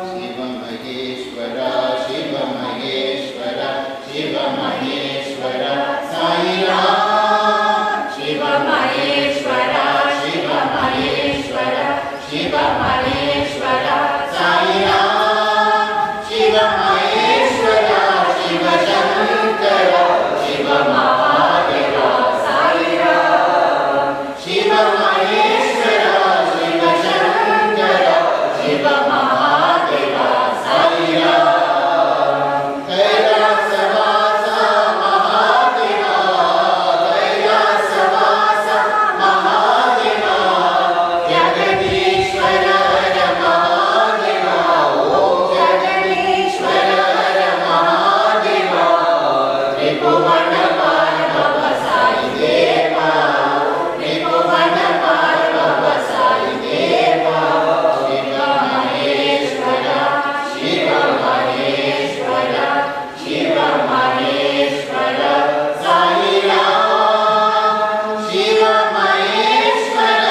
ಶಿವ ಮಹೇಶ್ವರ ಶಿವ ಮಹೇಶ್ವರ ಶಿವ ಮಹೇಶ್ವರ ಸಾಯಿರಾಮ್ ಶಿವ ಮಹೇಶ್ವರ ಶಿವ ಮಹೇಶ್ವರ ಶಿವ ಮಹೇಶ್ವರ ಸಾಯಿರಾಮ್ ಶಿವ ಮಹೇಶ್ವರ ಶಿವ ಶಂಕರ ಶಿವ ಮಹಾದೇವ ಸಾಯಿರಾಮ್ ಶಿವ ಮಹೇಶ್ವರ ಶಿವ ಶಂಕರ ಶಿವ ಮಹಾದೇವ ಸಾಯಿರಾಮ್ ಕೈಲಾಸವಾಸ ಮಹಾದೇವ ಕೈಲಾಸವಾಸ ಮಹಾದೇವ ಜಗದೀಶ್ವರ ಹರ ಮಹಾದೇವ ಓಂ ಜಗದೀಶ್ವರ ಹರ ಮಹಾದೇವ ತ್ರಿಭುವನ ಪಾರ್ವವ ಸಾಯಿ ದೇವ ತ್ರಿಭುವನ ಪಾರ್ವವ ಸಾಯಿ ದೇವ ಶಿವ ಮಹೇಶ್ವರ ಶಿವ ಮಹೇಶ್ವರ ಶಿವ ಮಹೇಶ್ವರ ಸಾಯಿರಾಮ್ ಶಿವ ಮಹೇಶ್ವರ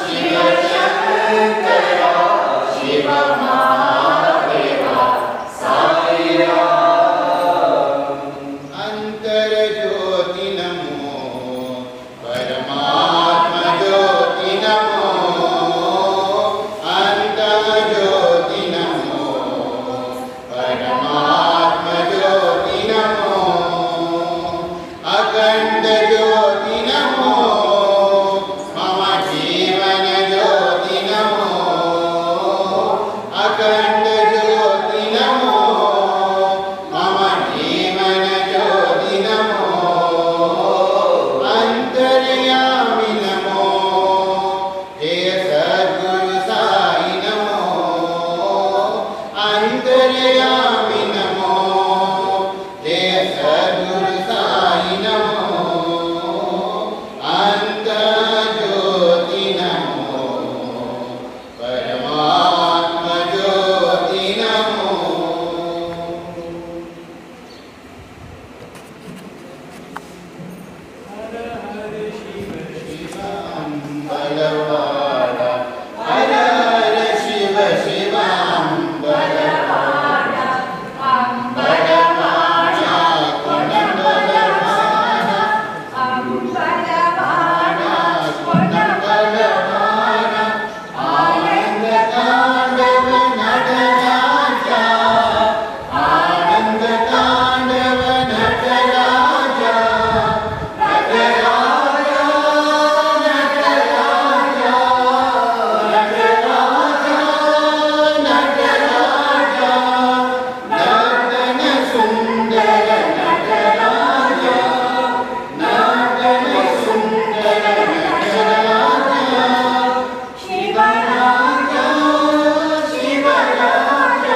ಶಿವ ಶಂಕರ ಶಿವ ಮಹಾದೇವ ಸಾಯಿರಾಮ್ ಅಂತರ ಜ್ಯೋತಿ ನಮೋ ಪರಮಾತ್ಮ ಜ್ಯೋತಿ ನಮೋ ಅಂತಃ ಜ್ಯೋತಿ ನಮೋ ಪರಮಾತ್ಮ ಜ್ಯೋತಿ ನಮೋ ಅಖಂಡ ಜ್ಯೋತಿ ನಮೋ ಮಮ ಜೀವನ ಜ್ಯೋತಿ ನಮೋ ಅಖಂಡ ಜ್ಯೋತಿ ನಮೋ ಮಮ ಜೀವನ ಜ್ಯೋತಿ ನಮೋ ಅಂತರ್ಯಾಮಿ ನಮೋ ಜಯ ಸದ್ಗುರು ಸಾಯಿ ನಮೋ ಅಂತರ್ಯಾಮಿ ನಮೋ ಜಯ ಸದ್ಗುರು ಸಾಯಿ ನಮೋ ಅಂತ ಜ್ಯೋತಿ ನಮೋ ಪರಮಾತ್ಮ ಜ್ಯೋತಿ ನಮೋ ಅಂಬಲವಾಡ ಹರ ಹರ ಶಿವ ಶಿವ ಅಂಬಲವಾಡ ಅಂಬಲವಾಡ ಕೊಂಡಂಬಲವಾಡ ಅಂಬಲವಾಡ ಕೊಂಡಂಬಲವಾಡ ಆನಂದ ತಾಂಡವ ನಟರಾಜ ಆನಂದ ತಾಂಡವ ನಟರಾಜ ನಟರಾಜ ನಟರಾಜ ನಟರಾಜ ನಟರಾಜ ನರ್ತನ ಸುಂದರ ನಟರಾಜ ನರ್ತನ ಸುಂದರ ನಟರಾಜ ಶಿವರಾಜ ಶಿವರಾಜ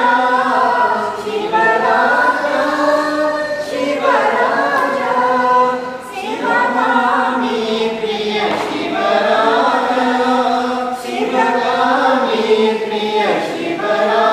ಶಿವರಾಜ ಶಿವರಾಜ ಶಿವಗಾಮಿ ಪ್ರಿಯ ಶಿವರಾಜ ಶಿವಗಾಮಿ ಪ್ರಿಯ ಶಿವರಾಜ